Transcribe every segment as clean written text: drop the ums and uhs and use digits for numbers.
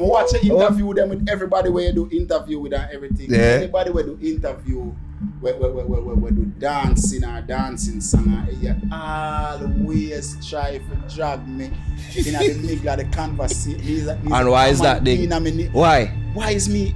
watch an interview them with everybody where you do interview with and everything. Yeah. Anybody where do interview, where do dancing song, you always try to drag me in the middle of the conversation. And why is that thing? Why? Why is me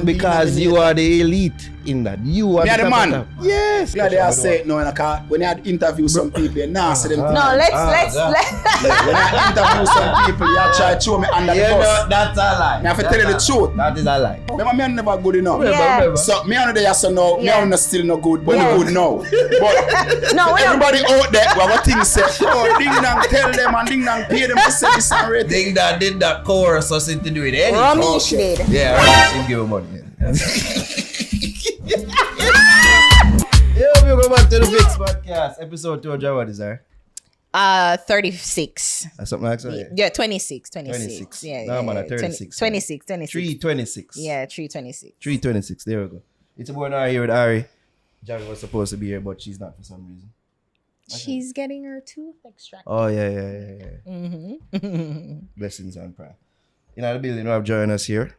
Because you are the elite in that. You are the man. Top. Yes. Like I say no in a car. When I interview some people, now see them. No, let's. When I interview some people, you try to throw me under the bus. No, that's a lie. I have to tell you the truth. That is a lie. Remember, me never good enough. Yeah. So me on the day so now, me on the still no good, but Yeah. me good now. But No, we don't. everybody out there, we have things say, oh, ding dong, tell them and ding dong, pay them to say this and rate. Think that did that chorus or something to do with it. Romeich did. Yeah, Romeich give him money. Yeah. Yo, we go back to the Fix Podcast, episode 2 of Java Desire. 36. Something like that. Yeah, 26. 26. Yeah, No, man, yeah. 36. 26. 326. Yeah, 326. 326. There we go. It's a boy now here with Ari. Java was supposed to be here, but she's not for some reason. She's getting her tooth extracted. Oh, yeah. Mm-hmm. Blessings and prayer. In the building, we have joined us here.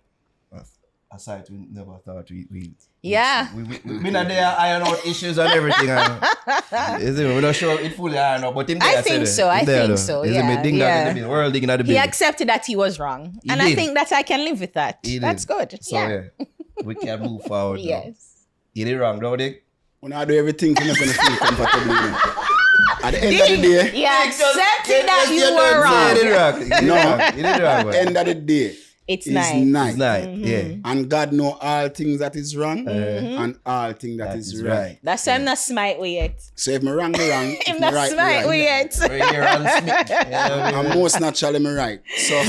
Aside, we never thought we Yeah. We not there iron out issues and everything. We're not sure it fully iron out, but him I think so. Yeah. Ding in the world, digging at the He building. accepted that he was wrong. He and did. I think that I can live with that. He That's did. good. So yeah, we can move forward now. Yes. You did wrong, don't you? When I do everything, I'm not going to feel comfortable. At the end of the day, He accepted that you were wrong. You did wrong. You did wrong. man. end of the day, It's is nice. nice. It's nice, yeah. And God know all things that is wrong and all things that is right. That's why I'm not smite with yet. So if me wrong, me wrong. If I'm me not right, me smite right. with yet. We're here on Smith. Yeah, I'm most naturally me right. So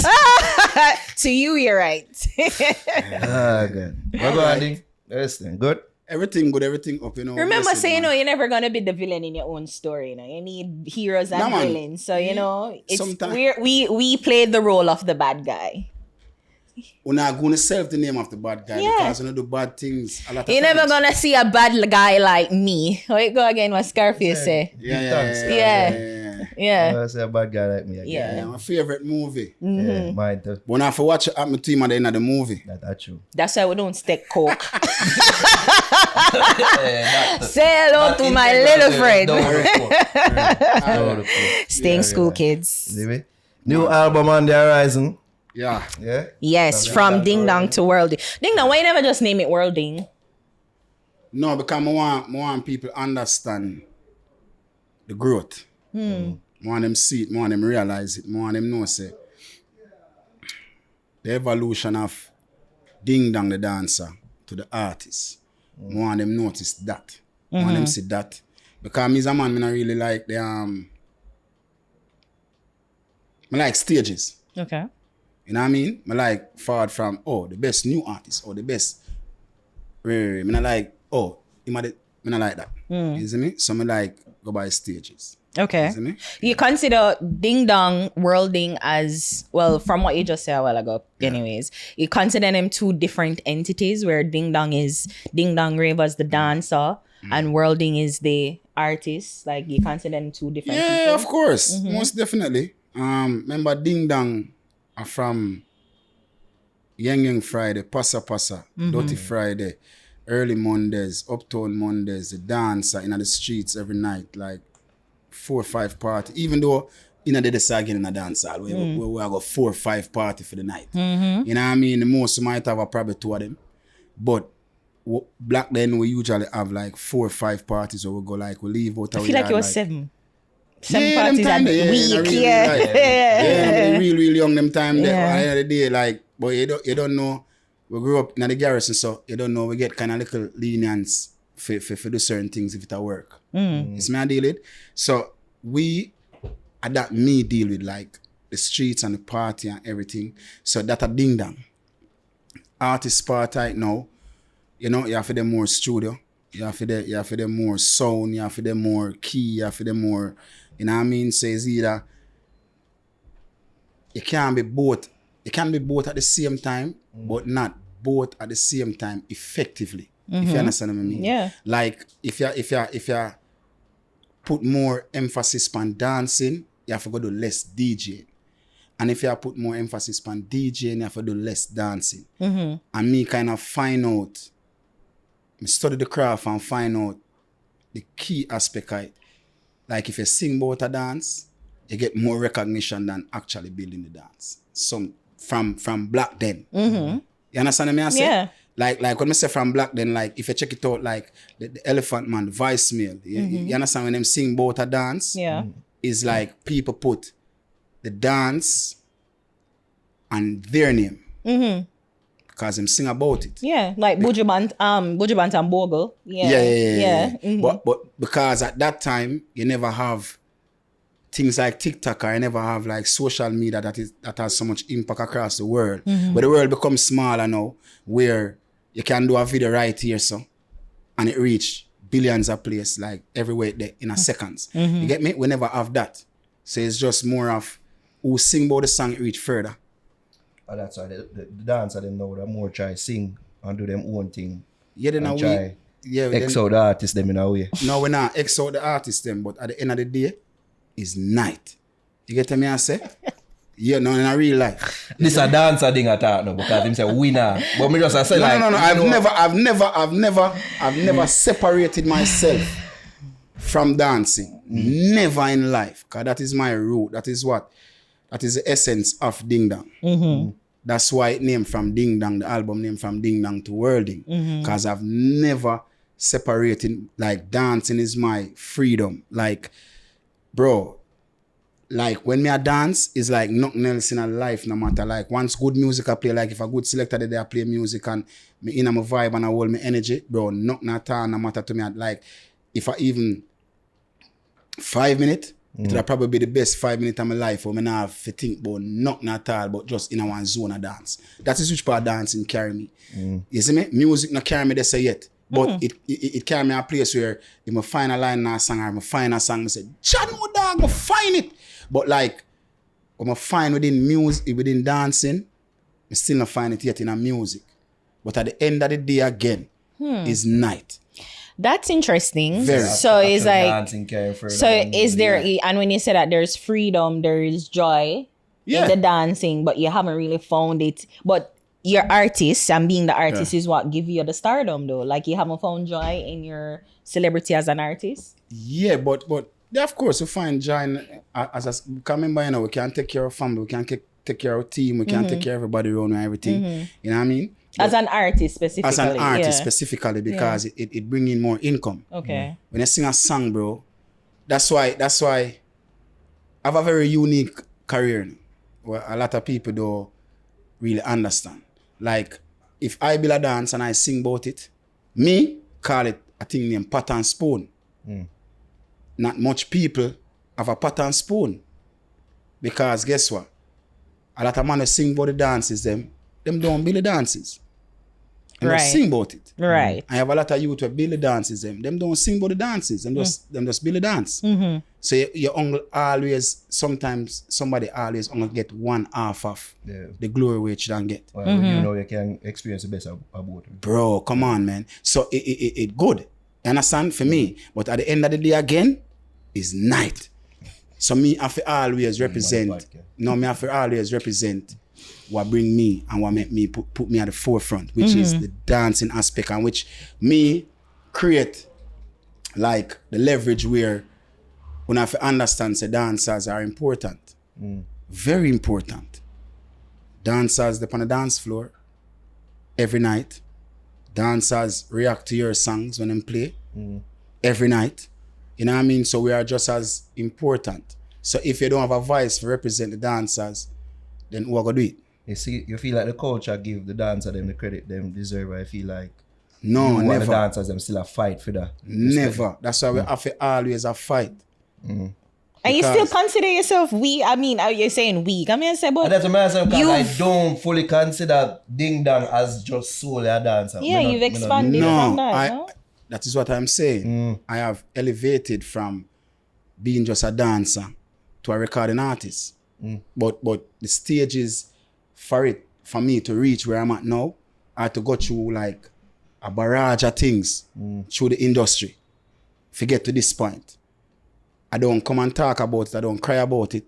To you, you're right. good. What about Ding? Listen, good. everything good, everything up, you know. Remember, blessed, saying, man. you're never gonna be the villain in your own story. You know, you need heroes and Nah, man. villains. So it's Sometimes- we played the role of the bad guy. We're not going to self the name of the bad guy Yeah. because we don't do bad things a lot of You're times. never gonna see a bad guy like me. How it go again? What Scarface say? Yeah. I say a bad guy like me again. Yeah. Yeah, my favorite movie. Yeah, mine too. But now if I watch it at my team at the end of the movie. That's true. That's why we don't stick coke. Yeah, Say hello to my little friend. Stay in school, kids. New album on the horizon. Yeah. Yeah. Yes, from Ding Dong to Worlding. Ding Dong, why you never just name it Worlding? No, because I want people understand the growth. I want them see it, I want them realize it, I want them know say the evolution of Ding Dong the dancer to the artist. I want them notice that. I want them see that. Because me as a man, I really like the I like stages. Okay. You know what I mean? I like forward from the best new artist or the best. I like I not like that. You see me? So I like go by stages. Okay. You see me? You consider Ding Dong, Worlding as, well, from what you just said a while ago, anyways, you consider them two different entities where Ding Dong Ravers the dancer and Worlding is the artist. Like, you consider them two different people? Yeah, of course. Most definitely. Remember Ding Dong are from Yang Friday, Passa, Dirty Friday, early Mondays, Uptown Mondays, the dancer in the streets every night, like 4 or 5 party. Even though in the decide in a dance hall, we have 4 or 5 party for the night. You know what I mean? The most might have probably 2 of them. But back then we usually have like 4 or 5 parties where we go like we leave out. I feel like it was 7. 7 them parties time a there, week. really, Yeah. like, yeah, real young them time there. Yeah. At the end of the day, like, but you don't know. We grew up in the garrison, so you don't know. We get kind of little lenience for do certain things if it work. It's me I deal with. So me deal with like the streets and the party and everything. So that a Ding Dong. Artist part right now, you know, you have for them more studio. You have for them more sound. You have for them more key. You have for them more. You know what I mean? So it's either you can be both. You can be both at the same time, but not both at the same time effectively. If you understand what I mean? Yeah. Like if you put more emphasis on dancing, you have to go do less DJ. And if you put more emphasis on DJing, you have to do less dancing. And me kind of find out, me study the craft and find out the key aspect of it. Like if you sing about a dance, you get more recognition than actually building the dance. Some from black then. You understand what I say? Yeah. Like when I say from black then, like if you check it out, like the Elephant Man, voicemail. You understand when them sing about a dance? Yeah. Is like people put the dance and their name. Because them sing about it. Yeah. Like Bujibant and Bogle. Yeah. But because at that time you never have things like TikTok, or you never have like social media that has so much impact across the world. But the world becomes smaller now, where you can do a video right here, so, and it reach billions of places like everywhere there in a seconds. You get me? We never have that. So it's just more of who sing about the song, it reach further. And that's why the dancer them know that more try sing and do them own thing. Yeah, then And we try yeah X then, out the artist them in a way. no, we're not X out the artist them, but at the end of the day, it's night. You get me I say? Yeah, no, in a real life. This a dancer thing I talk now because him say winner. But me just I say like No. I've never separated myself from dancing. Never in life. Because that is my root. That is the essence of Ding Dong. That's why it named from Ding Dong, the album named from Ding Dong to Worlding. Because I've never separated, like dancing is my freedom. Like, bro, like when me a dance is like nothing else in a life, no matter. Like once good music I play, like if a good selector there I play music and me in my vibe and I hold my energy, bro, nothing at all, no matter to me. Like if I even 5 minutes, it'll probably be the best 5 minutes of my life where I not have to think about nothing at all, but just in a one zone of dance. That is which part of dancing carry me. You see me? Music not carry me there yet. But it carry me a place where if I find a line in a song or I find a song, I say, John, what dog, I find it. But like, when I find within music, within dancing, I still not find it yet in a music. But at the end of the day again, is night. That's interesting. Very. So it's like, dancing carry further so than is music. there, and when you say that there's freedom, there's joy in the dancing, but you haven't really found it. But your artist and being the artist is what give you the stardom though. Like you haven't found joy in your celebrity as an artist. Yeah, but yeah, of course we find joy in, as a, remember, you know, we can take care of family, we can take care of team, we can take care of everybody around and everything. You know what I mean? As an artist specifically. As an artist specifically, because it bring in more income. Okay. When I sing a song, bro, that's why I have a very unique career where a lot of people don't really understand. Like, if I build a dance and I sing about it, me call it a thing named pattern spoon. Not much people have a pattern spoon. Because guess what? A lot of men who sing about the dances, them don't build the dances. And they sing about it. Right. I have a lot of youth who build the dances, them don't sing about the dances, them just build the dance. So you only always, sometimes somebody always only get one half of the glory which you don't get. Well, you know you can experience the best about it. Bro, come on, man. So it good. You understand? For me. But at the end of the day again, is night. So me have to always represent. No, me have to always represent what bring me and what make me put me at the forefront, which is the dancing aspect, and which me create like the leverage where when I have to understand say dancers are important. Very important. Dancers upon the dance floor every night. Dancers react to your songs when them play every night. You know what I mean? So we are just as important. So if you don't have a voice to represent the dancers, then who are gonna do it? You see, you feel like the culture give the dancer them the credit them deserve. I feel like No, the never. dancers them still a fight for that. Never. That's why we have to always a fight. And you still consider yourself weak? I mean, you're saying weak. I mean, I say, but And that's what I'm saying, because I you've- don't fully consider Ding Dong as just solely a dancer. yeah, Me not- you've me not- expanded from that, no? That is what I'm saying. I have elevated from being just a dancer to a recording artist. But the stages for me to reach where I'm at now, I had to go through like a barrage of things through the industry to get to this point. I don't come and talk about it. I don't cry about it.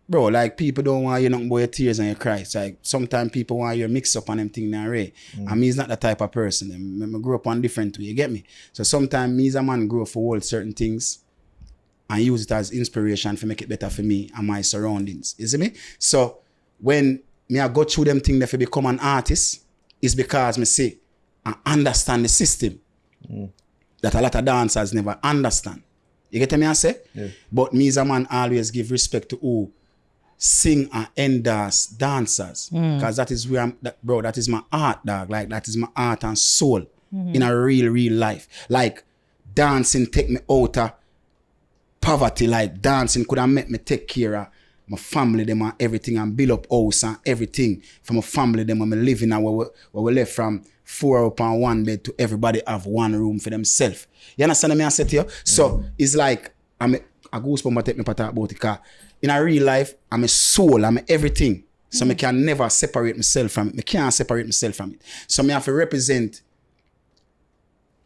bro, like people don't want you nothing but your tears and your cries. Like sometimes people want you mix up on them thing and Ray. And me is not the type of person. I grew up on different way, you get me? So sometimes me as a man grow up for hold certain things and use it as inspiration to make it better for me and my surroundings. You see me? So when me I go through them things to become an artist, it's because me see I understand the system that a lot of dancers never understand. You get me I say? Yeah. But me as a man always give respect to who sing and endorse dancers. Because that is where that is my art, dog. Like that is my art and soul in a real life. Like dancing take me out of poverty. Like dancing could have make me take care of my family, them and everything, and build up house and everything for my family, them and me living now where we left from 4 up on one bed to everybody have one room for themselves. You understand me I say to you? So it's like I goosebumps take me to talk about it, because in a real life, I'm a soul, I'm a everything. So I can never separate myself from it. I can't separate myself from it. So I have to represent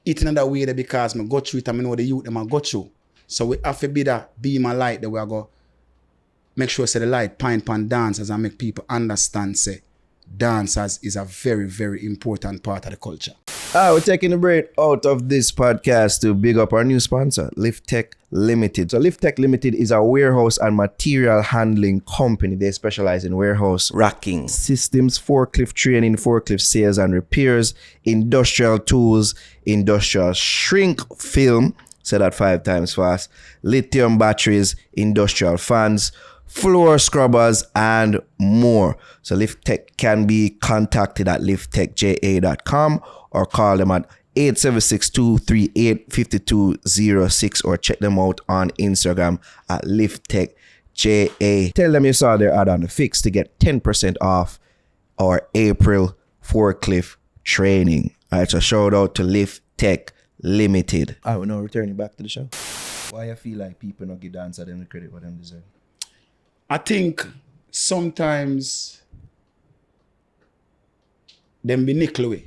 it in another way there, because I go through it and I know the youth them I go through. So we have to be that beam of light that we are going to make sure say the light pine pan dancers and make people understand say dancers is a very important part of the culture. We're taking a break out of this podcast to big up our new sponsor, Lift Tech Limited. So Lift Tech Limited is a warehouse and material handling company. They specialize in warehouse racking systems, forklift training, forklift sales and repairs, industrial tools, industrial shrink film, say that 5 times fast, lithium batteries, industrial fans, floor scrubbers, and more. So Lift Tech can be contacted at lifttechja.com or call them at 876-238-5206 or check them out on Instagram at lifttechja. Tell them you saw their ad on the Fix to get 10% off our April forklift training. All right, so shout out to Lift Tech Limited. I will now returning back to the show. Why I feel like people not give dancer them the credit what them deserve? I think sometimes them be nickel away.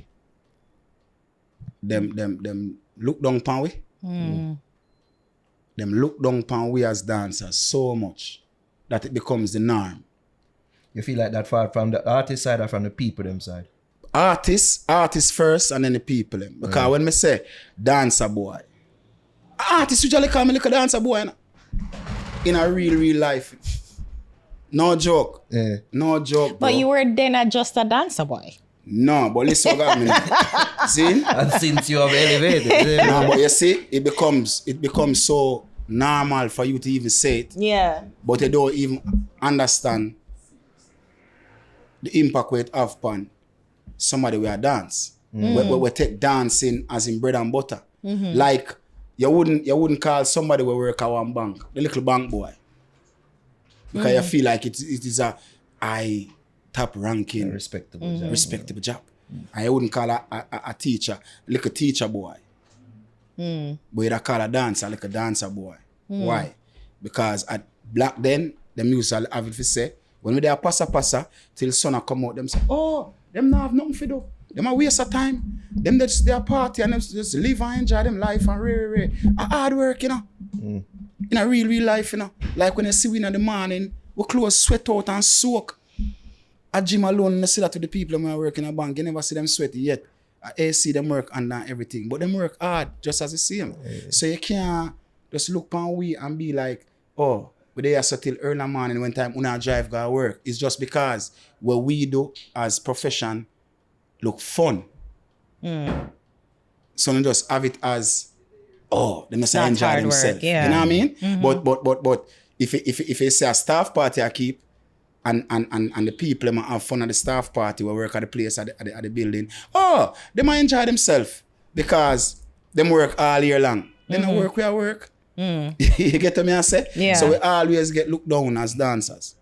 Them look down upon we. Them look down upon we as dancers so much that it becomes the norm. You feel like that far from the artist side or from the people them side? Artists first and then the people them. Because when me say dancer boy, artists usually call me like a dancer boy, you know? In a real life. No joke. Yeah. No joke, bro. But you were then just a dancer boy. No, but listen what I mean. See? And since you have elevated. No, but you see, it becomes so normal for you to even say it. Yeah. But you don't even understand the impact we have upon somebody we dance. We take dancing as in bread and butter. Like you wouldn't call somebody we work at one bank, the little bank boy. Because you feel like it is a high top ranking respectable job. I wouldn't call a teacher like a teacher boy. But you'd call a dancer like a dancer boy. Why? Because at black then, the music have it to say, when we there passa till sun come out, them say, oh, them not have nothing to do. Them a waste of time. Them just their party and them just live and enjoy them life and a hard work, you know. In a real life, you know. Like when you see we in the morning, we clothes sweat out and soak. At gym alone, you see that to the people when I work in a bank, you never see them sweaty yet. I see them work under everything. But them work hard just as you see them. So you can't just look upon we and be like, oh, we there so till early morning when time when I drive go work. It's just because what we do as profession look fun. So you just have it as, oh, they must enjoy themselves. Yeah. You know what I mean? But if you say a staff party I keep and the people them have fun at the staff party, we work at the place at the building, oh, they might enjoy themselves because them work all year long. They don't work where I work. You get what me I say? Yeah. So we always get looked down as dancers.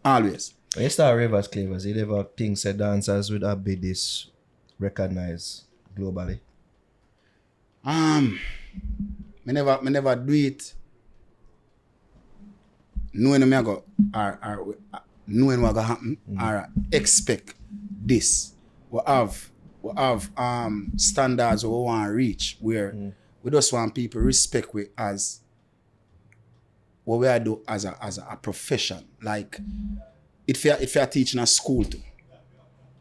Always. When you start Rivers Clavers, you never think that dancers would have been this recognized globally? Me never do it knowing me I go or knowing what go happen or expect this. We have standards we want to reach where we just want people respect we as what we are do as a profession. Like if you are teaching a school too,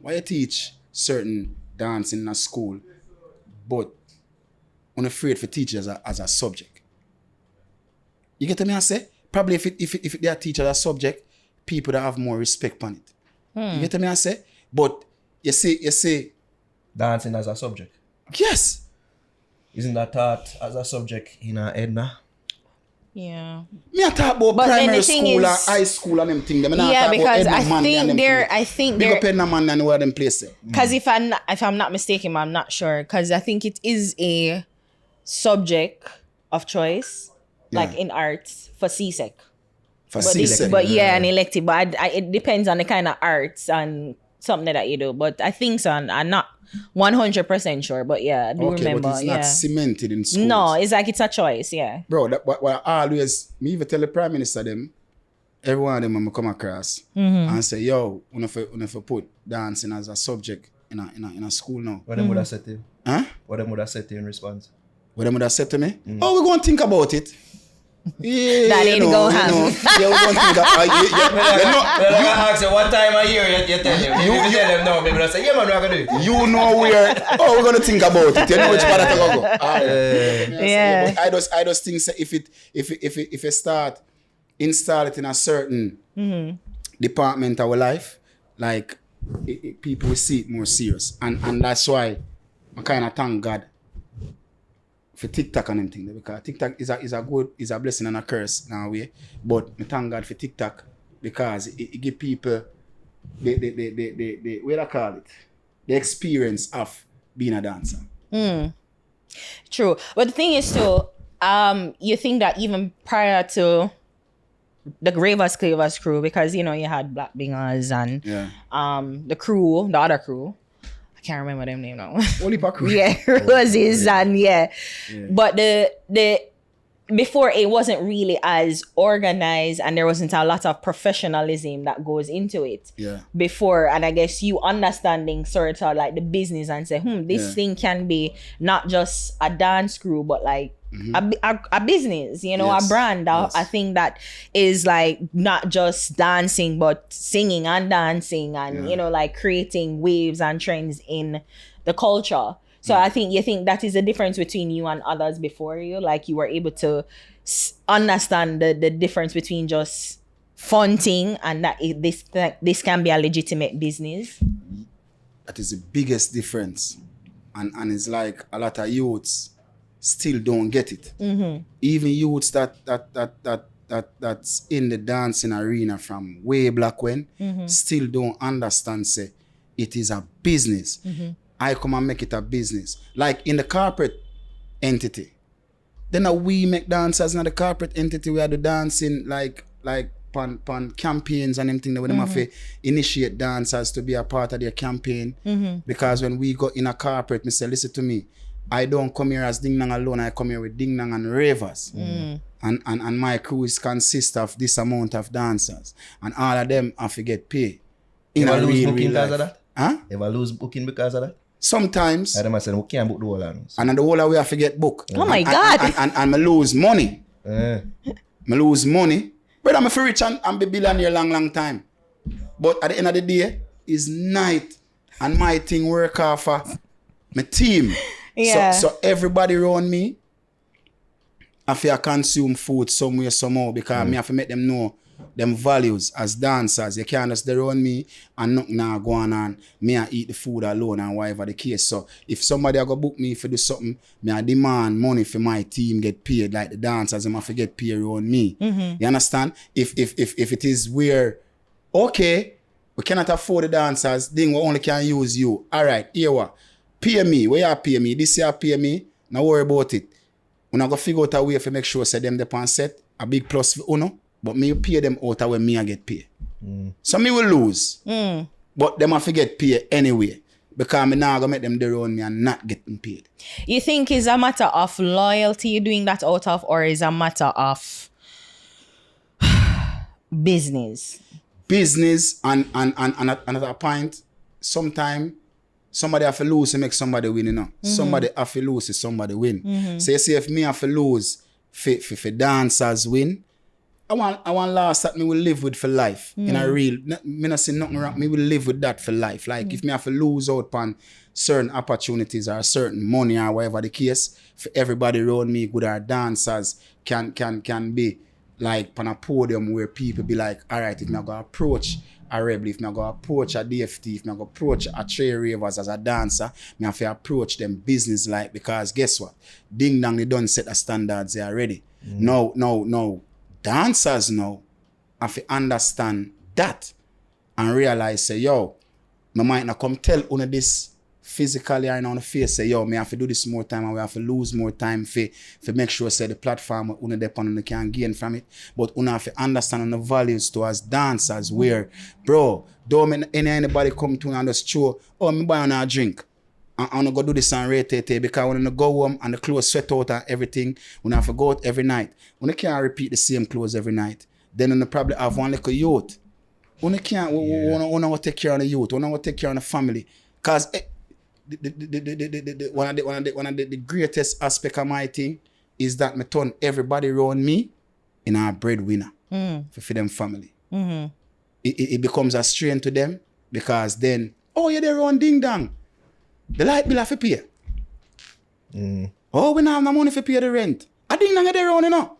why you teach certain dance in a school, but I'm afraid for teach as a subject. You get me? I say probably if they are teach as a subject, people that have more respect on it. You get me? I say, but you see, Dancing as a subject. yes. Isn't that taught as a subject in our head now? Yeah. Me I talk about But then primary the thing school is- and high school and them thing. Them not Yeah, talk about because Edna I Manley and think them they're, thing. I think Big they're, up Edna Manley and where them place it. because if I'm not mistaken, I'm not sure, because I think it is a subject of choice, like Yeah. in arts for CSEC. For But, C-Sec. but yeah, an elective. But it depends on the kind of arts and something that you do. But I think so. I'm not 100% sure. But yeah, I do Okay, remember. but it's yeah. not cemented in schools. No, it's like it's a choice. Yeah. Bro, that what I always, me even tell the Prime Minister them, every one of them I'm come across and say, yo, when if put dancing as a subject in a school now. What them would have said to you? Huh? What them would have said to you in response? What them would have said to me? Oh, we're going to think about it. Yeah, That ain't gonna happen. Yeah, we're going to think about it. Well, I ask you what time of year you tell him. You tell him no, maybe I say, yeah man, we're gonna do it. You know where, we're going to think about it. You know which part to go. Yeah. But I just think say if you start install it in a certain department of our life, like people will see it more serious. And that's why I kind of thank God for TikTok and them thing, because TikTok is a blessing and a curse now way. But I thank God for TikTok because it give people the what I call it, the experience of being a dancer. True. But the thing is too, you think that even prior to the Gravers Clavers crew, because you had Black Bingers and the other crew. I can't remember them name now. Oliver crew. Yeah, Roses and yeah. But the before it wasn't really as organized and there wasn't a lot of professionalism that goes into it. Yeah. Before, and I guess you understanding sort of like the business and say, this thing can be not just a dance crew, but like a business, Yes. a brand, Yes. a thing that is like not just dancing, but singing and dancing and, like creating waves and trends in the culture. So I think you think that is the difference between you and others before you, like you were able to understand the difference between just fronting and that this can be a legitimate business. That is the biggest difference. And it's like a lot of youths still don't get it. Even youths that's in the dancing arena from way back when still don't understand say it is a business. I come and make it a business. Like in the corporate entity. Then we make dancers in the corporate entity. We are the dancing like pan campaigns and everything that we have to initiate dancers to be a part of their campaign. Because when we go in a corporate, me say, listen to me, I don't come here as Ding Dong alone, I come here with Ding Dong and ravers. And my crew consists of this amount of dancers. And all of them have to get paid. In Ever a lose real booking because life. of that? Huh? Ever lose booking because of that? Sometimes. I them say we can't book the whole land. And the whole of we have to get booked. Oh my And- God. And I lose money. Eh. I lose money. But I'm a rich and be billionaire long time. But at the end of the day, it's night. And my thing work off of my team. Yeah. So everybody around me, I have to consume food somewhere, somehow, because me have to make them know them values as dancers. You can't just there on me and nothing now going on. Me I eat the food alone and whatever the case. So if somebody go book me for do something, me I demand money for my team get paid like the dancers. Them have to get paid around me. You understand? If it is where okay, we cannot afford the dancers, then we only can use you. Alright, here what? Pay me. Where you pay me? This year pay me. Now worry about it. When I go figure out a way to make sure say them the set, a big plus for Uno, but me pay them out of when me I get paid. So me will lose. But them have to get paid anyway. Because me now gonna make them there on me and not getting paid. You think it's a matter of loyalty you're doing that out of, or is a matter of business? Business and another point, sometimes somebody have to lose to make somebody win, Somebody have to lose to somebody win. So you see if me have to lose for dancers win, I want last that me will live with for life. In a real, me not say nothing wrong. Me will live with that for life. Like if me have to lose out on certain opportunities or certain money or whatever the case, for everybody around me, good our dancers can be like on a podium where people be like, all right, if me go approach a rebel, if me go approach a DFT, if me go approach a Trey Ravers as a dancer, me have to approach them business like, because guess what? Ding dong, they don't set the standards there already. No. Dancers now have to understand that and realize, say, yo, I might not come tell una this physically or on the face, say, yo, me have to do this more time and we have to lose more time for make sure, say, the platform una depend on can gain from it. But una have to understand on the values to as dancers where, bro, don't anybody come to and just show, oh, me buy on a drink. I wanna go do this and rate it because when I go home and the clothes sweat out and everything, when I have to go out every night, when I can't repeat the same clothes every night, then I probably have one little youth. When I can't, when I take care of the youth, when I take care of the family, cause one of the greatest aspect of my thing is that me turn everybody around me in a breadwinner for them family. It becomes a strain to them because then, oh yeah, they're on ding dong. The light bill have to pay. Oh, we don't have no money to pay the rent. I didn't know they're on, you know.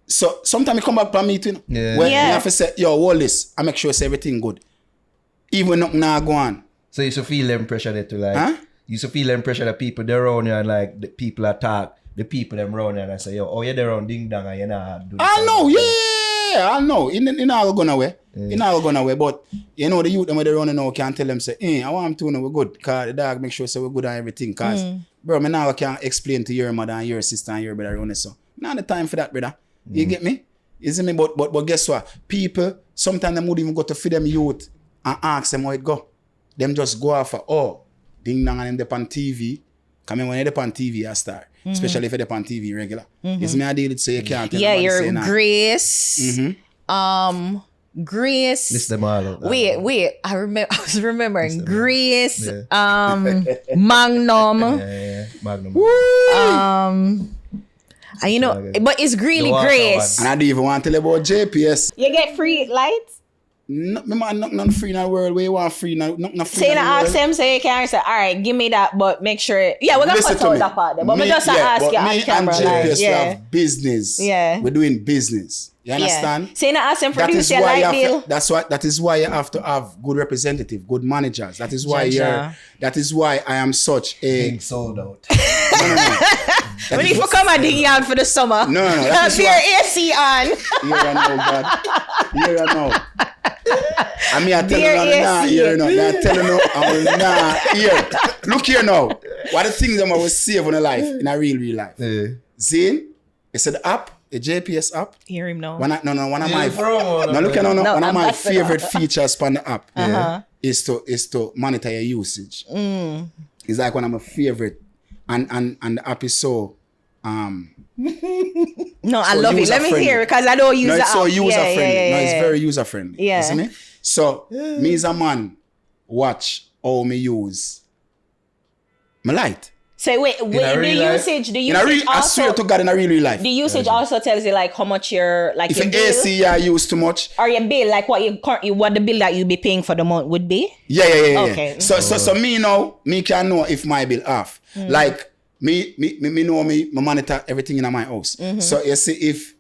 So sometimes I come back from me, you know. When you have to say, yo, hold this, I make sure say everything good. Even when nothing now go on. So you should feel them pressure there to like, you should feel them pressure that people they're around you and like the people attack, the people them around you and I say, yo, oh yeah, they're on ding dong and you're not doing I know, I know. It's not going away. It's not going away. But you know, the youth them where they running now can tell them say, I want them to know we're good. Cause the dog make sure say we're good on everything. Cause bro, me now can explain to your mother and your sister and your brother running so. Not the time for that, brother. You get me? You see me? But guess what? People sometimes they would even go to feed them youth and ask them how it go. Them just go off for ding dong and them on TV. Come when they're on TV, I start. Especially if they're on TV regular. It's me I deal with so you can't tell nobody your say that. Grace. Grace. List them all out. Wait. I was remembering Grace. Magnum. Magnum. And you know, but it's really Grace. And I don't even want to tell you about JPS. You get free lights? No, me man, nothing free in the world. Where you want free? Nothing free. So you ask him, so you can't say, all right, give me that, but make sure. Yeah, we're gonna cut out that part there. But me just ask you on camera. Me and JPS, we have business. Yeah. We're doing business. You understand? Yeah. So you ask him produce your light bill. That is why you have to have good representative, good managers. That is why that is why I am such a being sold out. No. When you come and dig out for the summer. No. That is your AC on. Here I know, God. Here I know. I mean, I tell you now, here now. I tell you now, I will not here. Look here now. What are the things that I will save in a life, in a real life? Zane, it's an app, a JPS app. Hear him now. One of my favorite features on the app is to monitor your usage. It's like one of my favorite, and the app is so. No, I love it. Let me hear it because I don't use the app. It's so user friendly. No, it's very user friendly. Yeah. You see me? So me as a man watch how me use my light. So wait, the usage I swear to God, in a real life. The usage also tells you like how much you're like. If your AC I use too much, or your bill, like what the bill that you be paying for the month would be. Yeah. Okay. So me can know if my bill off. Like me know me monitor everything in my house. So you see if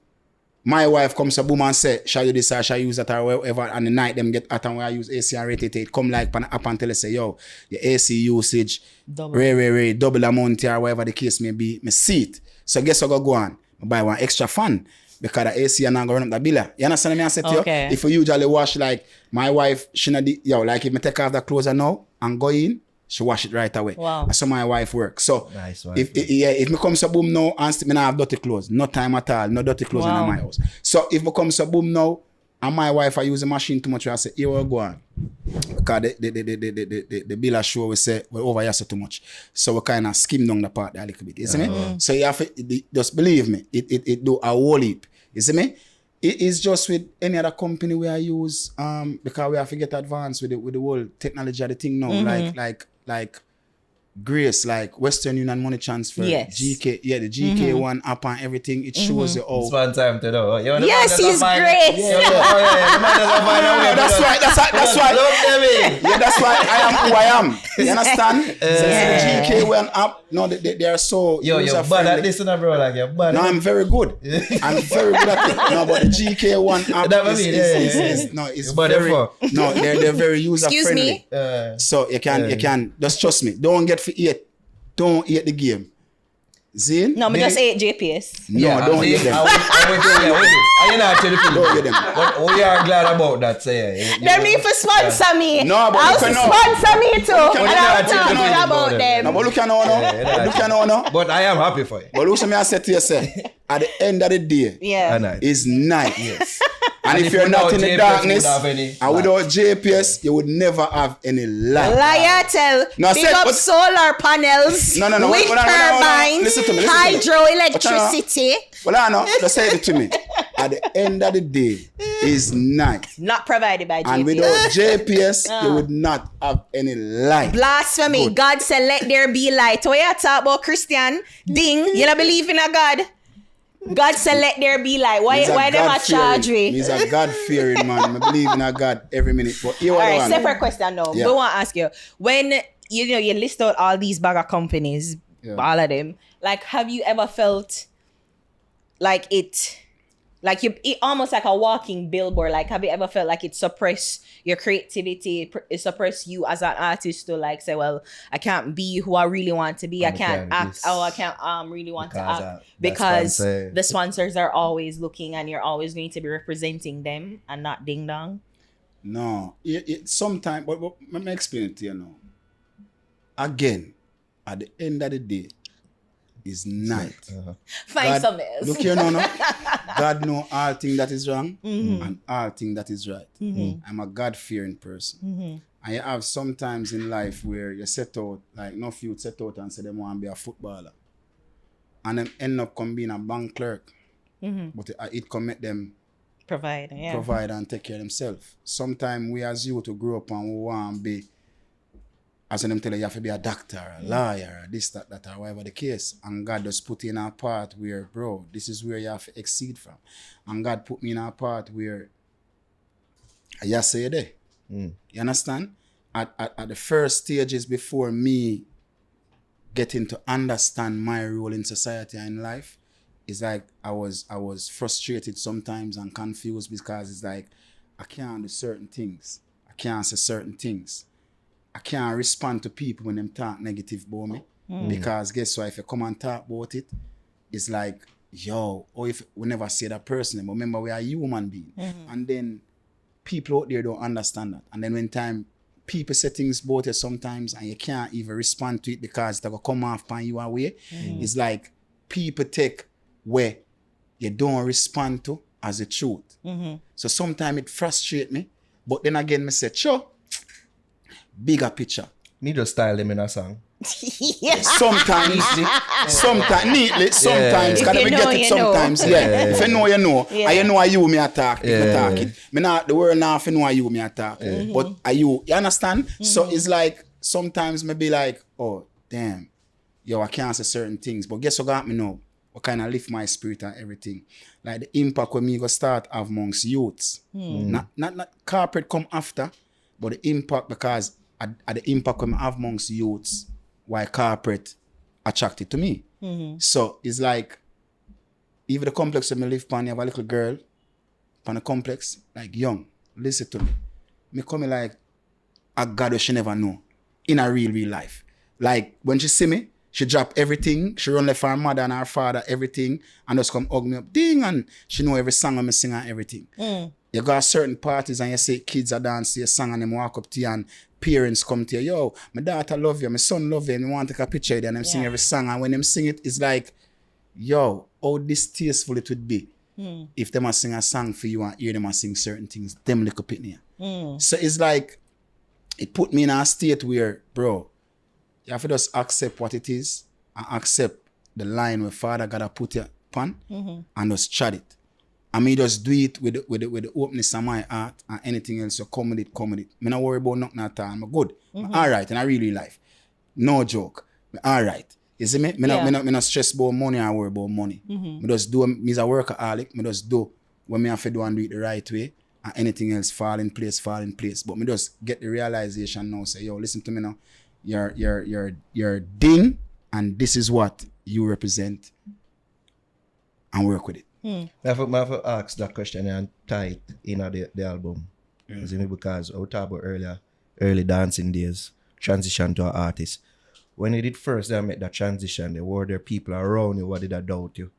my wife comes to boom and say, shall you this or shall you use that or whatever, and the night them get at and where I use AC and rate it come like pan up and tell us say, yo, your AC usage double amount or whatever the case may be, me see it. So guess what go on? I buy one extra fan because the AC and not going up the bill. You understand me? I said to you? If you usually wash like my wife, she not like if me take off the clothes now and go in, she wash it right away. Wow. That's how my wife works. So nice if me comes to boom now and me not have dirty clothes, no time at all, no dirty clothes in my house. So if me comes to boom now and my wife I use the machine too much, I say, here we go on. Because the bill I show we say we over here so too much. So we kind of skim down the part there a little bit. You see me? So you have to just believe me, it do a whole heap. You see me? It is just with any other company we are use because we have to get advanced with the whole technology of the thing now. Like Grace, like Western Union Money Transfer, Yes. GK, the GK one app and everything, it shows you all. Spend time to know. Yes, he's great. That's why. Yeah, that's why I am who I am. You understand? Yeah. So the GK one app, no, they are so You're bad user-friendly. at this, bro. Like, you're bad. No, I'm very good. I'm very good at it. No, but the GK one app That was is, it, is yeah. it's But very therefore. no, they're very user Excuse friendly. me? So you can just trust me. Don't get for eat. Don't eat the game. Zine? No, but just ate JPS. No, don't eat them. I not to the people. Don't eat them. But we are glad about that. So yeah, Them need to sponsor me. No, but I'll you can know. sponsor me too. can And know I'll that talk you good know about them. No, but look at now. Look at now. But I am happy for you. But look at me, I said to yourself, at the end of the day, Yeah. Night. it's night. Yes. And if you're without not in the JPS, darkness, you would have any and without JPS, you would never have any light. Liar tell. No, Big said- up but- solar panels. No. Wind Wait, turbines. Listen to me. Hydroelectricity. Well, I know. Just say it to me. At the end of the day, is night. Not provided by And JPS. without JPS, you would not have any light. Blasphemy. Good. God said, let there be light. What you talk about, Christian? Ding. You don't believe in a God? God said, let there be light. Why them a charge we? He's a God-fearing man. I believe in a God every minute. But here All what I right, want. separate question now. Yeah. We want to ask you, when you list out all these bag of companies, Yeah. all of them, like, have you ever felt like it almost like a walking billboard? Like, have you ever felt like it suppress your creativity, it suppress you as an artist to like say, well, I can't be who I really want to be, I can't act how I can't really want to act because the sponsors are always looking and you're always going to be representing them and not ding dong? No. Sometimes, but let me explain it to you now. Again, at the end of the day, is night. Find something else. Look here now. God know all things that is wrong and all things that is right. I'm a God-fearing person. And you have sometimes in life where you set out, like no few set out and say they want to be a footballer. And then end up being a bank clerk. But it can make them Provide and take care of themselves. Sometimes we as youth to grow up and we want to be, as them tell you have to be a doctor, a lawyer, this, that, or whatever the case. And God just put you in a part where, bro, this is where you have to exceed from. And God put me in a part where I say you there. You understand? At the first stages before me getting to understand my role in society and in life, it's like I was frustrated sometimes and confused because it's like I can't do certain things. I can't say certain things. I can't respond to people when them talk negative about me. Because guess what? If you come and talk about it, it's like, yo, or if we never say that person, but remember we are human being. And then people out there don't understand that. And then when time people say things about you sometimes and you can't even respond to it because it's gonna come off on you away, it's like people take where you don't respond to as the truth. So sometimes it frustrates me. But then again, I say, sure, bigger picture. Me just style them in a song. Sometimes neatly, sometimes If can you we know, get it you know. sometimes. Yeah. If you know, you know. Yeah. And you know how you me attack if me talk it. Me not the word now if you know how you me attack. But are you understand? So it's like sometimes me be like, oh damn, yo, I can't say certain things. But guess what got me now? What kind of lift my spirit and everything. Like the impact when me go start amongst youths. Not corporate come after, but the impact because at the impact when I have amongst youths, why corporate attracted to me. So it's like, even the complex where I live upon, you have a little girl upon the complex, like young, listen to me. Me come like a God that she never know in a real life. Like when she see me, she drop everything, she run left her mother and her father, everything, and just come hug me up, ding, and she know every song I sing and everything. You go to certain parties and you see kids are dancing a song and them walk up to you and parents come to you, yo, my daughter love you, my son love you, and you want to take a picture of you and them sing every song. And when them sing it, it's like, yo, how distasteful it would be if them a sing a song for you and hear them a sing certain things, them little pitney. So it's like, it put me in a state where, bro, you have to just accept what it is and accept the line where Father gotta put you upon and just chat it. I mean, just do it with the openness of my heart and anything else, so come with it. Me not worry about nothing at all. I'm good. I'm all right in a really life. No joke. All right. You see me? Me not stress about money or worry about money. Me just do, me's a workaholic. Me just do what me have to do and do it the right way. And anything else fall in place. But me just get the realization now, say, yo, listen to me now. You're ding, and this is what you represent. And work with it. I have to ask that question and tie it in the album. You see me? Because I was talking about early dancing days, transition to an artist. When you did first, I met that transition. There were there people around you what did I doubt you,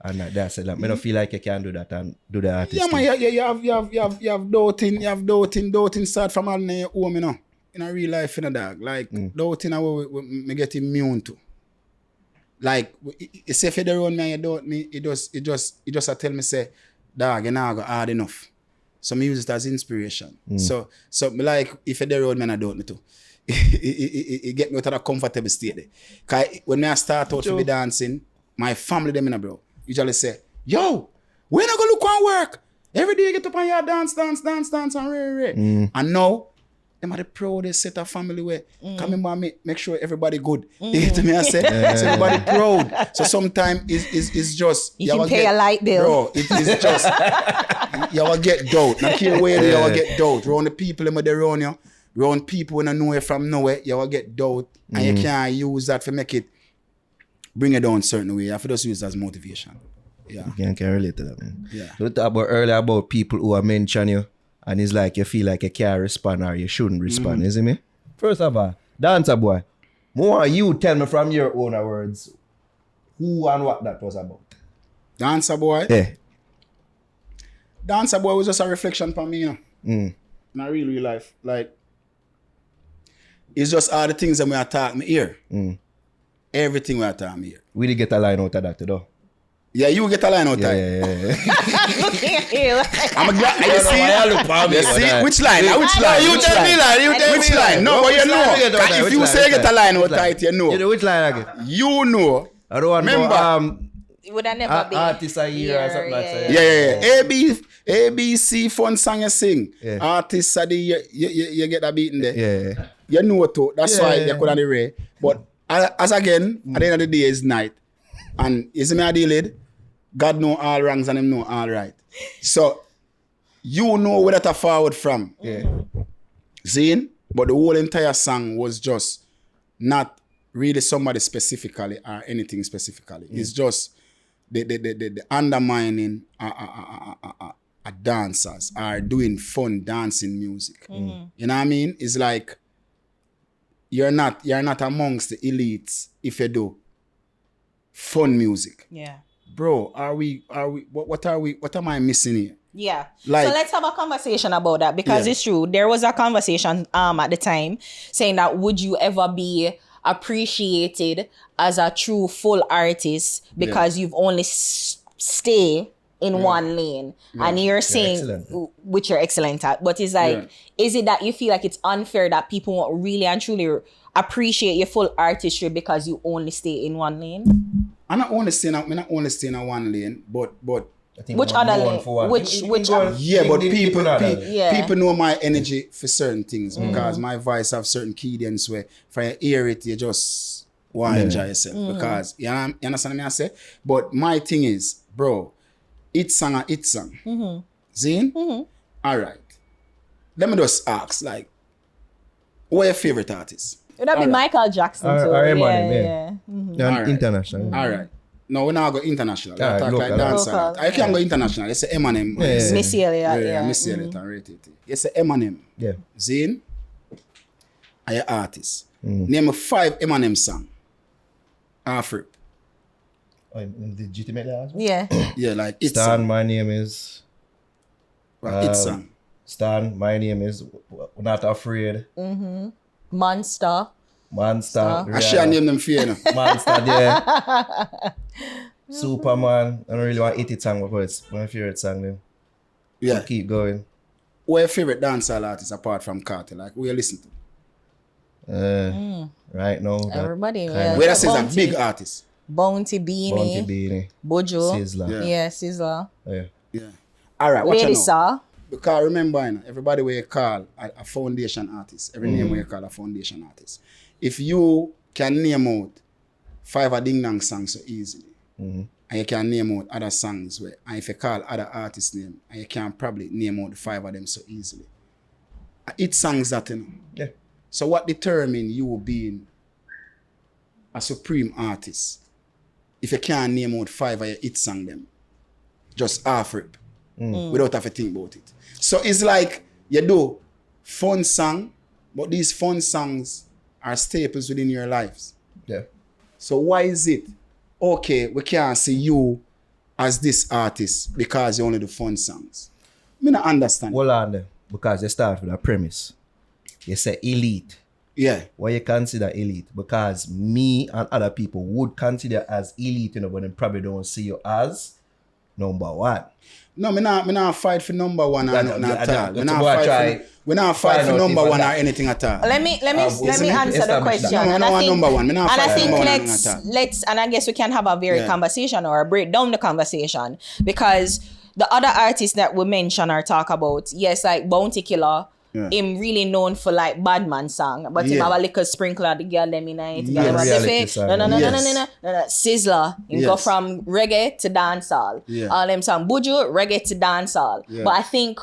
and that said that I don't feel like you can do that and do the artist. Yeah, man. You have doubting start from all in your home, you know. In a real life, in a dog, like doubting, me get immune to. Like, you say if you're around me and you doubt me, it just a tell me say, dog, you're not hard enough. So me use it as inspiration. So me like, if you're there around me and I doubt me too. It get me out of that comfortable state there. Cause when I start out to be dancing, my family them in a bro usually say, yo, when I go look on work? Every day you get up and you dance and re. And now, them are the proudest set of family where come in make sure everybody good. You get to me I say? So everybody proud. So sometimes it's just you can pay a light bill. Bro, it's just you will get doubt. Now care where you will get doubt. Around the people them there around you. Around people when I know it from nowhere, you will get doubt. And you can't use that to make it bring it down a certain way. You have to just use it as motivation. Yeah. You can relate to that, man. Yeah. So we talked about earlier about people who are mention you and it's like you feel like you can't respond or you shouldn't respond, you see me? First of all, dancer boy, more you tell me from your own words who and what that was about. Dancer boy? Yeah. Dancer boy was just a reflection for me, you know. In a real life. Like, it's just all the things that we are talking here. Everything we are talking here. We did get a line out of that though. Yeah, you get a line out of Yeah. I'm glad. You see? Which line? Which line? You tell me line. Which line? No, but you know. If you say get a line out of it, you know. You know which line I get? You know. I don't want Remember, It would have never been. artist a year or something like that. Yeah. ABC fun song you sing. Yeah. Artists of the year, you get that beat in there. Yeah. You know too. That's why you couldn't be rare. But as again, at the end of the day, it's night. And you see me I deal with, God know all wrongs and him know all right. So, you know where that forward from. Yeah. Zine? But the whole entire song was just not really somebody specifically or anything specifically. It's just the undermining dancers are doing fun dancing music. You know what I mean? It's like you're not amongst the elites if you do fun music. Yeah. Bro, what am I missing here? Yeah. Like- so let's have a conversation about that because it's true. There was a conversation at the time saying that would you ever be appreciated as a true full artist because you've only stay in one lane. And you're saying, excellent. which you're excellent at, but it's like, is it that you feel like it's unfair that people won't really and truly appreciate your full artistry because you only stay in one lane? I'm not only staying in one lane, but I think Which we're other going lane? for one. Which yeah, but people Yeah. people know my energy for certain things because my voice have certain cadence where for you hear it, you just want to enjoy yourself because you understand me I say? But my thing is, bro, it's song. Zine? All right. Let me just ask, like, what your favorite artist? Would that be Michael Jackson too? Yeah. Alright. International. All right. No, we're not go international. Ah, I talk like local. dancer. Local, I can't go international. It's Eminem. Yeah. Missy Elliott, yeah. Missy Elliott and rate it. It's Eminem. Yeah. Zane, are your artist. Name me 5 Eminem song. Afro. Oh, legitimately ask? Yeah. Yeah, like it's Stan, my name is. it's song. Stan, my name is Not Afraid. Monster. Monster. I share name them for you, know. Monster, yeah. Superman. I don't really want to eat it song, but it's my favorite song. Then. Yeah. So keep going. What your favorite dancehall artist apart from Carter? Like, who you listen to? Right now. Everybody. kind Where that says a Bounty. big artist. Bounty Bounty Beanie. Beanie. Bojo. Sizzler. Yeah, Sizzler. Yeah. Yeah. All right, what you Lady know? Saw. Because remember, you know, everybody where you call a foundation artist, every name where you call a foundation artist. If you can name out 5 of Ding Dong songs so easily. And you can name out other songs where, and if you call other artists' name, and you can probably name out the 5 of them so easily. It's songs that, you know. Yeah. So what determines you being a supreme artist? If you can't name out 5 of your hit song them, just half rip, without having to think about it. So it's like you do fun song, but these fun songs are staples within your lives. Yeah. So why is it, okay, we can't see you as this artist because you only do fun songs? I don't understand. Hold on there, because you start with a premise. You say elite. Yeah. Why you consider elite? Because me and other people would consider as elite, you know, but they probably don't see you as number one. No, me not fight for number one or nothing at all. We not fight for find out number if one or that- anything at all. Let me answer the question. No, I don't want number one. Me not And I fight for think number one or anything at all. let's and I guess we can have a very Yeah. conversation or break down the conversation, because the other artists that we mention or talk about, yes, like Bounty Killer, Yeah. him really known for like Bad Man song, but him Yeah. have a little sprinkler the girl them in it. Yeah. Reality song. No. Yes. Sizzler, him go Yes. from reggae to dancehall. Yeah. All them song Buju, reggae to dancehall. Yeah. But I think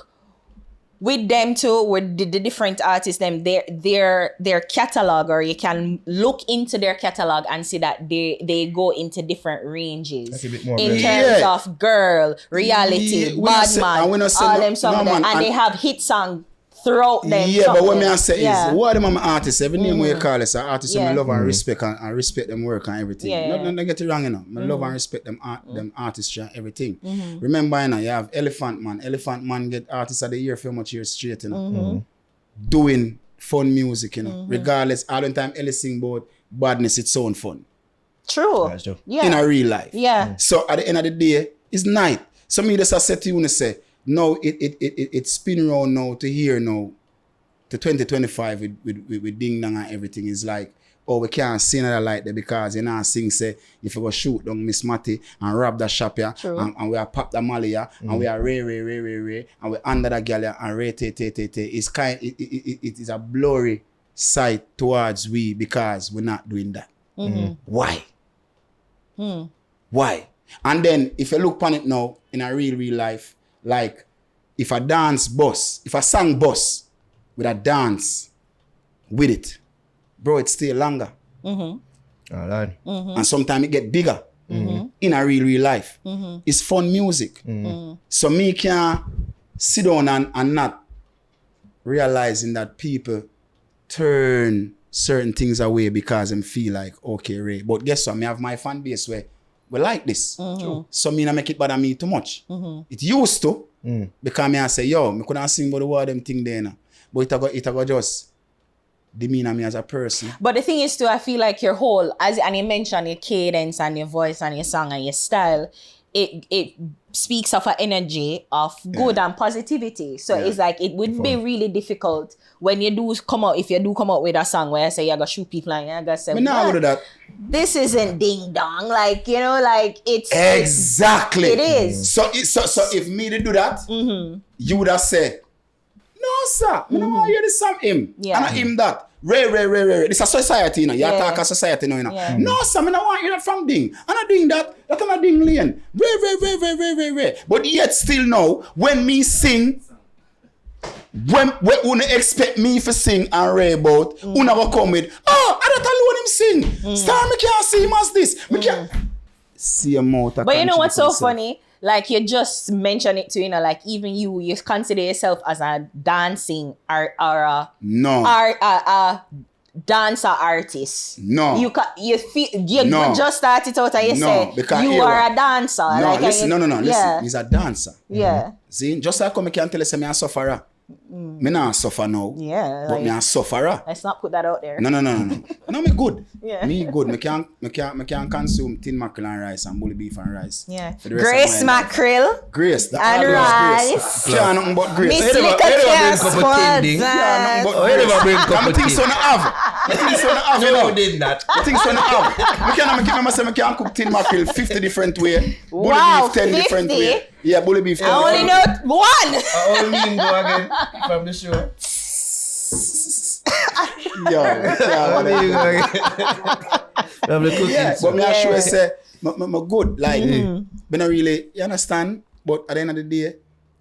with them too, with the different artists, them their catalog, or you can look into their catalog and see that they go into different ranges That's a bit more in blended. terms Yeah. of girl, reality, Yeah, we not bad say- man, and we not say all no- them songs, no, man, and they and- have hit song throughout them. Yeah, but what something. me I say Yeah. is, what them artists, every name we call is an artist Yeah. I love and respect and respect them work and everything. Yeah. Don't get it wrong, you know. I love and respect them them artistry and everything. Remember, you know, you have Elephant Man. Elephant Man get Artist of the Year for much years straight, you know. Doing fun music, you know. Regardless, all the time Ellie sing about badness, it's sound fun. True. That's true. Yeah. In a real life. Yeah. So at the end of the day, it's night. So me just say to you and say, no, it spin around now to here now, to 2025 with Ding Dong and everything is like, oh, we can't see another light there because you know sing say if you go shoot down Miss Matty and rob the shop here and we are pop the molly here and we are ray and we under the girl here and ray te. It's it is a blurry sight towards we because we're not doing that. Why? Why? And then if you look upon it now in a real life, like if a dance boss, if a song boss with a dance with it, bro, it stay longer. All right. And sometimes it get bigger in a real life. It's fun music. So me can sit down and not realizing that people turn certain things away because them feel like, okay, Ray. But guess what? Me have my fan base where we like this. So me not make it bother me too much. It used to. Because me I say, yo, me couldn't sing about the word them thing there. But it go just demean me as a person. But the thing is too, I feel like your whole, and you mentioned your cadence and your voice and your song and your style, it speaks of an energy of good and positivity. So it's like it would be really difficult when you do come out, if you do come out with a song where I say you're gonna shoot people and you're gonna say, Me not do that. this isn't ding dong, like, you know, like it's Exactly. it is. So if me to do that, you would have said, no, sir, me don't want to hear this from him. Yeah. And him that. Ray. This is a society, you know. You talk a society now, you know. Yeah. No, sir, me don't want to hear that from Ding. I'm not doing that. That's not Ding lane. Ray. But yet still now, when me sing, when you expect me to sing and Ray about, you never come with, oh, I don't alone him sing. Star, me can't see him as this. Me can't see him out. But you know what's so funny? Like you just mentioned it too, you know, like even you consider yourself as a dancing or a dancer artist. No. You feel you No. just started out and you No, say because you here are what? a dancer. No, like, listen, and no. Yeah. Listen, he's a dancer. Yeah. See, just like how I can tell you, say me a sufferer. Me not suffer now. Yeah, But like- me a sufferer. Let's not put that out there. No. No, me good. Yeah. Me good. Me can consume tin mackerel and rice and bully beef and rice. Yeah. For the rest of Grace my life. mackerel. Grace. The And always rice. Grace. Can't nothing but grace. Miss Hey, Liquor hey, Care bring cup of Squad. tea, Can't nothing but Oh, you grace. never bring cup And of me think tea. so no have. Me think so no have, you know. You did that. Me think so no have. Me can't make it myself. Me can cook tin mackerel 50 different way. Bully Wow, beef 10 different 50? way. Yeah, bully beef 10 I only different know one. All mean go again from the show. Yo, Have the cooking. yeah, so. but me I sure say, me good. Like, me not really, you understand? But at the end of the day,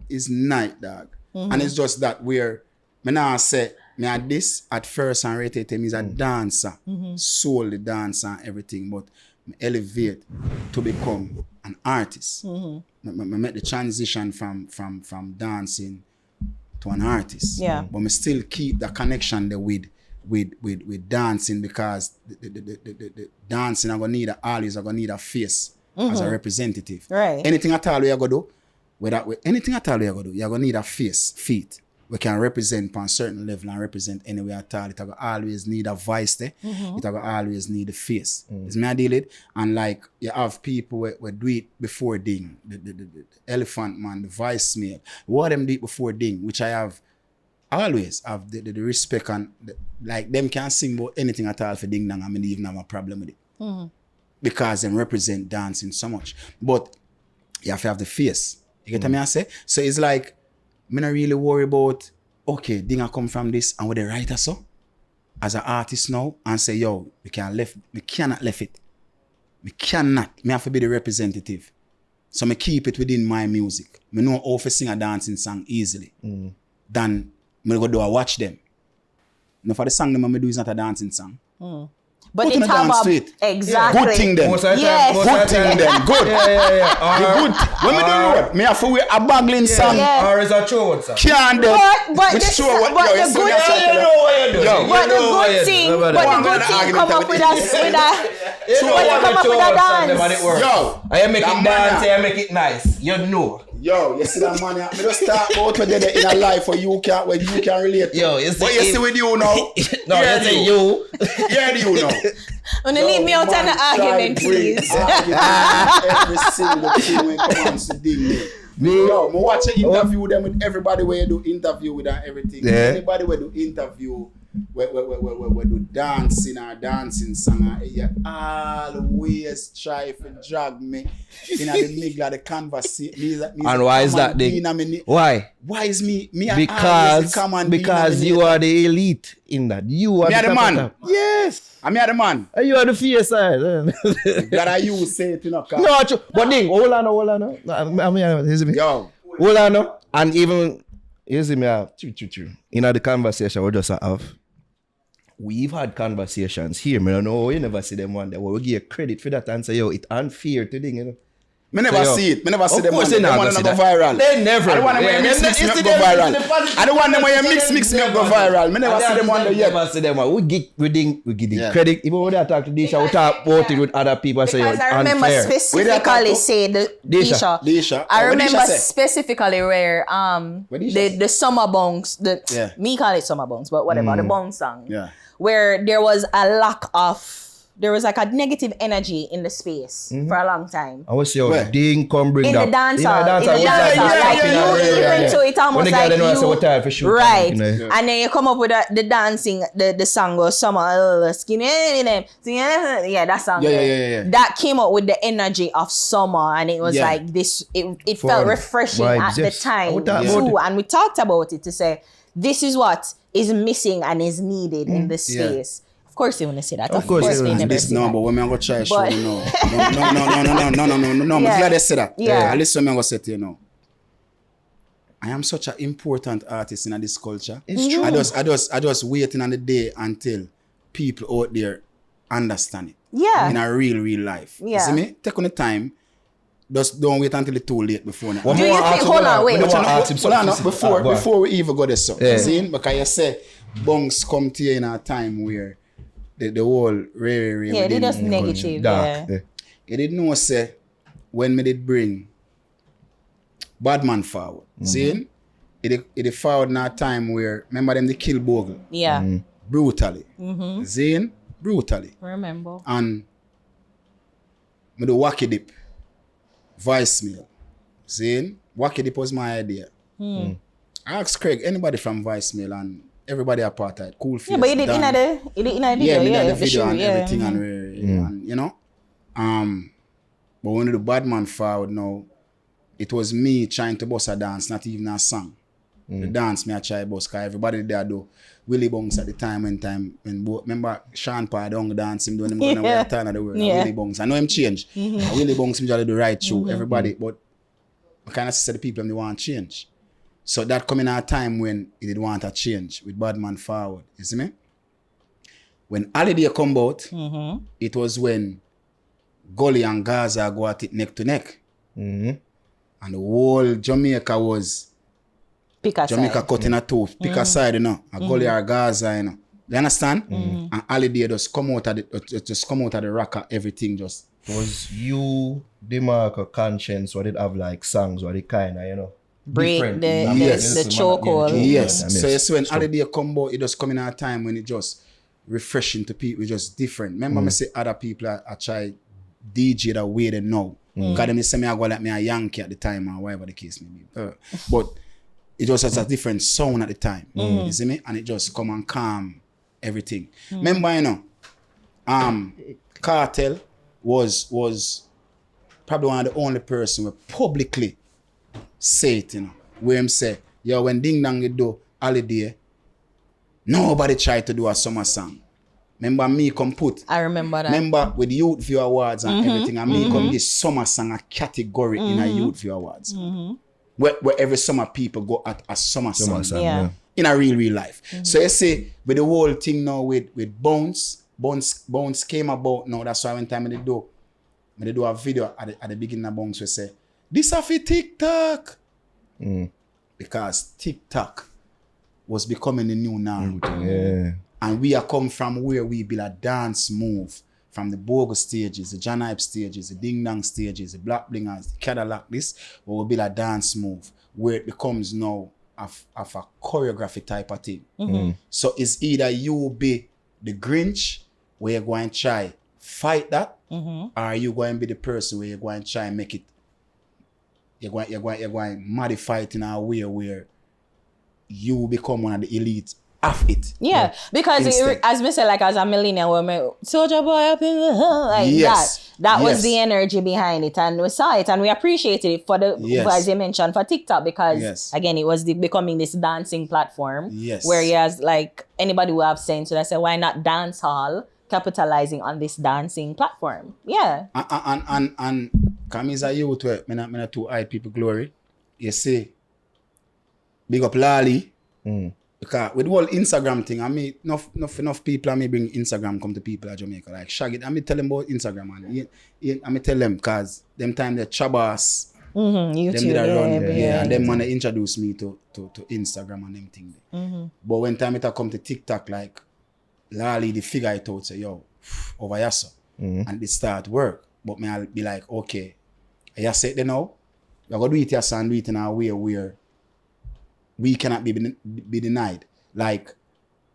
it's night, dog. And it's just that where, me now say, me at this, at first and rated him is a dancer. Solely dancer and everything. But me elevate to become an artist. Me make the transition from dancing to an artist. Yeah. But me still keep the connection there with dancing, because the dancing I'm gonna need always need a face as a representative. Right. Anything at all we are gonna do, anything at all we are gonna do, you're gonna need a face, feet. We can represent on a certain level and represent anywhere at all. It will always need a voice there. It will always need a face. Is me I deal it? And like you have people who do it before ding. The elephant man, the voicemail. What them do it before ding, which I always have the respect and like them can sing about anything at all for ding dong. I mean, even have a problem with it. Because them represent dancing so much. But you have to have the face. You get what I say? So it's like, me not really worry about, okay, ding I come from this and with the writer so as an artist now and say, yo, me cannot left it. Me cannot. Me have to be the representative. So me keep it within my music. Me know how to sing a dancing song easily. Than me go do a watch them. No, for the song them me do is not a dancing song. But Put they on a talk dance about to it. exactly. Good thing them. Most of the time- Yes. most of the Good thing time- them. Good. Yeah. The good. When me do road, me have to wear a bagling song. Yeah. Or is a chore, sir? Can't them. But Which the show what but yo, the you see good me a thing- circle. what you're doing. Yo. But the know what good you're thing, doing. but Go the on, good man, thing argument come up with with it. us with a You know when you what come the up with a chores and dance. them and it work. Yo. I make that it man dance, a- I make it nice. You know. Yo, you see that man here? Me just start out together in a life where you can relate to. Yo, you see But you him- see with you now. No, Yeah, you say you. Yeah, you know. When you leave me out on the argument, please. Every single thing when it comes to ding. Yo, me watch an interview them with everybody where you do interview with and everything. Yeah. Anybody where do interview where do dancing or dancing song, you always try to drag me in the middle of the conversation. And why is that? Why? Why is me Because you are the elite in that. You are Me are the top man. of top. Yes. I'm here the man. And you are the face side. That I you say it, you know. No, true. But ding, hold on. I'm here. Here's me. Yo. Hold on. No. And even, here's me. True. In the conversation we just have, we've had conversations here. I don't know, you never see them one day. We give credit for that and say, yo, it's unfair to ding, you know. Me never So, see it. Me never see of them course one. they Them not one gonna go see that. viral. They never. I don't want them where you mix me up go viral. I don't want them where you mix me up go viral. Me never see them one yet. Never see them one. We give Yeah. credit. Even when they talk to Disha, we talk about it with other people. Say, yo, Because it's I remember unfair. specifically say the Disha. Disha. I Oh, what remember Disha say? specifically where What Disha say? the summer bongs, Yeah. me call it summer bongs, but whatever, the bong song. Yeah. Where there was a lack of there was like a negative energy in the space for a long time. I was say, yo, Where? ding come bring In that. the dance In hall, dance in the hall, dance we hall, start like talking you and even to it almost when the like guy didn't know, I say, you, what time for shoot? right? You know. And then you come up with the dancing, the song goes summer skinny, yeah, that song. Yeah. That came up with the energy of summer, and it was Yeah. like this. It Fun. felt refreshing Vibes, at the yes. time I would talk about too, it. and we talked about it to say this is what is missing and is needed in the Yeah. space. Of course, they want to say that. Of course they they wanna never This say no, that. but when I'm gonna try to show But- you no. No. I'm Yeah. glad they say that. Yeah. Listen, I'm gonna say to you now. I am such an important artist in this culture. It's true. I just waiting on the day until people out there understand it. Yeah. In a real life. Yeah. You see me? Take on the time. Just don't wait until it's too late before now. One Do more you think- ask him, hold on, wait. one more But you know, ask him hold on, something. before Go on. before we even go there, so Yeah. see, because you say bunks come to you in a time where the whole rare Yeah, they within just the negative. culture. Dark. Yeah. You didn't know say when me did bring bad man forward. See, it forward in a time where remember them they kill Bogle Yeah. brutally. See, brutally. Remember. And me do wacky dip voicemail. See, wacky dip was my idea. I asked Craig, anybody from voicemail, and everybody apartheid. Cool face. Yeah, but you did in Dan. the video. Yeah, me did the the video shoe, and yeah. everything and you know. But when the bad man forward now, it was me trying to bust a dance, not even a song. The dance me I try bus, cause everybody there do Willie Bongs at the time when remember Sean Paul don't dance him doing him gonna wear a turn of the world. Yeah. Willie Bongs. I know him change. Willie Bongs him just do right through everybody, but I kinda see the people they want change. So that coming at a time when he did want a change with Badman Forward. You see me? When Holiday come out, it was when Gully and Gaza go at it neck to neck. And the whole Jamaica was Pick a Jamaica side. cutting a toe, pick a side, you know, a Gully or Gaza, you know. You understand? And Holiday just come out of the rocker, everything just. Was you the mark of conscience or did have like songs or the kind of, you know? Break different? the Yes. chokehold. Yes. So it's when Holiday come out, it just come in at a time when it just refreshing to people, just different. Remember me say other people I try DJ that way they know. Because them say me I go like me a Yankee at the time or whatever the case may be. But it just has a different sound at the time. You see me? And it just come and calm everything. Remember, you know, Cartel was probably one of the only person who publicly say it, you know, where him say, yo, when Ding Dong you do Holiday, nobody tried to do a summer song. Remember me come put. I remember that. Remember with Youth View Awards and everything, and me come this summer song a category in a Youth View Awards. Where every summer people go at a summer song. Yeah. In a real life. So you see, with the whole thing now with Bounce came about now. That's why when time they do a video at the beginning of Bounce, we say, this a for TikTok. Because TikTok was becoming the new Naro. Yeah. And we are come from where we build a dance move. From the Bogus stages, the John Hype stages, the Ding Dong stages, the Black Blingers, the Cadillac, this, where we build a dance move. Where it becomes now of a choreography type of thing. So it's either you be the Grinch, where you're going to try fight that, or you going to be the person where you're going to try and make it, you're going to modify it in a way where you become one of the elite of it. Yeah, because as me say, like as a millennial woman, Soldier Boy up in the hood, like that was the energy behind it, and we saw it and we appreciated it for the as you mentioned for TikTok, because again it was becoming this dancing platform. Whereas like anybody who have sense, so I say why not dance hall capitalizing on this dancing platform? Yeah. And come is a youth where me not too high people glory. You see, big up Lali. Because with the whole Instagram thing, I mean, enough people, I mean, bring Instagram come to people at Jamaica. Like, Shaggy, I mean, tell them about Instagram, man. I mean, tell them, because them time the Chabas, YouTube, them did a run, and them man introduce me to Instagram and them thing. But when time it come to TikTok, like, Lali, the figure it out, say, yo, over here, so. And it start work. But me, I'll be like, okay, I say it now, we're going to do it here, so, and do it in a way where we cannot be denied. Like,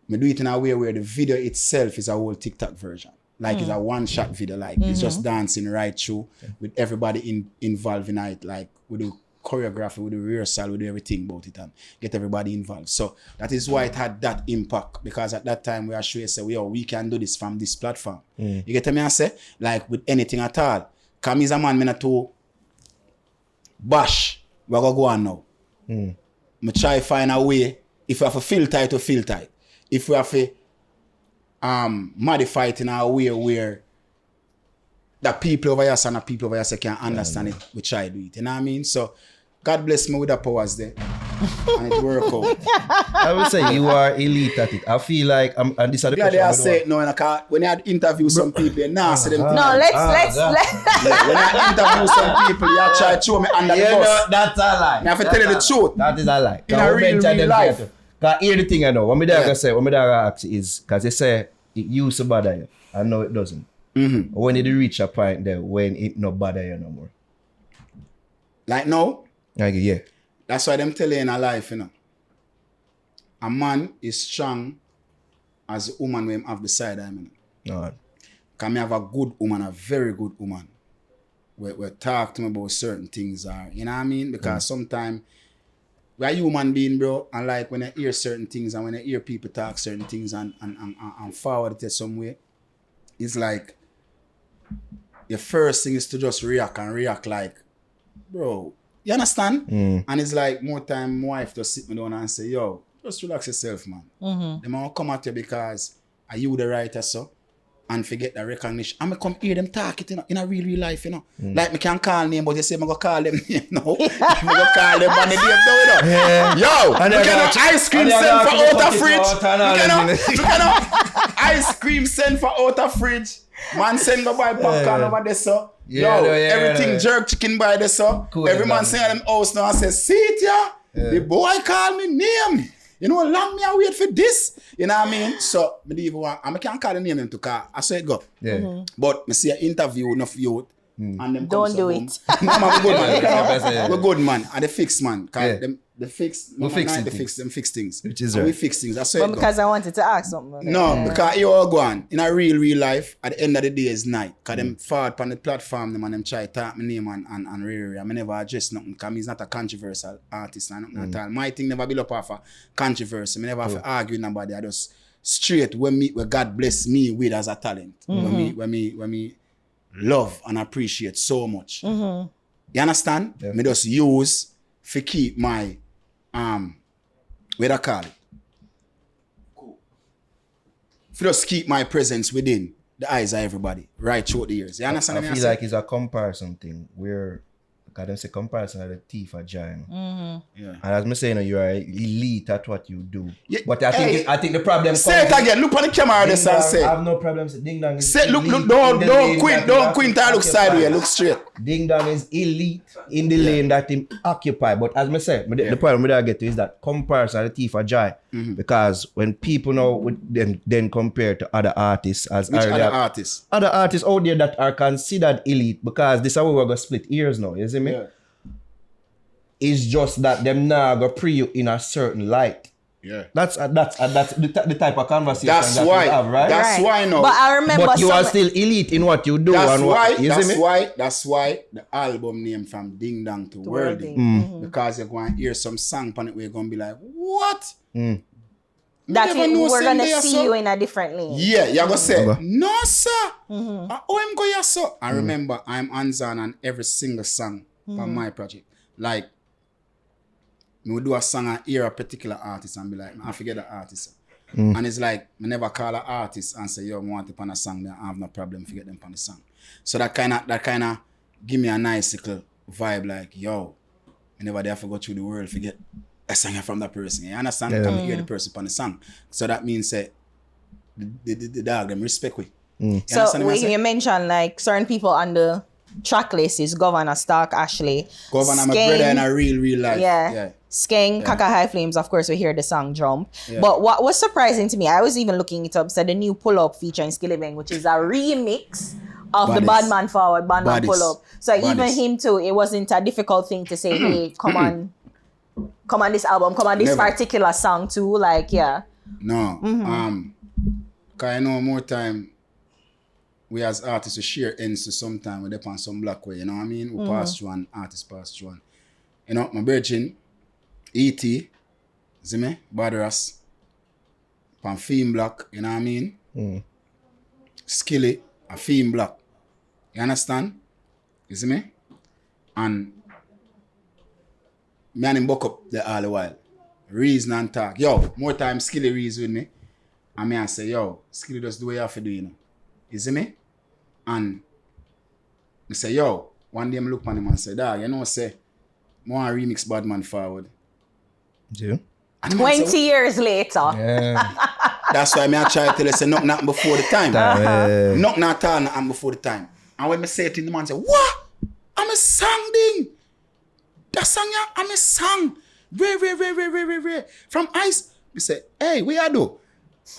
me do it in a way where the video itself is a whole TikTok version. Like, it's a one-shot video. Like, it's just dancing right through with everybody involved in it. Like, we do choreography, we do rehearsal, we do everything about it and get everybody involved. So, that is why it had that impact. Because at that time, we are sure say, yo, we can do this from this platform. You get me? I say? Like, with anything at all. Come is a man, me not to bash. We're going to go on now. I try to find a way, if we have to filter it, to filter it. If we have to modify it in a way where the people over here and the people over here can understand it, we try to do it. You know what I mean? So, God bless me with the powers there. And it work out. I would say you are elite at it. I feel like, and this is the question. I say it now, when I interview some people, you nah say them things. No, let's. When I interview some people, you try to throw me under the bus. No, that's a lie. I have to tell you the truth. That is a lie. In a real life. Because hear the thing I know. What me dog say, what me dog ask is, because they say it used to bother you. I know it doesn't. When it reach a point there, when it no bother you no more. Like now? Like, yeah. That's why them tell you in a life, you know. A man is strong as a woman when him have beside him. You know? Because me have a good woman, a very good woman. We talk to me about certain things. You know what I mean? Because sometimes we're a human being, bro. And like when I hear certain things and when I hear people talk certain things and forward it some way, it's like your first thing is to just react like, bro, You understand? And it's like more time my wife just sit me down and say, yo, just relax yourself, man. Them won't come at you because are you the writer, so? And forget the recognition. I'm come hear them talk it in a real life, you know. Like me can call name, but you say I'm gonna call them name now. I'm gonna call them on the name now, you know. Yeah. Yo, And we they're can gonna- ice cream and they're send gonna for cut out of it fridge. out and all We can ice cream send for out of fridge. Man send go buy popcorn over there, so. Yeah, Yo, yeah, everything yeah. jerk chicken by there, so. Cool, Every man man. sing at them house now and say, see it, yeah? The boy call me name. You know how long me I wait for this? You know what I mean? So, me don't even want, I can't call the name them to car. I saw it go. Yeah. But me see an interview enough youth and them Don't come do home. it. No man, we good man. Yeah. We're good man. And the fix man. Cause Yeah. them the fix We fix the things. fix them fix things. Which is And right. we fix things. That's how But it go. because I wanted to ask something. No, because you all go on. In a real life, at the end of the day is night. Because them forward on the platform, them and them try to talk my name and rare. I never address nothing because he's not a controversial artist and nothing at all. My thing never build up off a controversy. I never have to argue with nobody. I just straight where God bless me with as a talent. When me love and appreciate so much. You understand? Yeah. Me just use to keep my what I call it? Just keep my presence within the eyes of everybody right through the years. You understand I what I feel say? like it's a comparison thing where, because them say comparison are the thief of joy. Yeah. And as me saying, you are elite at what you do. Yeah, But I think hey, I think the problem Say it again. Look on the camera this and I say. have no problem. Ding dong is Say, look, elite don't in the lane that don't he quint, look occupy. sideways, look straight. Ding dong is elite in the lane that him occupy. But as me say, the problem we get to is that comparison are the thief of joy. Because when people know with them then compare to other artists as Which earlier- other artists? other artists out there that are considered elite, because this is how we're gonna split ears now, you see me? Yeah. It's just that them now go pre you in a certain light. Yeah. That's the type of conversation That's that why. we have, right? That's why no. But I remember But you are some- still elite in what you do. That's and why. what, you see me? That's why the album name from Ding Dong to Worlding. Worlding. Because you're going to hear some song on it where you're going to be like, what? that never know we're send gonna there, see so. you in a different lane. Yeah, you're going to say, Okay. no, sir. I'm going here, sir. I remember I'm hands-on on every single song on my project. Like, me would do a song and hear a particular artist and be like, I forget the artist. And it's like, I never call an artist and say, yo, I want it on a song, I have no problem to get them on the song. So that kind of give me a nice little vibe like, yo, I never there to go through the world to get a song from that person. You understand? Yeah. Come hear the person on the song. So that means that the dog, them respect we. You So understand what when I say? you mention like certain people on the track list is Governor Stark, Ashley, Governor, my Skeng, brother in a real life. Yeah. Skeng, Kaka High Flames, of course, we hear the song Jump. Yeah. But what was surprising to me, I was even looking it up, said the new Pull Up featuring Skillibeng, which is a remix of the Bodies. Bad Man Forward, Bad Man Bodies. Pull Up. So even Bodies. him too, it wasn't a difficult thing to say, hey, come on this album, come on this Never. particular song too. Like, yeah. No. Cause I know more time we as artists we share ends to sometime we depend on some black way, you know what I mean? We pass through one, artist pass through one. You know, my virgin, E.T., see me? Badras, pan Theme Black, you know what I mean? Skilly, a Theme Black. You understand? You see me? And me and him buck up there all the while. Reason and talk. Yo, more time Skilly reason with me. And me I say, yo, Skilly just do what you have to do, you know. You see me? And I say, yo, one day I look at him and say, dog, you know, say, I want to remix Bad Man Forward. Yeah. And the man 20 say, years later. Yeah. that's why I try to tell you, say, nothing before the time. Yeah. Nothing at all, nothing before the time. And when I say it, the man say, what? I'm a song ding. That song, yeah, I'm a song. Ray. From Ice. We say, hey, where you do?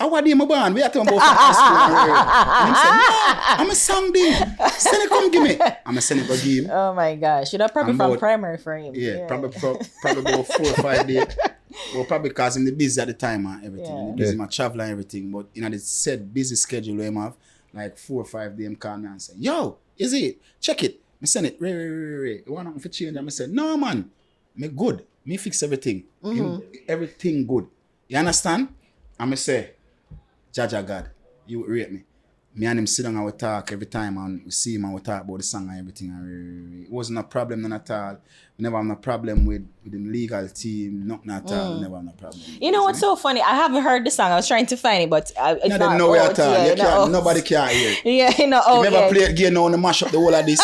I want him a band. We are talking about from Ice Cream and Ray. And he say, no, I'm a song ding. Send it, come give me. I'm a send it, go give him. Oh my gosh. Should have probably I'm from about- primary for him. Yeah, probably about 4 or 5 days. Well, probably because I'm the busy at the time and everything. Yeah. I'm busy, Yeah. my travel and everything. But you know, the said busy schedule where I have like 4 or 5 days, call me and say, yo, is it? Check it. I send it. Ray. You want nothing for change? And I said, no, man. Me good. Me fix everything. Everything good. You understand? And I say, Jaja God, you rate me. me and him sit down and we talk every time and we see him and we talk about the song and everything. And it wasn't a problem none at all. We never have no problem with the legal team, nothing at all. We never have no problem. You know what's so funny? I haven't heard the song. I was trying to find it, but it's No, not know where out at all. yet. Nobody can hear it. Yeah, you know. Oh, You never yeah. play it again now and mash up the whole of this.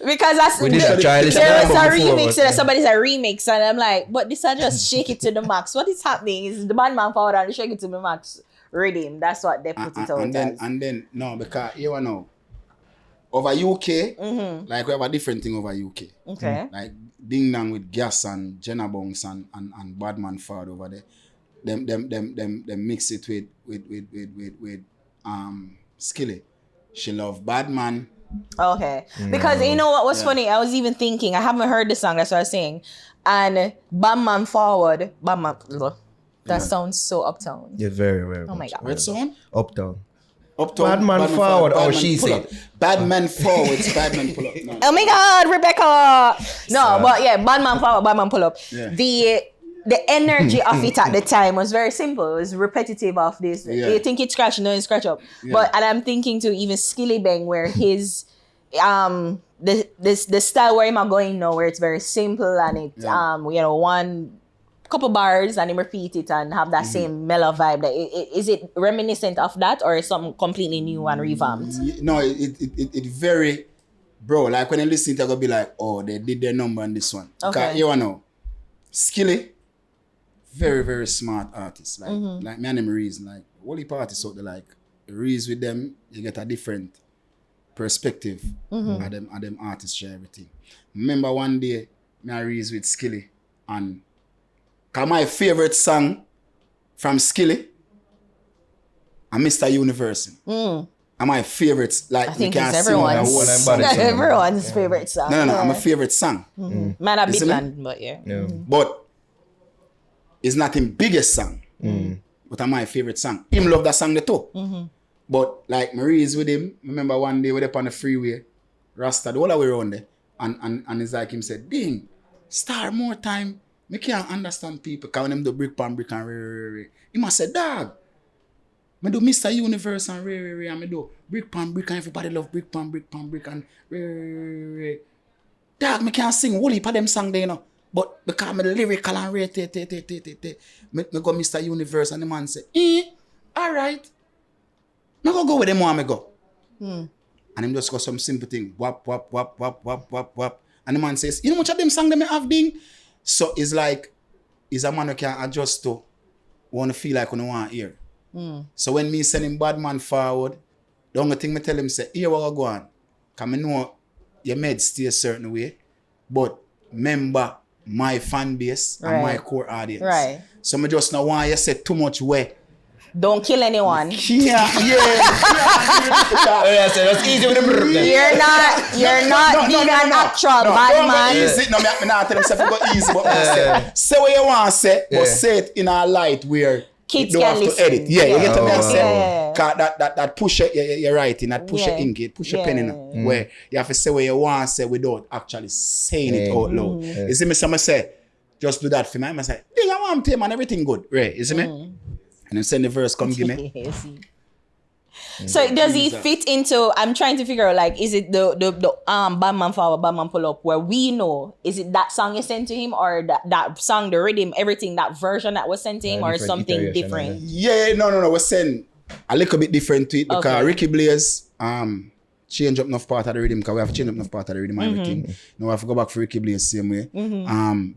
Because We did there try this was a album before, remix but- and somebody's a remix and I'm like, but this I just shake it to the max. What is happening? Is the man forward and shake it to the max rhythm? That's what they put it out as. and then no, because you know over UK, like we have a different thing over UK. Okay. Like Ding Dong with Gas and Jenna Bongs and Badman Ford over there. Them mix it with Skilly. She love Badman. Okay. Because you know what was funny? I was even thinking, I haven't heard the song, that's what I was saying. And Batman Forward, that sounds so uptown. Yeah, very, very. Oh my God. Red Zone? Uptown. Uptown. Badman Forward. Oh, she pull said. up. Badman Forward. Badman pull up. No. Oh my God, Rebecca. No, but yeah, Batman Forward, Batman Pull Up. Yeah. The energy of it at the time was very simple. It was repetitive of this. Yeah. You think it's scratch, no, it's scratch up. Yeah. And I'm thinking to even Skilly Bang where his the style where I'm going now where it's very simple and it one couple bars and him repeat it and have that same mellow vibe. Is it reminiscent of that or is something completely new and revamped? No, it very, bro, like when I listen to it, I'll be like, oh, they did their number on this one. Okay. Because you know, Skilly, very, very smart artist. Like me and him reason, like, all the artists out there, like, reason with them, you get a different perspective of them artists share everything. Remember one day, me I reason with Skilly and cause my favorite song from Skilly and Mr. Universe. And my favorites, like I think we it's can't sing on everyone's, the whole song. everyone's favorite song. No, Yeah. I'm a favorite song. Man, a You bit see me? man, but yeah. Yeah. But it's not him biggest song. But I'm my favorite song. Him love that song too. But like Marie's with him, remember one day we were up on the freeway, Rasta, the whole way around there. And it's like him said, Ding, start more time. Me can't understand people. Cause when them do brick pan brick and re. He must say, dog, me do Mr. Universe and re and me do brick pan brick and everybody love brick pan brick and re. Dog, me can't sing whole heap of them song there, you know. But because me lyrical and re me go Mr. Universe and the man say, alright. Me go with them one me go. And him just got some simple thing. Wap, wap, wap, wap, wap, wap, wap. And the man says, you know much of them song them me have Ding? So it's like, it's a man who can adjust to want to feel like when want to hear. So when me send him Badman Forward, the only thing me tell him say, here what go on. Because I know your meds stay a certain way, but remember my fan base and my core audience. Right. So I just not want you say too much way. Don't kill anyone. Yeah. Yeah, so that's easy with the brr. You're not being an actual bad man. Easy. No, me not tell him say go easy, but say what you want to say, but say it in a light where Kids you don't can have listen. to edit. Yeah, you get what I'm saying? Yeah. Cause that push your writing, that push your ink, it push your pen in where you have to say what you want to say without actually saying it out loud. You see me, some say, just do that for me. I say, Ding, I want to man, everything good. Right, you see me? And then send the verse, come give me. So does he fit into? I'm trying to figure out like, is it the Batman Forward, Batman Pull Up where we know? Is it that song you sent to him, or that song, the rhythm, everything, that version that was sent to him, or different something iteration, different? Yeah, no. We're saying a little bit different to it because Okay. Ricky Blaze change up enough part of the rhythm because we have to change up enough part of the rhythm and everything. Now we have to go back for Ricky Blaze same way.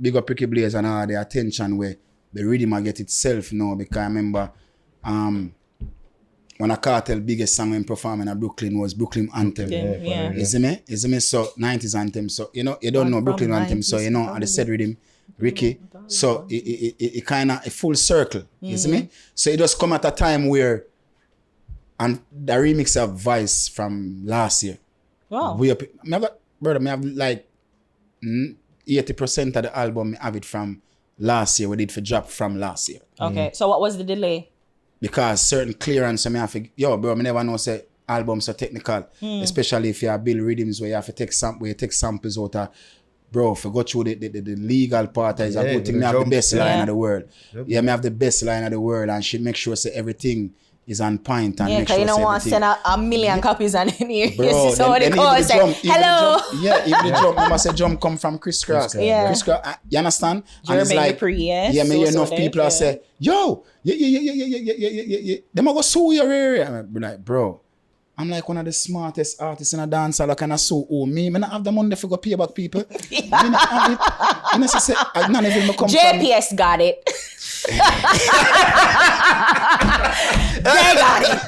Big up Ricky Blaze and all the attention where the rhythm I get itself now because I remember when a Cartel biggest song when performing in Brooklyn was Brooklyn Anthem. Yeah. You see me? So 90s anthem. So you know you don't know Brooklyn anthem. So you know at the said rhythm, Ricky. So it kind of a full circle. You see me? So it just come at a time where and the remix of Vice from last year. Wow. We have like 80% of the album I have it from last year. We did for drop from last year. Okay. So what was the delay? Because certain clearance, I have to, I never know say albums are technical, especially if you have build rhythms where you have to take samples out of, bro, if you go through the legal part, is a good thing. Me have the best line of the world. Yeah, me have the best line of the world and she make sure say everything is on point and Yeah, make because sure you don't want to everything- send a million copies and then you Bro, see somebody then call even and the say, drum, even the hello. drum- yeah, even the drum, remember say drum come from crisscross. Yeah. Crisscross, you understand? And it's Jermaine like, Dupri, yes. yeah, me hear So enough there, people yeah. are say, yo, yeah. Them are go sue your area. I'm like, bro, I'm like one of the smartest artists in a dance hall. I can sue me. I not have the money for go pay back people. Me not have it. You know, say, none of them come from. JPS got it. They got it.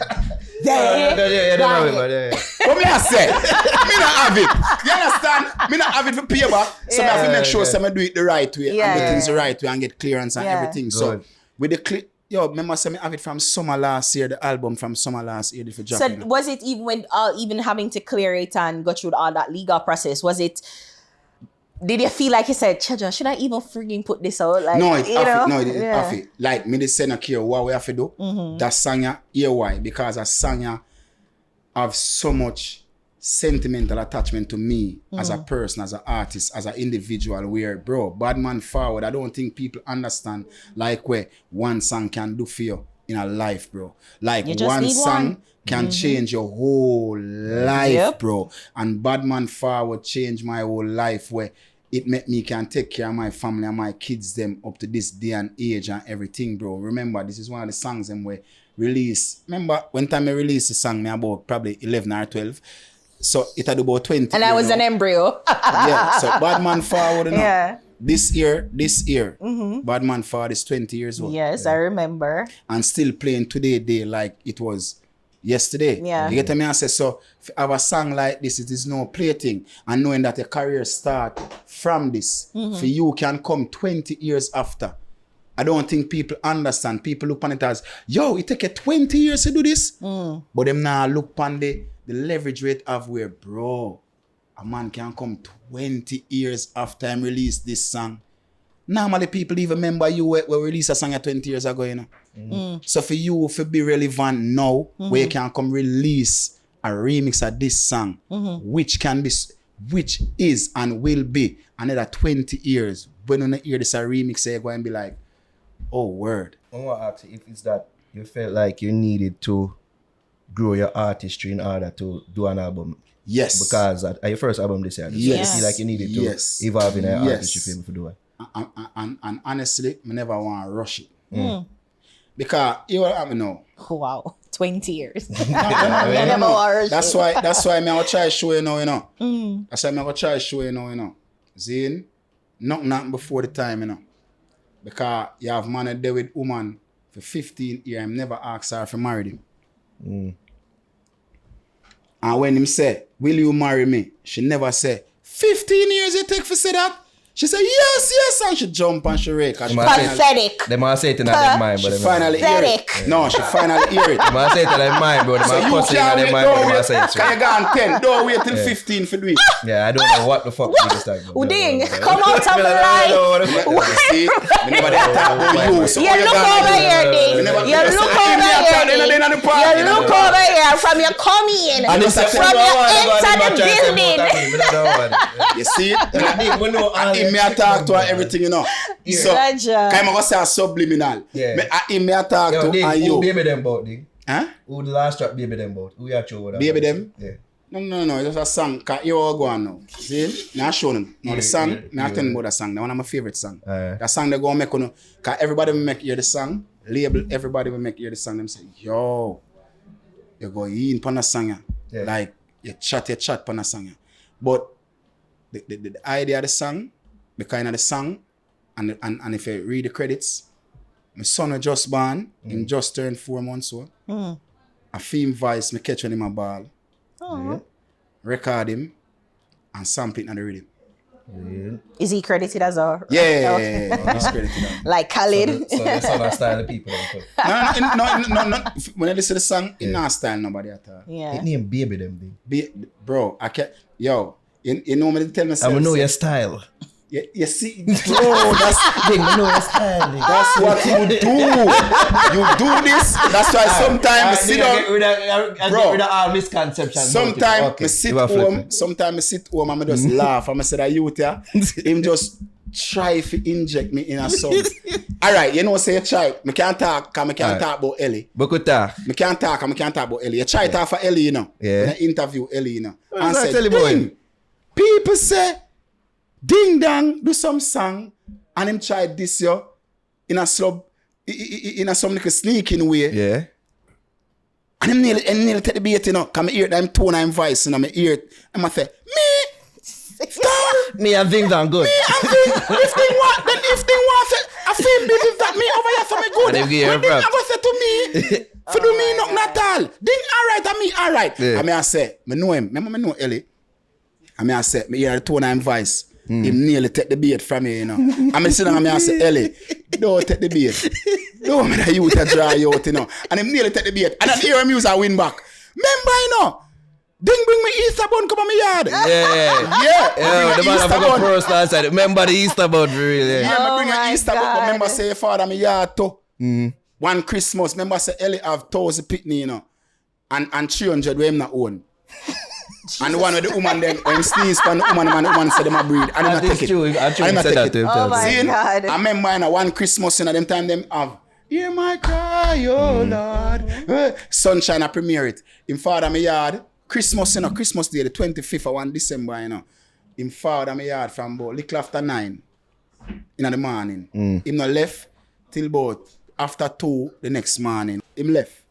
They got it. What me I say? Me not have it. You understand? Me not have it for pay back. So me have to make sure I do it the right way Yeah, and do things yeah. the right way and get clearance and Yeah. everything. So Good. with the remember say me have it from summer last year, the album from summer last year, for So dropping. was it even when even having to clear it and go through all that legal process? Was it? Did you feel like you said, Chaja, should I even freaking put this out? Like, No, it's you know? off it. No, it's Yeah. off it. Like me, they say not care what we have to do. That song ya, hear why? Because a song ya have so much sentimental attachment to me as a person, as an artist, as an individual. Where, bro, bad man forward. I don't think people understand like where one song can do for you in a life, bro. Like You just one need song one. can change your whole life, Yep. bro. And bad man forward changed my whole life where it make me can take care of my family and my kids them up to this day and age and everything, bro. Remember, this is one of the songs them where release. Remember, when time I released the song, me about probably 11 or 12. So it had about 20. And I was an embryo. Yeah, so Bad Man Forward, you know. Yeah. This year, Bad Man Forward is 20 years old. Yes, I remember. And still playing today day like it was yesterday. Yeah. You get me? I say, so if I have a song like this, it is no plaything. And knowing that a career start from this, for you can come 20 years after. I don't think people understand. People look on it as, yo, it take you 20 years to do this. But them now look on the leverage rate of where, bro, a man can come 20 years after I release this song. Normally people even remember you when we release a song 20 years ago, you know. So for you to be relevant now, where you can come release a remix of this song, which is and will be another 20 years. When you hear this a remix, you're going to be like, oh, word. I want to ask you if it's that you felt like you needed to grow your artistry in order to do an album. Yes. Because at your first album this year, you Yes. feel like you needed to Yes. evolve in your Yes. artistry for able to do it. And honestly, I never want to rush it. Because you know what I know. Wow. 20 years. No. never want to That's why me I try show you now, you know. That's why me I try show you now, you know. Zine, nothing before the time, you know. Because you have man there with woman for 15 years, I'm never asked her to marry him. And when him say, will you marry me? She never say, 15 years you take for say that? She said, yes, and she jump and she rake. And she Pathetic. They might say it in their mind, but she finally hear it. Pathetic. No, she finally hear it. they might say it in their mind, bro. They So might you fuss it in can't their wait, mind, but don't they might wait. say it. Can you go on 10? Don't wait till 15 for do it. Yeah, I don't know what the fuck you start. Uding, come out of life. See, we never did talk about you. So You all you look gonna over do- here, Ding. We never- You look over here, Ding. You look over here from your coming in. And it's a From your enter the building. You see? In me I talk to her everything, you know. So, Jaja. I'm going to say a subliminal. Yeah. In me I talk Yo, to Ding, and who you. baby them about, Ding? Huh? Who the last track baby them about? Who you actually with that? Baby them? Yeah. No, it's just a song. Cause you all go on now. See? Now I show them. Now the song, me I tell them about the song. That one of my favorite song. That song they go make on. Cause everybody will make hear the song. Label, everybody will make hear the song. Them say, yo, you go in pon the song. Yeah. Like you chat pon the song. But the idea of the song, the kind of the song, and if you read the credits, my son was just born, him just turned 4 months old. A theme voice, me catch on him a ball. Record him and sample it on the rhythm. Is he credited as a... Yeah. He's credited. Like Khalid? So that's how I style the people. No. When I listen to the song, it not style nobody at all. Yeah. It name baby them, Ding. Bro, I can't. Yo, you know me to tell I myself. will know your style. You see, bro, that's Ding, I know your style, Ding. that's what you do. You do this. That's why sometimes I sit down. Get Bro. rid of all misconceptions. Sometimes Okay. I sit You are home. flipping. Sometimes I sit home and I just laugh. And I say that youth, yeah, him just try to inject me in a song. Alright, you know, say you try. I can't talk, because I can't talk about Ellie. Bukuta. I can't talk, because I can't talk about Ellie. You try to talk for Ellie, you know. Yeah. When I interview Ellie, you know. And that say, tell you about Ding, him? people say, Ding Dong do some song, and him try this yo in a slow, in a some little sneaking way. Yeah. And him nearly take the beat, you know. Because I hear them tone and voice, and I hear it. And I say, me, stop. Me and Ding Dong good. If they want, say, I feel believe that me over here for me good. And they give you When they props. never say to me, for do me nothing at all. Ding alright, and me alright. Yeah. And I say, I know him. Remember, I know Ellie. And I say, I hear the tone and voice. Him nearly take the bait from me, you know. And I sit down and I say, Ellie, don't take the bait. Don't make the youth to dry you out, you know. And him nearly take the bait. And then hear him use a win back. Remember, you know, Ding bring me Easter bun come on my yard. Yeah. Yeah, The man have a personal side. Remember the Easter bud, really. Yeah, Oh I bring my an Easter book, but God. remember say father me yard too. One Christmas, remember say Ellie have 1,000 pitney, you know. And 300 where him not own. And the one with the woman then, when sneeze on the woman say them a breed. And That him is take true. it. I And him said not that take to it. him. Oh my See, God. I remember in one Christmas, you know, them time them have, hear my cry, oh Lord. Sunshine, I premiere it. In father me yard, Christmas, you know, Christmas day, the 25th of 1 December, you know. In father me yard from about little after 9 in the morning. Him not left till about after 2 the next morning. Him left.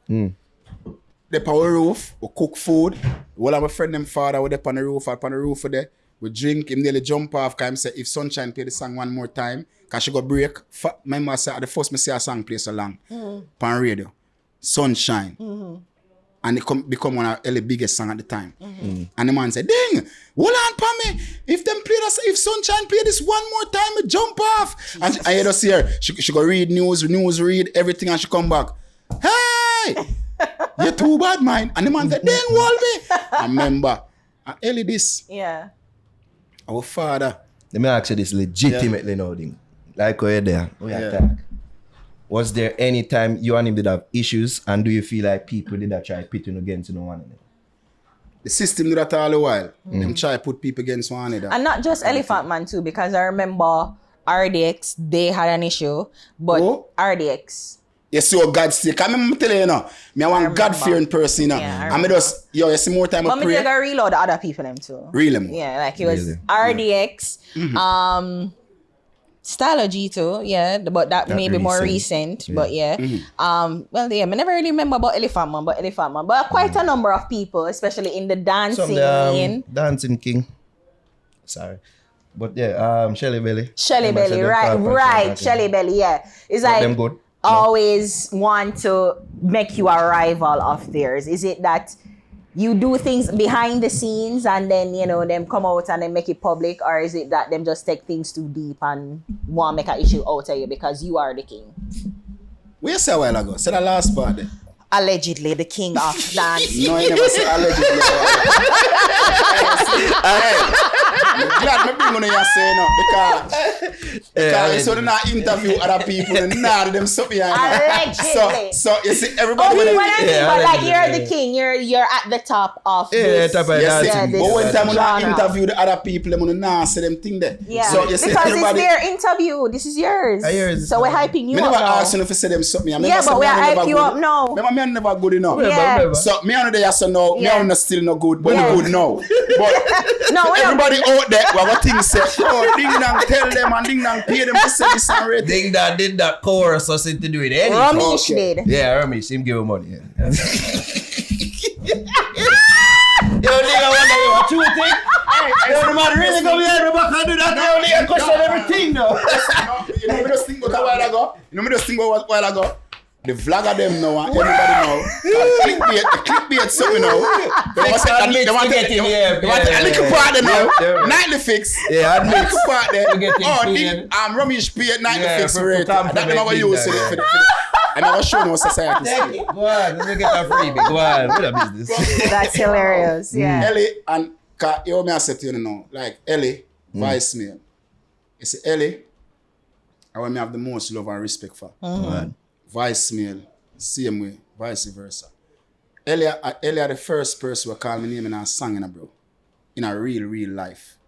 The power roof, we cook food. All of my friend them father were up on the roof there. We drink, him nearly jump off, because him say, if Sunshine play the song one more time, because she go break. Remember, say, at the first me say a song play so long, on radio. Sunshine. And it become one of the biggest song at the time. And the man said, Ding, hold on pa me. If them play this, if Sunshine play this one more time, we jump off. And I just see her, she go read news read everything, and she come back. Hey! You're too bad, man. And the man said, Ding, hold me. I remember, I Ellie this, Yeah. our father. Let me ask you this legitimately now, Ding. Like how you're there, we attack. Was there any time you and him did have issues, and do you feel like people did that try pitting against you one another? The system do that all the while. Them try to put people against one another. And not just Elephant Man too, because I remember RDX, they had an issue, but Who? RDX. You see what God say. Because I'm telling you now, me I want God-fearing person, you know. Yeah, I and me just, yo, you see more time I But me pray. take a reload the other people them too. Reel them. Yeah, like it was Really? RDX, Stylo G too, yeah, but that may be more recent, but yeah. Well, yeah, I never really remember about Elephant Man, but quite a number of people, especially in the dancing scene. Dancing King. Sorry. But yeah, Shelly Belly. Shelly Remember I Belly, said them right, talk about right, that. Shelly Belly, yeah. It's But like them good? always want to make you a rival of theirs. Is it that you do things behind the scenes and then, you know, them come out and then make it public, or is it that them just take things too deep and want to make an issue out of you because you are the king? What you say a while ago? Say the last part there. Allegedly the king of dance. No, you never say allegedly. I'm glad me bring on you say no, because you so not interview other people and now them so behind. Allegedly. So you see everybody. Oh, when what I mean, Yeah, but like allegedly, you're the king, you're at the top of this. top of Yes, dancing. but when time when I genre. interview the other people, them on nah say them thing there. Yeah, So you see because everybody. it's their interview. This is yours. Yours. So we're hyping you Me up never now. ask you if you say them something. I Yeah, never say but we me are never hype you good. up now. Remember, me never good enough. Yeah. So me on the day so no, me Yeah. on the still no good, but Yeah. no good now. But No, we don't. everybody out there, what things say, oh, ding dong, tell them and ding dong, pay them to say this and rate. Ding that did that chorus or something to do with anything. Romeich did. Yeah, Romeich, him give him money. Yeah. Yo, nigga, wonder you what you think? Yo, the man really come here, Rebecca, do that. Yo, nigga, question everything, though. You know, me just think about a while ago. The vlogger them now and everybody know. The clickbait something now. They want to take a little part there now. Yeah. Nightly fix. Yeah, A little part there. We get him Oh, paid. Romeich paid nightly Yeah, fix for for it. time That for them have making use that, it. I never show no society. Take it, go on, let me get that freebie, go on, what a business. That's hilarious. Yeah. Ellie and you know me I said to you know, like Ellie, vice male. You see Ellie, I want me have the most love and respect for. Vice male, same way, vice versa. Ellie are the first person who called me name in a song, bro. In a real life.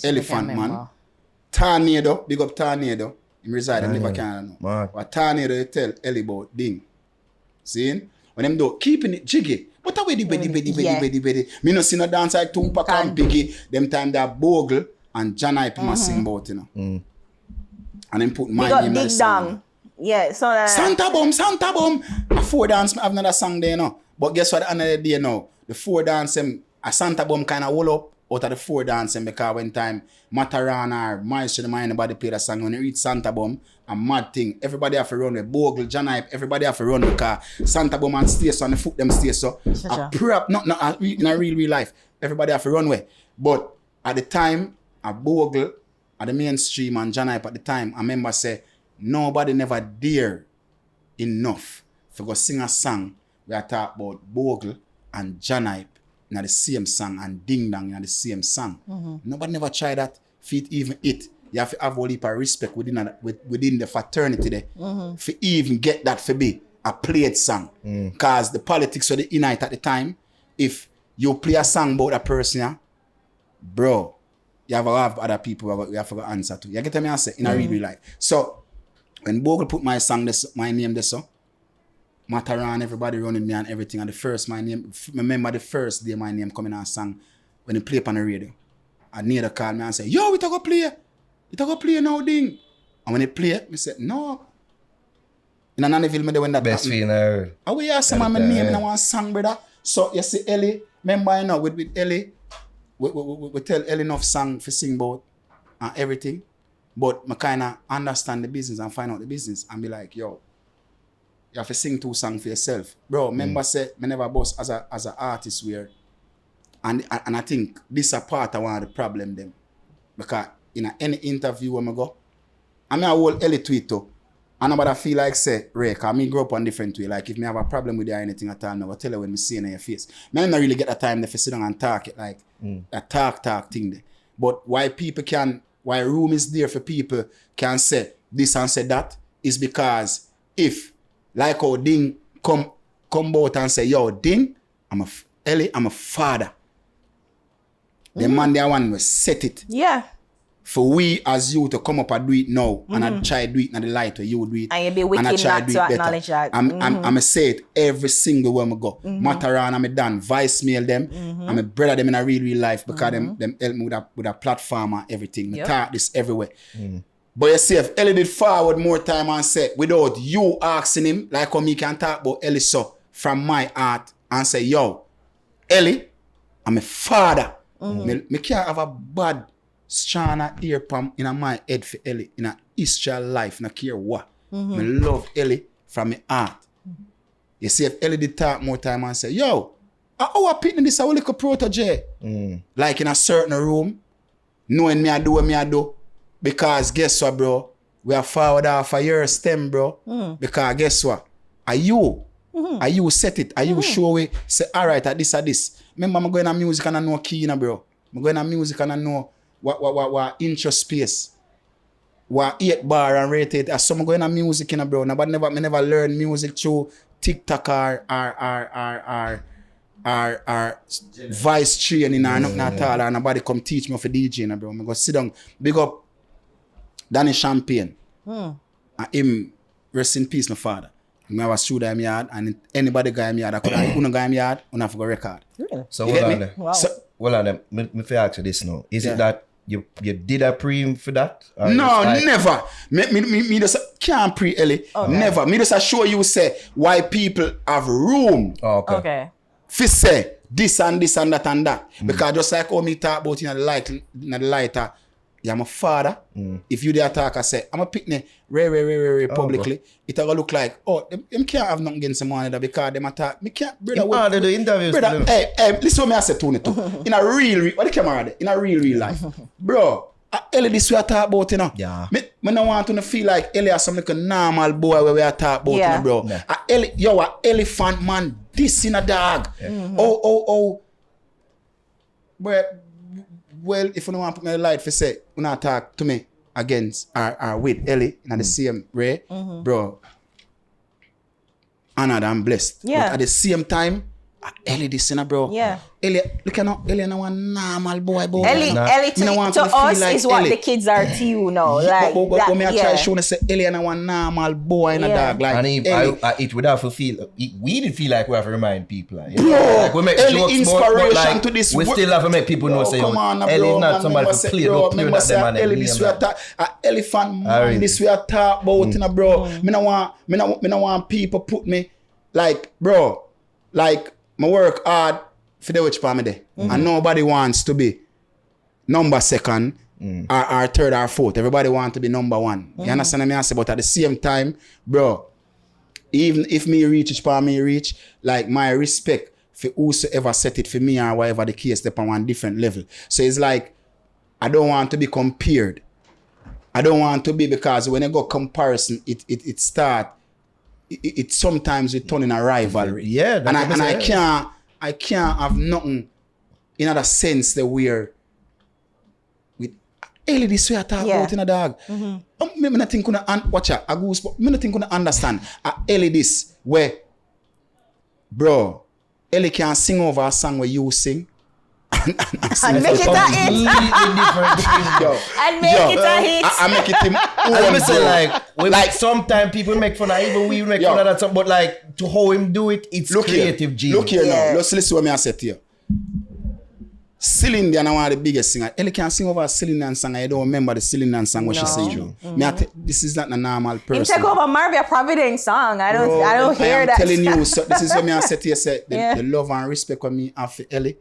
Elephant Man. Tornado, big up Tornado. He reside in Liver Canada. Mad. But Tornado, they tell Ellie about Ding. See? When them do, keeping it jiggy. But away the beddy. Me no see no dance like Tupac and Biggie. Them time that Bogle and John Hype must sing about, you know. And then put my name in the song. Yeah, so Santa Bum. A 4 dance, I have another song there, you know. But guess what, another day now, the 4 dance, a Santa Bum kind of roll up out of the 4 dance, because when time Matarana or Maestro, anybody play the song, when you reach Santa Bum, a mad thing, everybody have to run with Bogle, John Hype, everybody have to run because Santa Bum and stay so, and the foot them stay so. A prep, not in a real life, everybody have to run with. But at the time, a Bogle, at the mainstream and John Hype at the time, I remember say, nobody never dare enough to go sing a song where I talk about Bogle and John Hype in the same song and Ding Dong in the same song. Nobody never try that. Fit even it. You have to have a heap of respect within the fraternity there. For even get that for be a played song. Because the politics were the unite at the time. If you play a song about a person, yeah, bro, you have to have other people you have to answer to. You get what I say? In a real life. So, when Bogle put my song, my name there, so, Mataran, everybody running me and everything. And the first, my name, remember the first day my name coming on song, when he play up on the radio. And Nero called me and say, yo, we talk go play. We talk go play now, Ding. And when he play, I said, no. In Nannyville, me when that Best feeling ever. I will ask my name in one song, brother. So, you see, Ellie, remember, you know, with Ellie, we tell Ellie enough song for sing about and everything. But I kind of understand the business and find out the business and be like, yo, you have to sing 2 songs for yourself. Bro, remember say, I never boss as an artist where, and I think this is part of one of the problem them. Because in any interview when I go, I mean I hold Ellie tweet too. And nobody feel like say, Ray, because I grow up on different way. Like if me have a problem with you or anything at all, I will tell you when I see it in your face. I don't really get the time to sit down and talk it like a talk thing there. But why room is there for people can say this and say that is because if like how Ding come out and say, yo, Ding, Ellie, I'm a father. The man there one will set it. Yeah. For we as you to come up and do it now and I try to do it in the light where you do it. And you be wicked not to acknowledge that. I'm say it every single way I go. Mataran, I'm done. Voice mail them. I'm a brother them in a real life because them help me with a platform and everything. I talk this everywhere. But you see, if Ellie did forward more time and say, without you asking him, like how me can talk about Ellie so from my heart and say, yo, Ellie, I'm a father. Me can't have a bad strand ear pump in my head for Ellie in a history of life, not care what. Me love Ellie from my heart. You see, if Ellie did talk more time and say, yo, I picking this a little protege. Like in a certain room, knowing me I do what me I do. Because guess what, bro? We are forward off a year stem, bro. Because guess what? Are you set it? Are you show it? Say, all right, at this. Remember, I'm going to music and I know key, bro. I'm going to music and I know what interest space. What 8 bar and rated. As some going to music, bro. But never learn music through TikTok or vice training or nothing at all. And nobody come teach me for DJing, bro. I'm going to sit down. Big up Danny Champagne. And him, rest in peace, my father. I have a studio in my yard, and anybody guy in my yard, I could have a guy in my yard, I have to go record. Really? So You hold get on me? there. Wow. So, hold on there. Me fi ask you this now. Is it that you did a pre for that? Or No, it's like- never. Me just can't pre-Ellie. Never. Me just show you say why people have room Oh, okay. Okay. to say this and that and that. Because just like how me talk about in the lighter, yeah, I'm a father. If you there talk, I say, I'm a picnic very publicly. It will look like, them can't have nothing against someone that because them attack. Me can't, brother. They do interviews. Brother, hey, listen what me I say to too. In a real, what the camera there? In a real life. Bro, Ellie this we are talk about, you know. Yeah. Me don't want to feel like Ellie is some like a normal boy where we are talk about, you know, bro. Yeah. Ellie, yo, a elephant man, this in a dog. Oh. Well, if you don't want to put me in the light for say, you not talk to me against or with Ellie in the same way, bro. Honored and blessed. Yeah. But at the same time, Ellie this, bro. Yeah. Ellie, look at now, Ellie no one normal boy. Ellie Me no want to feel us like is what Ellie. the kids are to you now. Yeah, Like but me I try yeah. show say Ellie no one normal boy in a Yeah. dog. Like And Ellie. it would have to feel, we did feel like we have to remind people. Like, you Bro, know, like we make Ellie jokes, inspiration but like, to this we work. still have to make people know, say, come on, Ellie bro, is not man, somebody remember to say, play, bro, don't play remember with say, that them Ellie and this them. we attack, elephant man really? this we attack about, bro. Me no want people put me, like, bro, like, my work hard for the which part me there. And nobody wants to be number second or third or fourth. Everybody wants to be number one. You understand what I say? But at the same time, bro, even if me reach which part me reach, like my respect for whosoever set it for me or whatever the case, step on one different level. So it's like, I don't want to be compared. I don't want to be, because when I go comparison, it start, it sometimes it turn in a rivalry. Yeah, and that's what I I'm saying. I can't have nothing in other sense that we're with Ellie this way I talk about in a dog. Me not think watch out, I goose, but me not think understand. Ellie this where, bro, Ellie can sing over a song where you sing. And make it a hit. And make it a hit. I make it him. I say like sometimes people make fun of, even we make fun of that song, but like to how him do it, it's creative genius. Look here Yeah. now. Let's listen what me I said to you. Celine Dion, one of the biggest singers. Ellie can sing over a Celine Dion song. I don't remember the Celine Dion song what she sang. This is not a normal Him person. take over Marvia Providence song. I don't hear I am that. telling you, so this is what me I said to you. Say Yeah. the love and respect of me have for Ellie.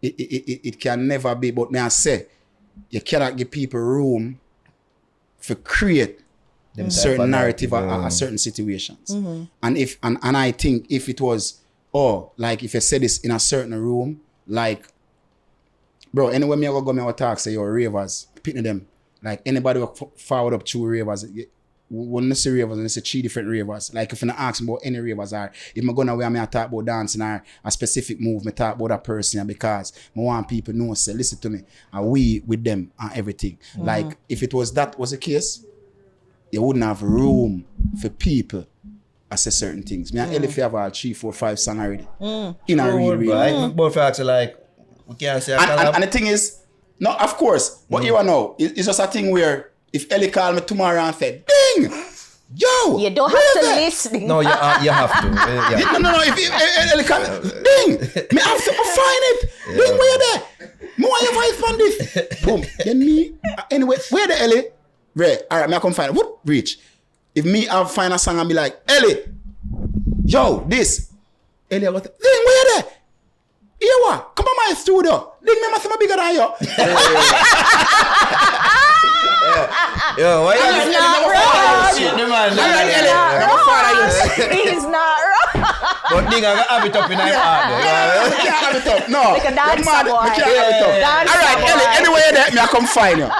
It can never be. But me I say, you cannot give people room for create certain narrative or certain situations. And I think if it was, like if you say this in a certain room, like, bro, anywhere me go me I talk, say your ravers, picking them. Like anybody will forward up two ravers. When I say ravers, I say three different ravers. Like if you ask me about any ravers, or if I'm going away, I talk about dancing or a specific move, I talk about that person, because I want people to know, say, listen to me, and we with them and everything. Like if it was that was the case, you wouldn't have room for people to say certain things. Me and Ellie have our 3, 4, 5 songs already. In a real. Both facts are like, we can't say and the thing is, no, of course, but you know, it's just a thing where if Ellie called me tomorrow and said, ding, yo, You don't have to listen. no, you have to. Yeah. No, if Ellie called me, ding, me have to find it. Ding, where you there? Me want your voice on this. Boom. Then me, anyway, where the Ellie? Right, all right, me I come find it. Whoop, reach. If me I find a song and be like, Ellie, yo, this. Ellie, I go, ding, where you there? Here what? Come on my studio. Ding, me must be bigger than you. Yo, why He's you not wrong. He's He's not wrong. But nigga, I have it up in my heart. I can't have it up. No. Like a dancer You're mad. boy. I can't have it up. Dancer All right, boy. Ellie, anyway there, me I come find you. Good.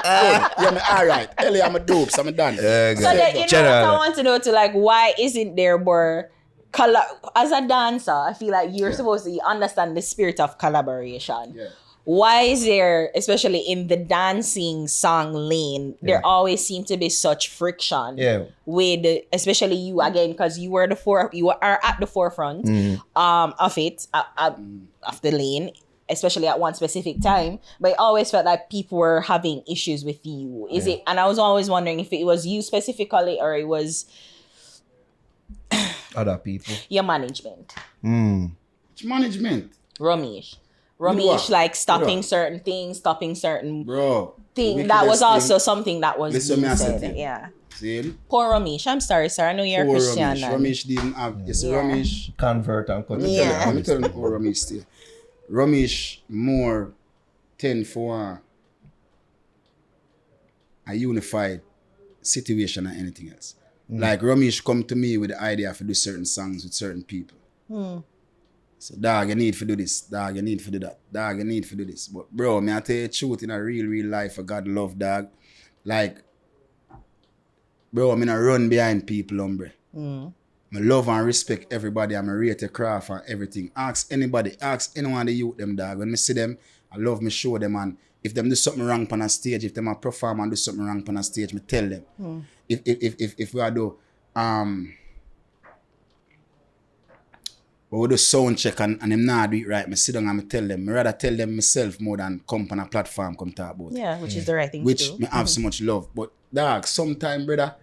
Yeah, me, all right. Ellie, I'm a dope, so I'm done. So then, you know what I want to know, to like, why isn't there more as a dancer? I feel like you're supposed to understand the spirit of collaboration. Yeah. Why is there, especially in the dancing song lane, there always seem to be such friction with, especially you again, because you are at the forefront of it, of the lane, especially at one specific time. But I always felt like people were having issues with you. Is it? And I was always wondering if it was you specifically or it was other people. your management. Which management? Romeich, what? like stopping Bro. certain things, stopping certain Bro. thing. That was also something that was Listen, me I being said said. to you. Yeah. See? Poor Romeich. I'm sorry, sir. I know you're a Poor Christian. Romeich. and- Romeich didn't have, you see, Yeah. Romeich. Convert and cut. Yeah. Let me tell you how Romeich stay. Romeich more tend for a unified situation than anything else. Like Romeich come to me with the idea to do certain songs with certain people. So dog, you need to do this. Dog, you need to do that. Dog, you need to do this. But bro, me I tell you the truth, in a real life, for God love, dog. Like, bro, I'm gonna run behind people, hombre. I love and respect everybody. I'm a rate the craft and everything. Ask anybody, ask anyone the youth them, dog. When me see them, I love me show them, and if them do something wrong on a stage, if them a perform and do something wrong on a stage, me tell them. If we are do But we do sound check and them not do it right. Me sit down and me tell them. Me rather tell them myself more than come on a platform come talk about it. Yeah, which is the right thing Which to do. me have so much love. But dog, sometime brother,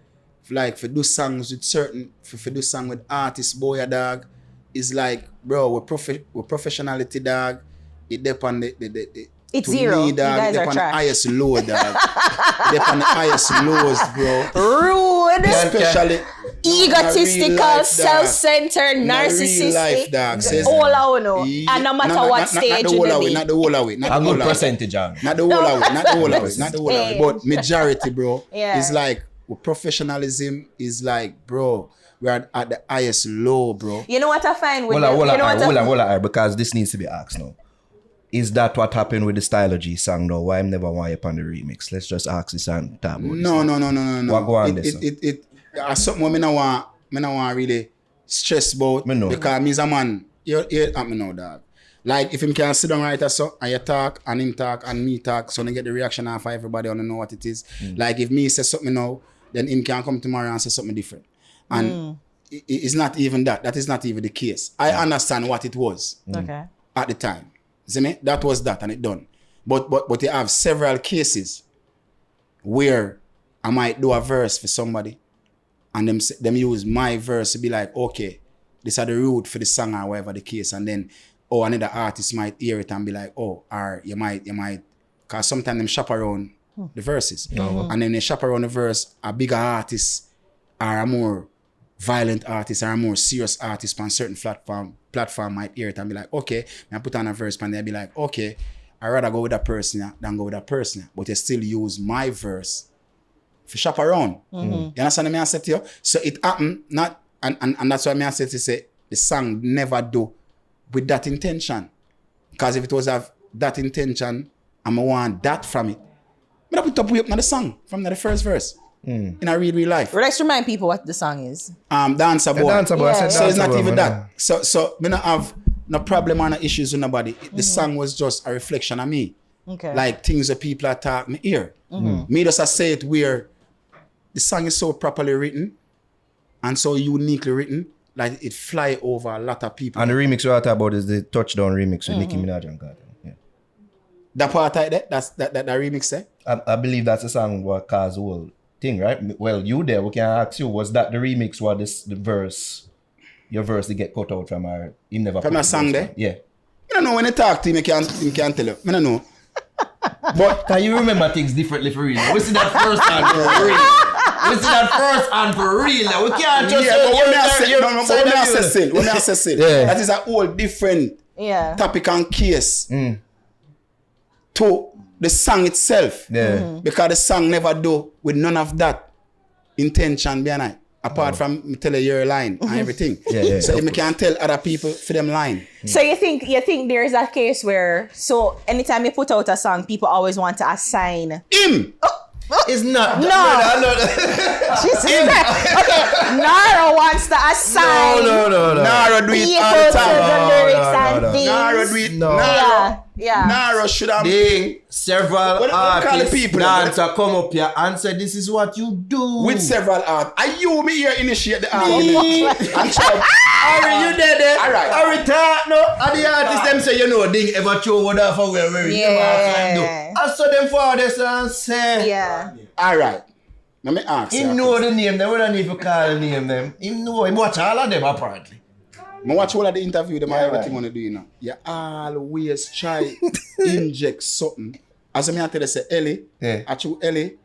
like for do songs with certain, for do song with artists, boy, dog, is like, bro, we're professionality, dog. It depend the It's to zero. me, You dog, guys it are depend the trash. highest low, dog. It depend the highest lows, bro. Rude, Especially egotistical, self-centered, in a real life, narcissistic. dog. Says, All I know. And no matter what stage not the you whole of be. it, not the whole of it, not A the good whole of it. percentage of it. Not the whole of it, not the whole of it, not the whole of it. Stage. But majority, bro, Yeah. is like professionalism is like, bro, we're at the highest low, bro. You know what I find with Hold them? on, because this needs to be asked now. Is that what happened with the Stylo G song now? Why I'm never want you on the remix? Let's just ask this and talk about this. No. What go on this? It something what me no want really stress about. Me know. Because me's a man. You me know, dog. Like if him can sit down right so and you talk and him talk and me talk, so they get the reaction off everybody and know what it is. Like if me say something now, then him can come tomorrow and say something different. And it's not even that. That is not even the case. I understand what it was Okay. at the time. See me? That was that and it done. But you have several cases where I might do a verse for somebody and them use my verse to be like, okay, this are the root for the song or whatever the case, and then another artist might hear it and be like, or you might, because sometimes them shop around the verses. And then they shop around the verse, a bigger artist or a more violent artist or a more serious artist on certain platform might hear it and be like, okay, I put on a verse and they'll be like, okay, I'd rather go with that person than go with that person. But you still use my verse for shop around. You understand what I said to you? So it happened, not, and that's why I said to say the song never do with that intention. Because if it was have that intention, and I want that from it, I put up with the song from the first verse. In a real life. Let's remind people what the song is. Dancer boy. Dancer boy. I said So it's dancer not boy, even man. that. So me not have no problem or no issues with nobody. The song was just a reflection of me. Okay. Like things that people are talking me ear. Me just I say it where the song is so properly written and so uniquely written, like it fly over a lot of people. And the remix we're talking about is the Touchdown remix with Nicki Minaj and Carter. Yeah. That part right there, that remix there. I believe that's the song what caused the whole thing, right? Well, you there, we can ask you, was that the remix or the verse, your verse to get cut out from her? He never From put a the song verse there? down. Yeah. I don't know when you talk to him, he can tell you. I don't know. But Can you remember things differently for real? We see that first hand for real. We see that first hand for real. We can't just yeah, but when me I say say still, Yeah. that is a whole different Yeah. topic and case to the song itself. Yeah. Because the song never do with none of that intention behind it. Apart from me tell you your line and everything. Yeah, so of if me can tell other people for them line. So you think there's a case where anytime you put out a song, people always want to assign. Him! It's not. No. Jesus Christ. Okay, Naro wants to assign No. Naro do it people all the to time. the lyrics and no. things. Naro do it. No. Yeah. Naro should have. Ding. Several What call the artists people? dancer come up here and say this is what you do. With several art. Are you me here initiate the argument? And try. Ari, you dead there? Alright. Ari, talk no. And the artists them say, you know, Ding ever show what that for where Yeah. I saw them for this and say, Yeah. All right. Let me ask you. him know the name, them we don't need to call the name them. Him know, him watch all of them apparently. I watch all of the interview, them everything want to do, you know. You always try inject something. As I tell you, say Ellie, Yeah. actually Ellie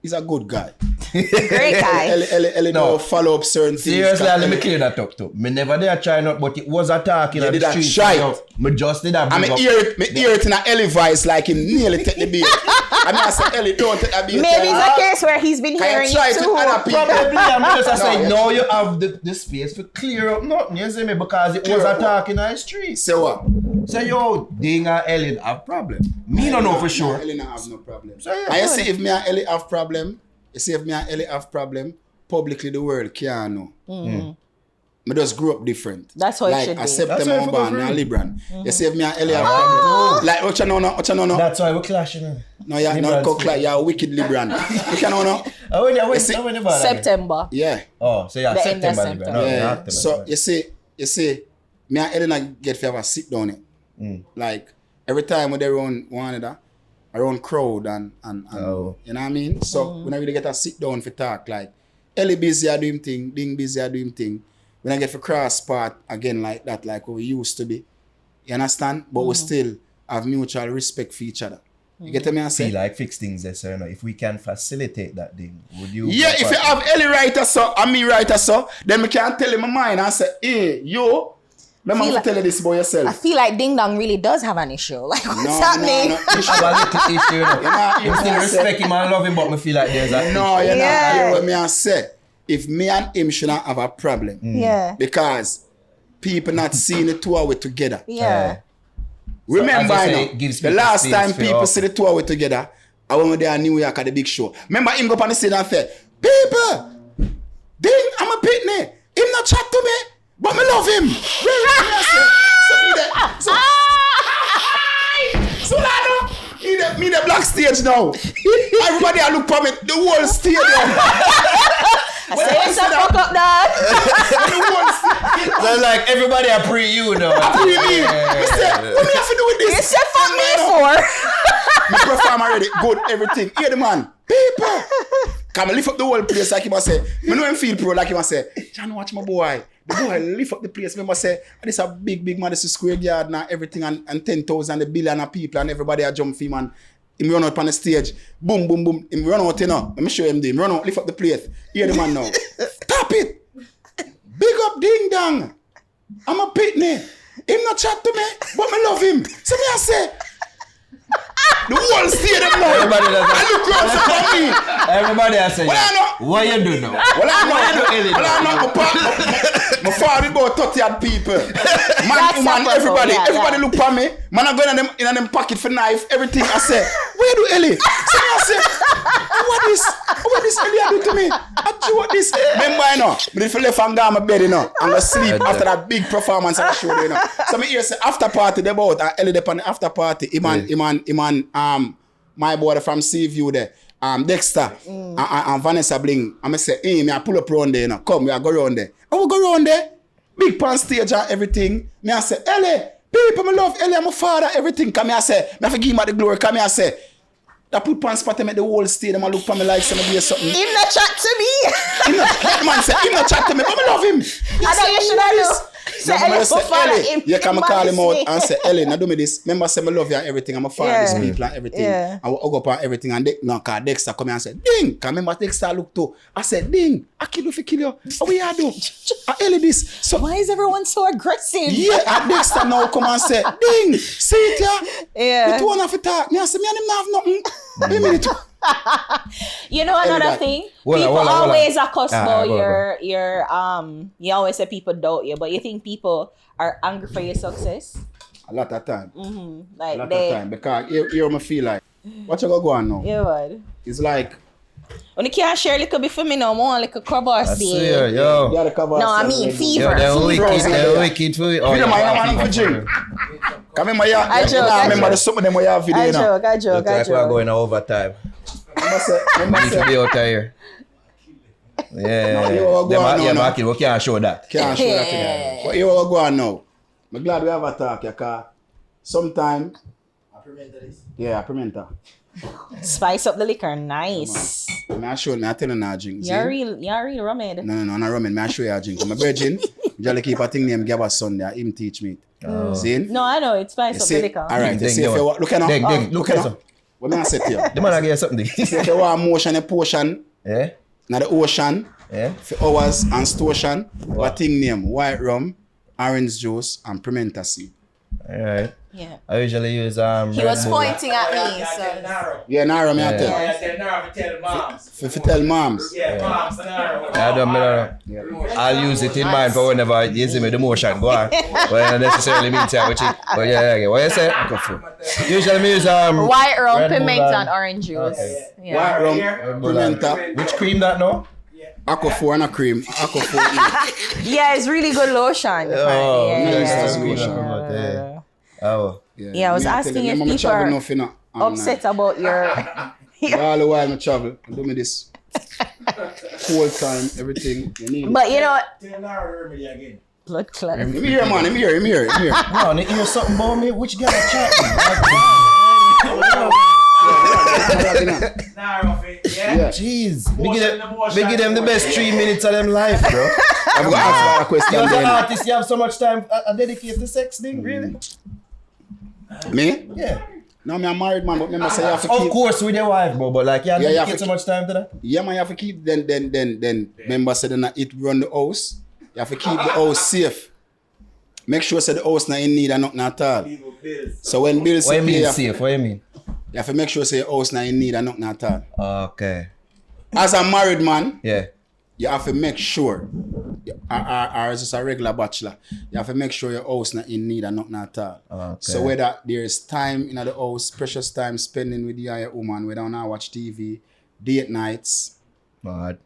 is a good guy. Great guy. Ellie No. don't follow up certain things. Seriously, let me Ellie- clear that up too. Me never did try not, but it was a talking You on the did that street. try. So, me just did that. I big up. hear it in a Ellie voice like him nearly take the beat. I mean, I say Ellie don't take the beat. Maybe it's a case where he's been Can hearing you try it to too. other people? Probably, I'm just No, saying, yeah. no, you have the space to clear up nothing, you see me? Because it Clear was a up what? talking on the street. Say what? So, yo, Ding and Ellen have problem. Me don't know for sure. Ellie not have no problem. So, yeah, And you go see if me and Ellie have problem, publicly the world can't know. Me just grew up different. That's how it like should a be. September That's how it born, for me a free. Libran. You see if me and Ellie have problem. Like what you know? That's why we're clashing. No, you're not cook like you're a wicked Libran. You know? When see- about September. Yeah. Oh, so yeah, The end of September. September. No, Yeah. October. So you see, you see, me and Elena get to have a sit down it. Like every time when they run one another, around crowd and you know what I mean? So when I really get a sit down for talk, like Ellie busy a do him thing, Ding busy a do him thing. When I get for cross part again like that, like we used to be. You understand? But we still have mutual respect for each other. You get me? I say? Feel like fix things there, sir. If we can facilitate that thing, would you? Yeah, if you have Ellie right or so and me right or so, then we can tell him my mind and say, hey, yo, remember to tell you this about yourself. I feel like Ding Dong really does have an issue. Like, what's happening? You still respect him and love him, but me feel like there's a no, you're not hear what me I say. If me and him should not have a problem. Yeah. Because people not seeing the two of we together. Yeah. Remember, as you say, I know, it gives the people last space time for people you. see the two of we together, I went with there in New York at the big show. Remember him go up on the stage and say, people, Ding, I'm a pitney. Him not chat to me, but me love him. So me the black stage now. Everybody I look for me, the whole stadium. I say, it's a fuck up, dad. So like everybody are pre you now. Pre me. I said, what me have to do with this? You said fuck me for. Me perform already, good, everything. Hear the man, people. Come lift up the whole place like he must say. Me know him feel pro like he must say. John, watch my boy. The boy lift up the place. Me must say, this a big Madison Square Yard now, everything and 10,000, the billion of people and everybody a jump for him and him run out on the stage. Boom, boom, boom. Him run out, you know. Let me show him this. Him run out, lift up the place. Hear the man now. Stop it. Big up Ding Dong. I'm a pitney. Him not chat to me, but me love him. So me I say, the whole stadium now. Everybody does I look close for me. Everybody has said, Well, I know. what you do now? Well, I know. My father about 30 odd people. Man, woman, everybody. Everybody look for me. Man, I go in them pocket for knife, everything. I say, where do Ellie? So I say, what this Ellie do to me? I do what this. Remember, you know, but if I left and go on my bed, you know, I'm going to sleep after that big performance I showed, you know. So me hear say, after party, they about, and Ellie on the after party, Iman, my boy from Seaview there. Dexter and Vanessa Bling. I'm say, hey, me I pull up around there, you know. Come, we are go around there. I will go around there. Big pan stage and everything. Me I say, Ellie, people, me love Ellie, I'm a father, everything. Come here, I say, me I forgive him the glory. Come here, I say, that put pan spot him at the whole stadium. I look for me like somebody or something. Him not chat to me. That man say, him not chat to me, but me love him. I know you should have known. Say, Ellie, Ellie, you come call him out and say, Ellie, now do me this. Remember, say, me love you and everything. I'm a father, these people and everything. Yeah. I will hug up on everything. And cause Dexter come here and say, Ding. Cause remember, Dexter look too. I said, Ding, I kill you if you kill you. How we are do? Ellie this. So, Why is everyone so aggressive? yeah, and Dexter now come and say, Ding, see it ya? Yeah. The two one have to talk. Me I say, me and him not have nothing. Wait a minute. You know another Everybody. thing? Hold on, People hold on. always accuse about go on. your you always say people doubt you, but you think people are angry for your success? A lot of time. Like A lot they of time. Because here me feel like, what you gonna go on now? yeah, what? It's like, When you can't share a little bit for me now, more like a cover I scene. swear, you yo. gotta cover No, I ourselves mean with fever. Yo, they're Fever. wicked for it. Oh, Video, man, yeah, I'm for drink. Come in, my I joke, I remember joke. the some of them where you have video, I you know. joke, I joke, Look I like we're joke. going overtime. Remember Need to be out here. Yeah, you are going on now. we can't show that. Can't show that thing. But here we go on now. I'm glad we have a talk, because sometimes, yeah, pimenta. Spice up the liquor, nice. I show you, I tell you now drink. You're real Romeich. No, not ramen. I show you a drink. My virgin, just keep a thing named Gabba Sunday. Him teach me. See? No, I know, it's spice You up see? the liquor. All right. Ding, You see ding, if you yo. want, look at now. Ding, Look at listen. now. What me I say to you? The man I get something. If you want motion and potion, Yeah? now the ocean, Yeah? for hours and station, what thing name? White rum, orange juice, and pimenta seed. Alright. Yeah. I usually use He Red was Bull. pointing at me, so Naro. Yeah, Naro, me I tell. Yeah, I said Naro for tell moms. If you tell moms. Yeah, moms, Naro. I don't know. I'll use it in mind for whenever you see me the motion. Go on. But it don't necessarily mean time with it. But yeah. What you say? Usually me use white rum, Red Bull pimenta, and- and orange juice. Okay. Yeah. White rum, Here. pimenta, Which cream that now? Aquaphor and a cream. Aquaphor. Yeah, it's really good lotion. Oh, yeah, nice, yeah, that's good. yeah. Oh. Yeah, I was Me, tell asking you, if me people travel are enough, you know, and, upset about your all the while I travel, do me this. Cold time, everything you need. but you know Tell Naro remedy again. Blood clot. Him here, man. Him here. No, they hear something about me. Which guy chatting? Naro, yeah? Jeez. Emotion. We give them the best 3 minutes of them life, bro. I'm going to ask a question You as an then. artist, you have so much time dedicated to sex thing, really? Me? Yeah. No, me a married man, but remember say you have to Of keep. course with your wife, bro, but like you you have dedicate to so much time to that. Yeah, man, you have to keep. Then. Remember say then it run the house. You have to keep the house safe. Make sure say the house not in need of nothing at all. People bills. So when bills What you pay, mean you have, safe? What you mean? you have to make sure say your house not in need of nothing at all. Okay. As a married man, Yeah. you have to make sure, or as just a regular bachelor, you have to make sure your house not in need of nothing at all. Okay. So whether there is time in the house, precious time spending with you and your woman, whether you watch TV, date nights, Mad.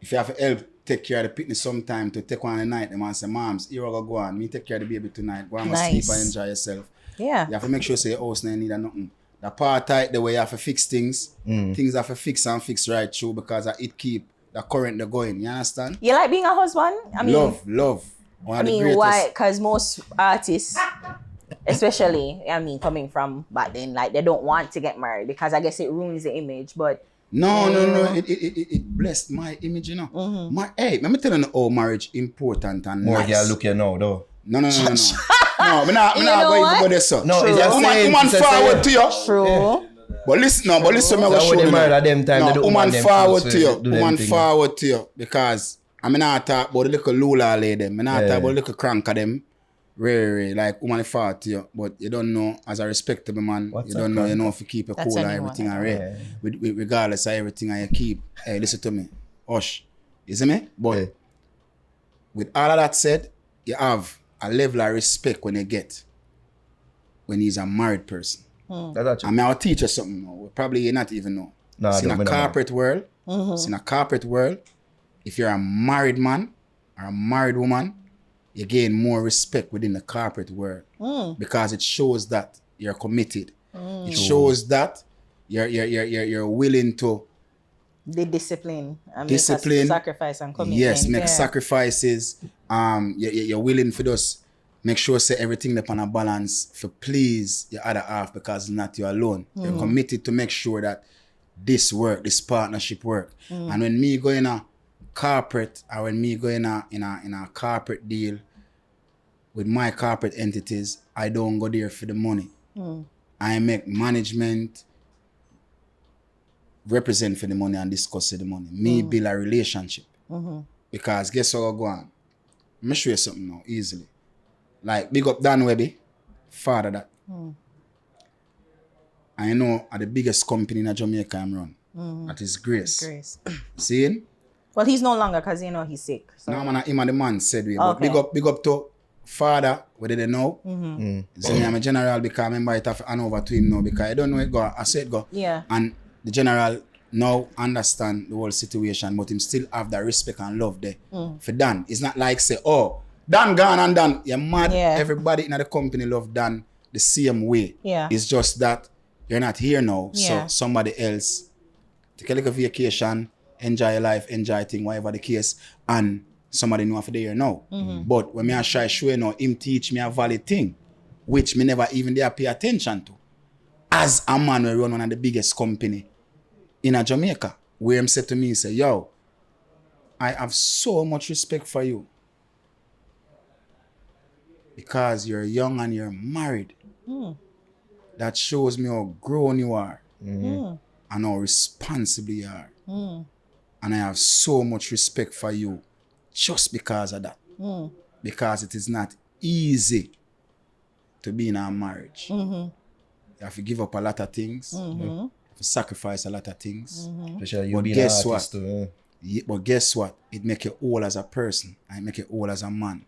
if you have to help take care of the pitney sometime to take one of the night, the man say, Moms, here I go on, me take care of the baby tonight, go on Nice. sleep and enjoy yourself. Yeah. You have to make sure say your house not in need of nothing. The part tight the way you have to fix things, things have to fix and fix right through because it keep the current the going, you understand? You like being a husband? I mean, Love. One I of the mean, greatest. why? Because most artists, especially, I mean, coming from back then, like they don't want to get married because I guess it ruins the image. But No. It blessed my image, you know. Hey, let me tell you how marriage important and More nice. girl look you now, though. No. No, me not You go know even what? go there, so. No, True. it's just saying. Woman it's forward saying- to you. true. But listen, me go So show when they you. married now. at them time, they do woman them forward things, to you. do them Woman thing. forward to you because I mean not talk about the little lula lady. Me not Yeah. talk about the little crank of them. Really, like woman forward to you, but you don't know as a respectable man. What's you a don't know. You crank? know if you keep it That's cool a and new everything one. and right. With regardless of everything and you keep. Hey, listen to me, hush. You see me? But Yeah. with all of that said, you have a level of respect when you get when he's a married person. That's actually. I mean, I'll teach you something now. Probably you not even know. No, I it's in don't, a me not know. corporate world. It's in a corporate world. If you're a married man or a married woman, you gain more respect within the corporate world because it shows that you're committed. It shows that you're willing to The discipline. And Discipline. Sacrifice and commitment. yes make yeah. sacrifices. You're willing for those. Make sure say everything upon a balance for please your other half because it's not you alone. You're committed to make sure that this partnership work. And when me go in a corporate or when me go in a corporate deal with my corporate entities, I don't go there for the money. I make management represent for the money and discuss the money. Me build a relationship. Because guess what I go on? Let me show you something now, easily. Like, big up Dan Webby, father that. I know at the biggest company in Jamaica I'm run. That is Grace. Grace. See? Well, he's no longer because he's sick. So. No man, him and the man said we. But Okay. big up to father, what did they know? So me, I'm a general because I remember it have hand over to him now because I don't know it go. I said go. Yeah. And the general now understand the whole situation, but him still have that respect and love there for Dan. It's not like say, oh, Dan gone and Dan. You're mad. Yeah. Everybody in the company love Dan the same way. Yeah. It's just that you're not here now. Yeah. So somebody else take a little vacation, enjoy your life, enjoy thing, whatever the case, and somebody know for the year now. But when me a shy show you know, him teach me a valid thing, which me never even there pay attention to. As a man who run one of the biggest company in a Jamaica, where him said to me, he say, yo, I have so much respect for you. Because you're young and you're married. That shows me how grown you are. And how responsible you are. And I have so much respect for you just because of that. Because it is not easy to be in a marriage. You have to give up a lot of things. You have to sacrifice a lot of things. Especially you But being guess an artist what? too. But guess what? It make you whole as a person. And it make you whole as a man.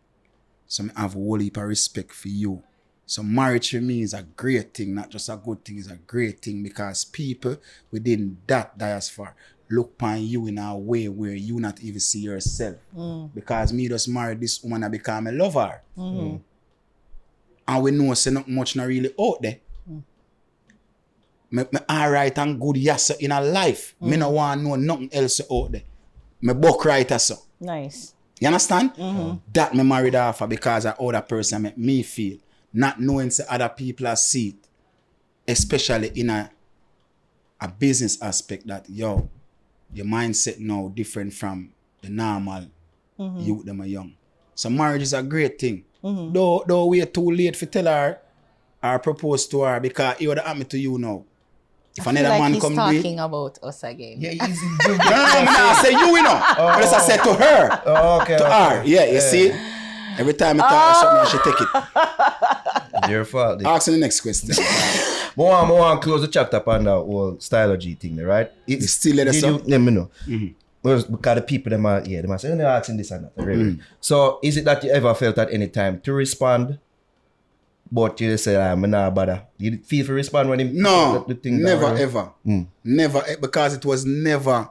So I have a whole heap of respect for you. So marriage for me is a great thing, not just a good thing, it's a great thing because people within that diaspora look upon you in a way where you not even see yourself. Because me just married this woman that become a lover. And we know say not much not really out there. Me alright and good yes in a life. Me no want know nothing else out there. Me buck right so. Nice. You understand? That me married her for because of how that person make me feel. Not knowing say other people are see it. Especially in a business aspect that, yo, your mindset now different from the normal youth them are young. So marriage is a great thing. Don't wait too late for tell her or propose to her because it would happen to you now. If I feel another like man he's come talking do it, about us again. Yeah, easy. no, I say you know. But I said to her. Oh, okay. To her. Yeah, you see? Every time I tell her something, she take it. It's your fault. Ask me the next question. More close the chapter upon that whole Stylo G thing, right? You still let us up? Let me know. Because the people them are say, you're asking this and that. Really. So is it that you ever felt at any time to respond? But you say, I'm not bother. You feel to respond when him No, the thing never that, ever. Never, because it was never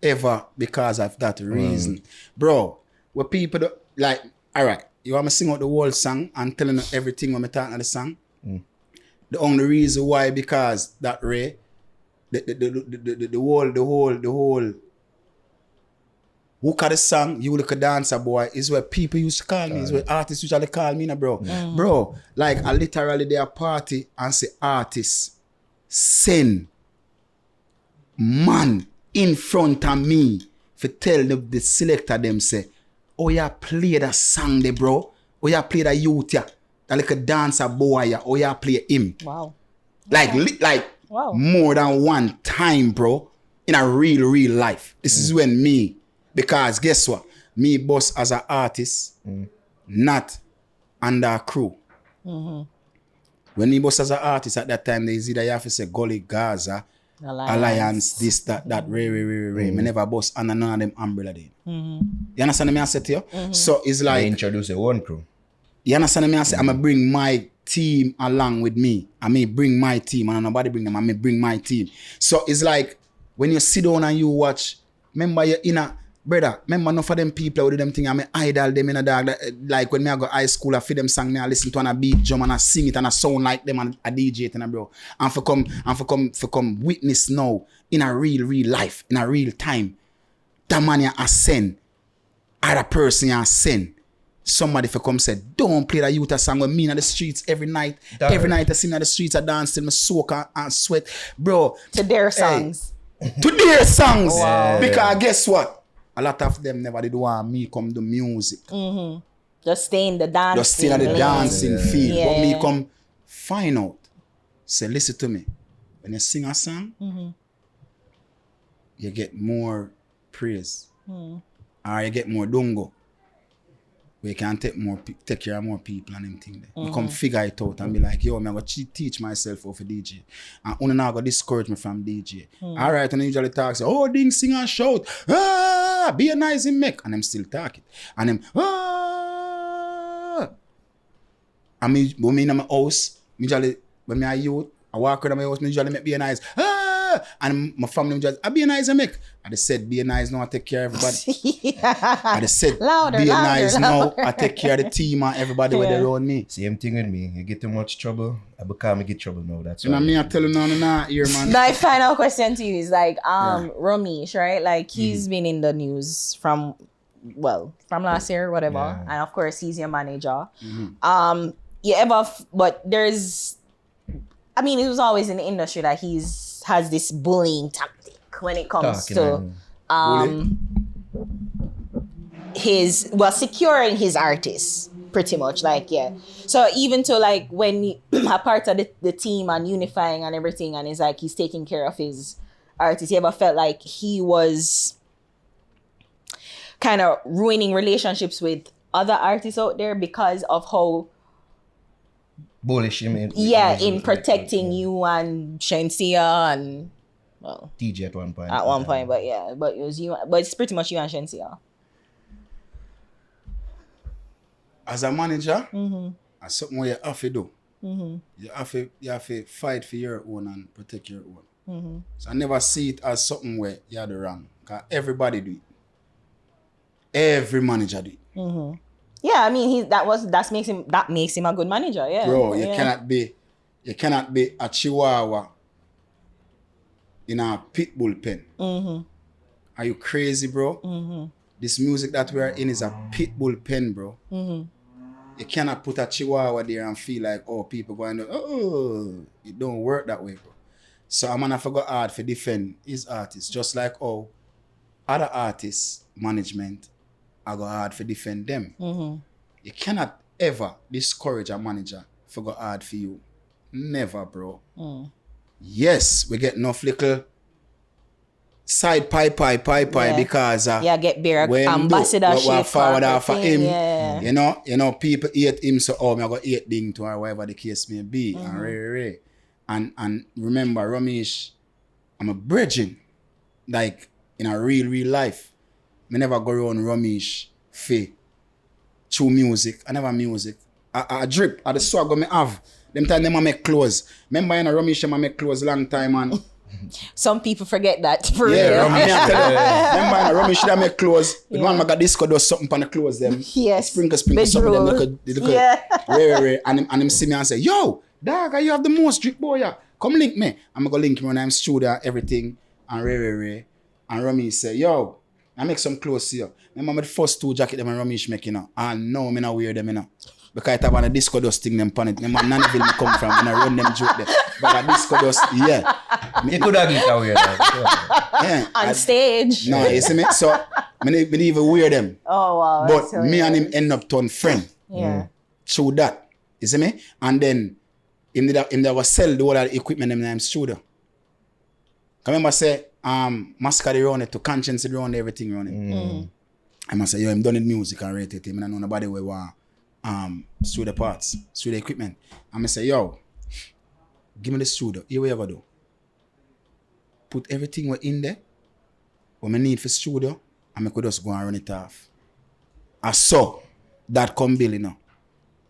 ever because of that reason. Bro, what people do, like, all right, you want me to sing out the whole song and telling them everything when I'm talking about the song? The only reason why, because that Ray, the whole hook of the song, you look a dancer boy, is what people used to call me, is what artists usually call me, bro. Bro, like I literally they a party and say artists send man in front of me for tell the selector them say, oh yeah, play that song there, bro. Oh yeah, play that youth yeah. That like a dancer boy yeah. Oh yeah, play him. Wow. Like Wow. more than one time, bro. In a real life. This is when me, because guess what? Me boss as an artist, not under a crew. When me boss as an artist at that time, there's either you have to say Gully Gaza, Alliance, this, that, Ray. Me never boss under none of them umbrella there. You understand me I say to you? So it's I like, introduce a one crew. you understand me I say, I'm going to bring my team along with me. I may bring my team and nobody bring them. I may bring my team. So it's like, when you sit down and you watch, remember you're in a, brother, remember enough of them people who do them thing, I idol them in a dog. Like when me I go high school, I feed them song, me I listen to and I beat drum and I sing it and I sound like them and I DJ it and bro. And for come witness now in a real life, in a real time. That man you ascend, other person you ascend. Somebody for come say, don't play that youth song with me in the streets every night. Every night I see me in the streets, I dance till me soak and sweat. Bro. To their songs. To their songs. Wow. Because guess what? A lot of them never did want me come do music. Just stay in the dancing. Just stay in the dancing field. Yeah. But me come find out. Say, listen to me. When you sing a song, you get more praise. Or you get more dongo. Where you can take care of more people and everything there. You come figure it out and be like, yo, I'm going to teach myself how to DJ. And only now going to discourage me from DJ. All right, and I usually talk, say, oh, ding, sing and shout. Be a nice in make. And I'm still talking. And I'm, I mean, when I'm in my house, usually, when I'm a youth, I walk around my house, I usually make be a nice, and my family just, I be nice and make. I just said, be nice now, I take care of everybody. I just said, Louder, be louder, nice louder. now, I take care of the team and everybody where they around me. Same thing with me. You get too much trouble, I become get trouble now. That's You know why. me, I tell you now, here, man. My final question to you is like, Romeich, right? Like he's been in the news from last year, whatever. Yeah. And of course he's your manager. But there's, I mean, it was always in the industry that has this bullying tactic when it comes to securing his artists, pretty much, like, yeah. So even to like when he a part of the team and unifying and everything, and it's like he's taking care of his artists, you ever felt like he was kind of ruining relationships with other artists out there because of how bullish him in protecting you and Shensia and DJ at one point. At one point, but it was you. But it's pretty much you and Shensia. As a manager, that's something where you have to do. You have to fight for your own and protect your own. So I never see it as something where you're the wrong. Because everybody do it. Every manager do it. Yeah, I mean that makes him a good manager. Yeah, bro, you cannot be a Chihuahua in a pit bull pen. Are you crazy, bro? this music that we are in is a pit bull pen, bro. You cannot put a chihuahua there and feel like, oh, people going to, oh, it don't work that way, bro. So I'm gonna forget hard for defend his artists, just like oh, other artists, management, I go hard for defend them. You cannot ever discourage a manager for go hard for you. Never, bro. Yes, we get enough little side pie because get beer when ambassadorship forward after him. Yeah. You know, people hate him, so oh, me I go hate Ding to or whatever the case may be. And remember, Romeich, I'm a virgin. Like in a real life. Me never go around Romeich for true music. I never music. I drip. I the swag me have. Them time them I make clothes. Remember in a Romeich I make clothes long time and Some people forget that for real. Remember in a Romeich I make clothes. The one I got disco does something on the clothes them. Yes. Sprinkle something them rare. And him see me and say, yo, dog, you have the most drip boy. Yeah. Come link me. I'm gonna link him when I'm studio, everything. And rare. And Romeich say, yo, I make some clothes here. Remember the first 2 jacket them and Romeich make, you know. And no, me not wear them, you know. Because I have a disco dust thing them pan it. Remember Nannyville me come from and I run them joke there. But a disco dust, yeah. You could have get away that. Yeah. On stage. No, you see me? So, me even wear them. Oh wow. But that's me and him hilarious. end up turn friend. Yeah. Through that. You see me? And then, him did sell the whole of the equipment in the studio. I remember say, Masca they run it, to Conscience they run everything run it. I must say, yo, I'm done in music and rate it. I don't know nobody where want studio parts, studio equipment. I'm gonna say, yo, give me the studio. Here we ever do. Put everything we're in there, what I need for studio, and I could just go and run it off. I saw that come bill, you know.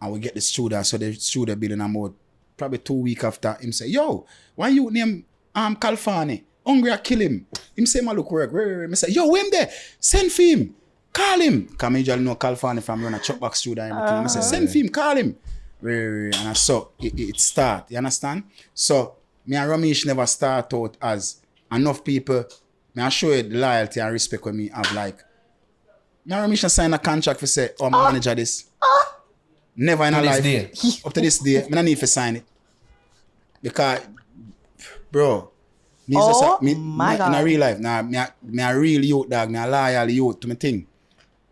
And we get the studio. So the studio building about probably 2 weeks after him say, yo, why you name Calfani? Hungry I kill him. Him say, my look work. I say, yo, him there? Send for him. Call him. Because I usually know Calfani from run a chuck back studio and everything. I say, send for him, call him. And I saw it start. You understand? So me and Romeich never start out as enough people. Me I show you the loyalty and respect when me have like. Me and Romeich sign a contract for say, oh, my manager this. Never in a life. Up to this day, me not need to sign it. Because, bro, me my God. in a real life, me a real youth dog, me a loyal youth to me thing.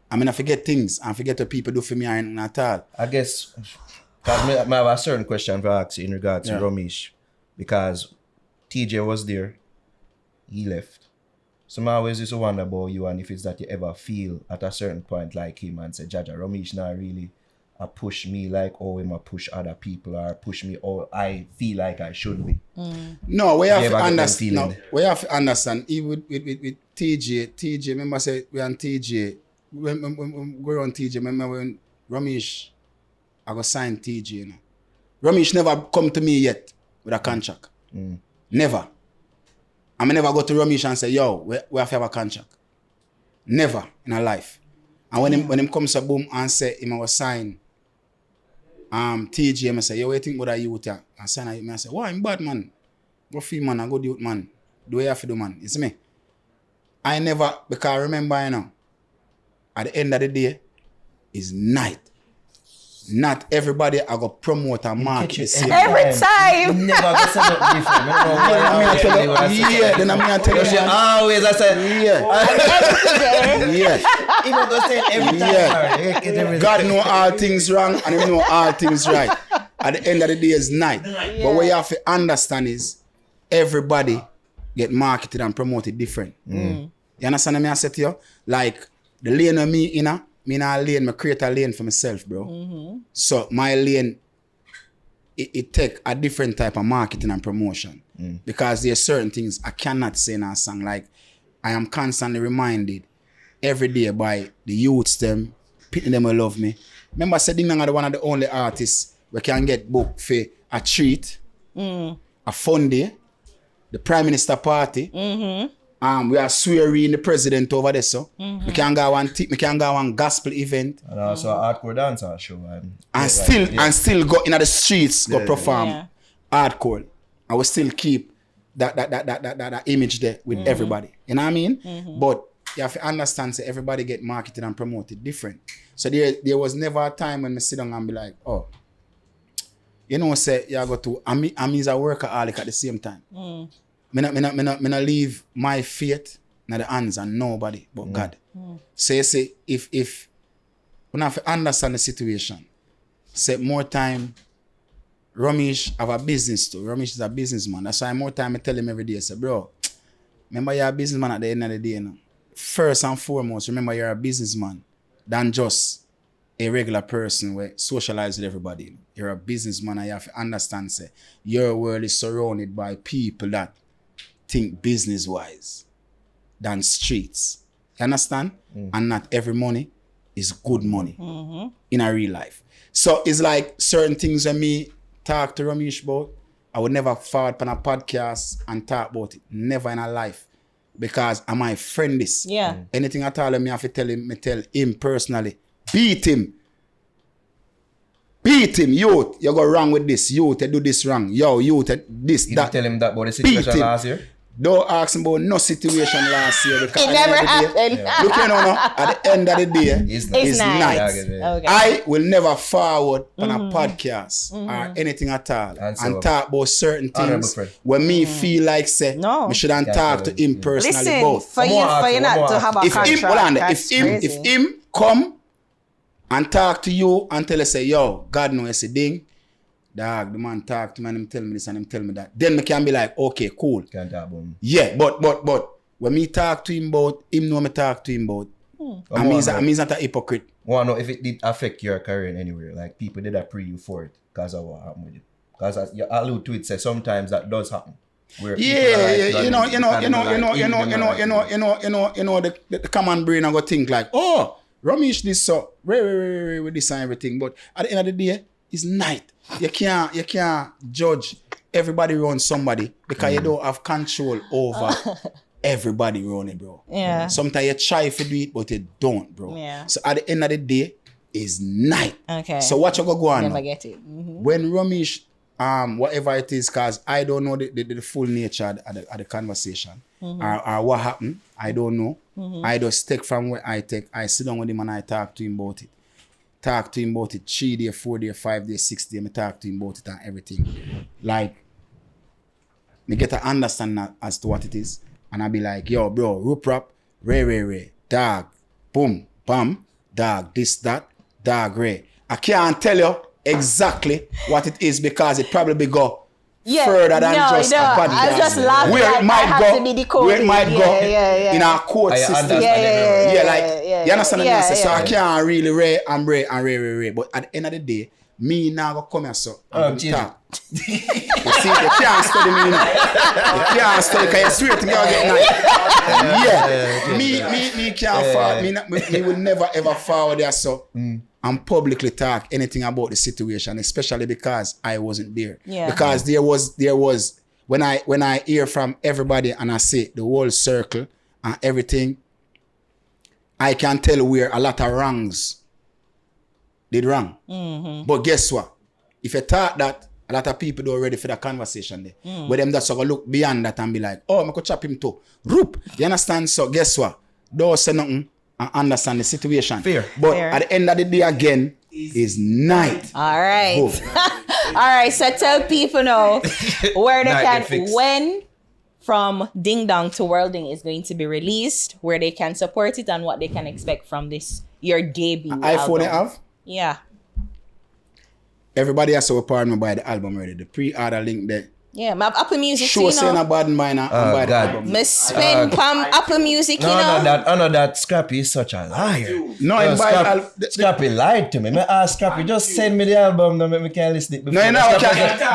I mean, I forget things and forget what people do for me and at all. I guess, because I have a certain question for ask you in regards to Romeich. Because TJ was there, he left. So I always used to wonder about you and if it's that you ever feel at a certain point like him and say, Jaja, Romeich not really push me like him push other people or push me or I feel like I should be. No, we have You to ever get them understand. No, feeling? we have to understand. Even with TJ, remember say we on TJ. When we go on TJ, remember when Romeich, I go sign TJ, you know. Romeich never come to me yet with a contract. Never. I never go to Romeich and say, yo, we have to have a contract. Never in our life. And when him comes to boom and say him was sign TJ, I say, yo, what you think about that youth here? And sign him, I say, why I'm bad man? Go free man, I go youth man. Do what you have to do, man. You see me? I never, because I remember, you know, at the end of the day, it's night. Not everybody I go promote a market the same. Every time. You never go say nothing different. Then I'm tell you. Always I say, Yeah. even go say every time. Yeah. God know all things wrong and He know all things right. At the end of the day, it's night. But what you have to understand is everybody get marketed and promoted different. You understand what I say to you? Like the lane of me in me in a lane, I create a lane for myself, bro. So my lane, it take a different type of marketing and promotion. Because there are certain things I cannot say in a song. Like I am constantly reminded every day by the youths them, people them will love me. Remember I said Ding Dong are one of the only artists we can get booked for a treat, a fun day, the Prime Minister party. We are swearing the president over there, so we can go one gospel event And also a hardcore dancer show. and still go in the streets, go perform Yeah. hardcore. I will still keep that image there with everybody. You know what I mean? But you have to understand that everybody get marketed and promoted different. So there was never a time when I sit down and be like, oh, you know, say you go to I'm is a workaholic at the same time. Me not leave my fate in the hands of nobody but God. So you say if when I have to understand the situation, say more time. Romeich have a business too. Romeich is a businessman. That's why more time I tell him every day, say, bro, remember you're a businessman at the end of the day. You know? First and foremost, remember you're a businessman than just a regular person where socialize with everybody. You know? You're a businessman and you have to understand, say, your world is surrounded by people that think business-wise than streets. You understand? And not every money is good money in a real life. So it's like certain things when me talk to Romeich about, I would never forward on a podcast and talk about it. Never in a life. Because I'm my friend this. Yeah. Anything at all, me have to tell him personally. Beat him. Beat him, youth. You go wrong with this. Youth, you do this wrong. Yo, youth, this, You that. tell him that about the situation him. last year? Don't ask him about no situation last year. Because It at the never end of the day- happened. Look, you know, no, at the end of the day, It's It's nice. nice. Yeah, Okay. I will never forward on a podcast or anything at all And so- and talk about certain Honorable things friend. when me feel like say No. me shouldn't Yeah, talk yeah, to him yeah. personally Listen, both. for you not to have a If contract, him, hold on, that's crazy. if him come and talk to you and tell us say, yo, God knows it's a ding, dog, the man talk to me and him tell me this and him tell me that. Then me can be like, okay, cool. Can't talk about him. Yeah, but when me talk to him about, him know me talk to him about. I mean, he's not a hypocrite. Want to know if it did affect your career in any way? Like people did pre you for it because of what happened with you. Because you allude to it, say sometimes that does happen. Where people are like, the common brain I go think like, oh, Romeich this so, with this and everything. But at the end of the day, it's night. You can't judge everybody around somebody because you don't have control over everybody around it, bro. Yeah. Sometimes you try to do it, but you don't, bro. Yeah. So at the end of the day, it's night. Okay. So what you go on? Never now? get it. When Romeich, whatever it is, cause I don't know the full nature of the conversation or what happened. I don't know. I just take from where I take. I sit down with him and I talk to him about it. Talk to him about it 3 days, 4 days, 5 days, 6 days. I talk to him about it and everything. Like, me get to understand that as to what it is. And I be like, yo, bro, roop rap, ray, dog, boom, bam, dog, this, that, dog, ray. I can't tell you exactly what it is because it probably go further than just a body I dance. just laughing Where like it might I have go, to be decoded. where it might go Yeah. in our court I system. understand. You understand what I'm saying? So I yeah. can't really ray. But at the end of the day, me now go come here so and Jesus. talk. You see, you can't study me now. You can't study because you swear to me I'll get night. Yeah. Me can't forward. Me will never ever forward there so and publicly talk anything about the situation, especially because I wasn't there. Yeah. Because there was when I hear from everybody and I see the whole circle and everything, I can tell where a lot of wrongs did wrong. But guess what? If you thought that, a lot of people don't ready for that conversation there. But them just gonna look beyond that and be like, oh, I could chop him too. Roop. You understand? So guess what? Don't say nothing and understand the situation. Fair. But Fair. at the end of the day again, is night. All right. Boom. All right. So tell people now where they Night can, get fixed. when From Ding Dong to Worlding is going to be released, where they can support it and what they can expect from this, your debut iPhone you album. have? Yeah. Everybody has to partner buy the album already. The pre-order link there. Yeah, my Apple Music, Show you saying know. about mine and buy the God. album. Me spend pam Apple Music, you know. That Scrappy is such a liar. No, Yo, in buy Scrappy lied to me. Me ask Scrappy, just send me the album, no make me can listen it. No, you know, Scrappy can't- said,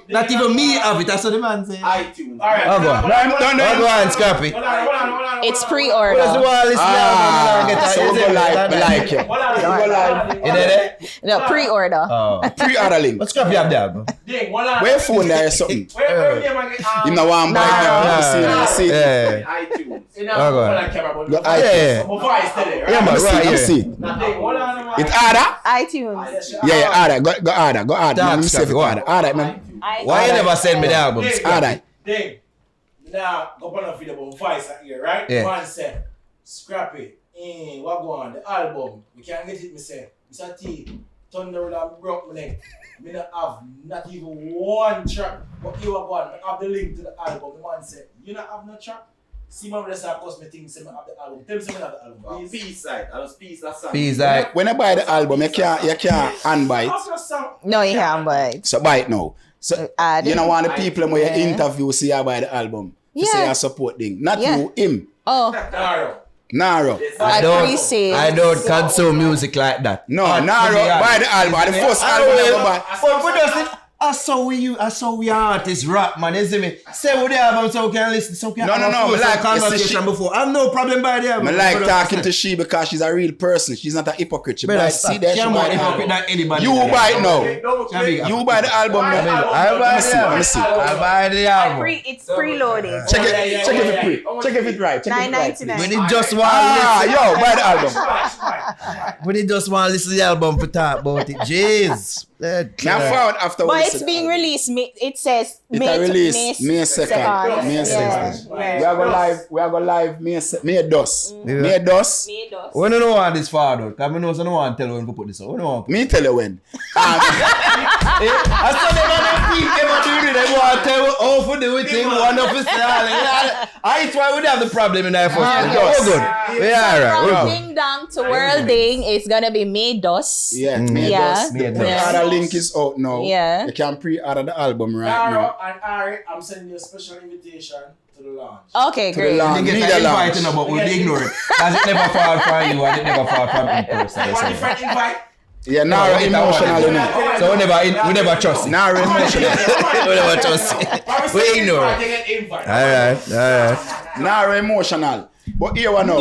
not even me have it. That's what the man said. iTunes. All right. Oh, go on. Go on, Scrappy. Hold on. It's Where's the pre-order. one listen So we go live, we like it. Hold on. You there? No, pre-order. Oh. Pre-order link. But Scrappy have the album. Ding, hold on. Where phone there is something? Where we get You know what I'm buying now. You see it. Yeah. iTunes. Oh, go on. Go iTunes. Yeah. My voice today, right? Yeah, man, I'm right see, I'm here. see. Now, Ding, hold on. It order? iTunes. Yeah, order. Go order. Talk, Let me see if it Scrappy, go on. order. Alright, man. Why you never send me the album? Ding, Alright. Ding. Now, go on a video about voice here, right? Yeah. Man said, Scrappy. What go on? The album. We can't get it, me say. Mr. T, Thunder will have broke my neck. Me not even one track. But you are going. I have the link to the album. The man said, you not have no track? See my brother cost me things say me have the album. Tell me something have the album. Well, peace side. I was peace last song. Peace like When I buy the album, you can't unbuy it. After song. No, you can't buy it. So buy it now. So Add you it. know one of the people when you Yeah. interview see you buy the album. To say Yeah. you support thing. Not Yeah. you, him. Oh, Naro. Naro. I pre-save. I don't consume music like that. No, But Naro to be honest, buy the album. The first I album I will. ever buy. But for us, I saw we artists rap, man. You see me? Say what the album so we can listen, so we can No, have no, a no, full me like- you see, conversation before. I have no problem by the album. I like But talking to she because she's a real person. She's not a hypocrite. She Better buy, stop. see that she Can't buy buy the hypocrite album. than anybody. You buy it now. Big. You buy the album now. I buy the album. Let me see. I buy the album. It's preloaded. Check it. Check if it free. Check if it right. Check if it right. $9.99. When it just want Ah, yo, buy the album. when it just want to listen to the album to talk about it. Jeez. Now found after But we it's listen being to the album. released. It says It May a release May 2nd. May 2nd. We are go live May dos. May dos. We don't know what this for though. Because I know so no one tell when to put this out. We don't want to put Me tell you when. I saw them on the peak ever doing it. They want to tell you how to do it thing. One of us I why we have the problem in our first. We're good. We are right. From We're good. Ding Dong to Worlding, it's gonna be May dos. Yeah, May Yeah. dos. May The dos. pre-order link is out now. Yeah. You can pre-order the album right Naro now. and Ari, I'm sending you a special invitation to the launch. Okay, To the great. launch. They get Need an a launch. invite, you know, but we'll ignore it. Because it never fall from you and it never fall from in person. You want different invite? Yeah, Naro No, emotional, you know. So we never trust it. Naro emotional. We never trust it. We ignore it. it. Alright. Naro emotional. But here we know.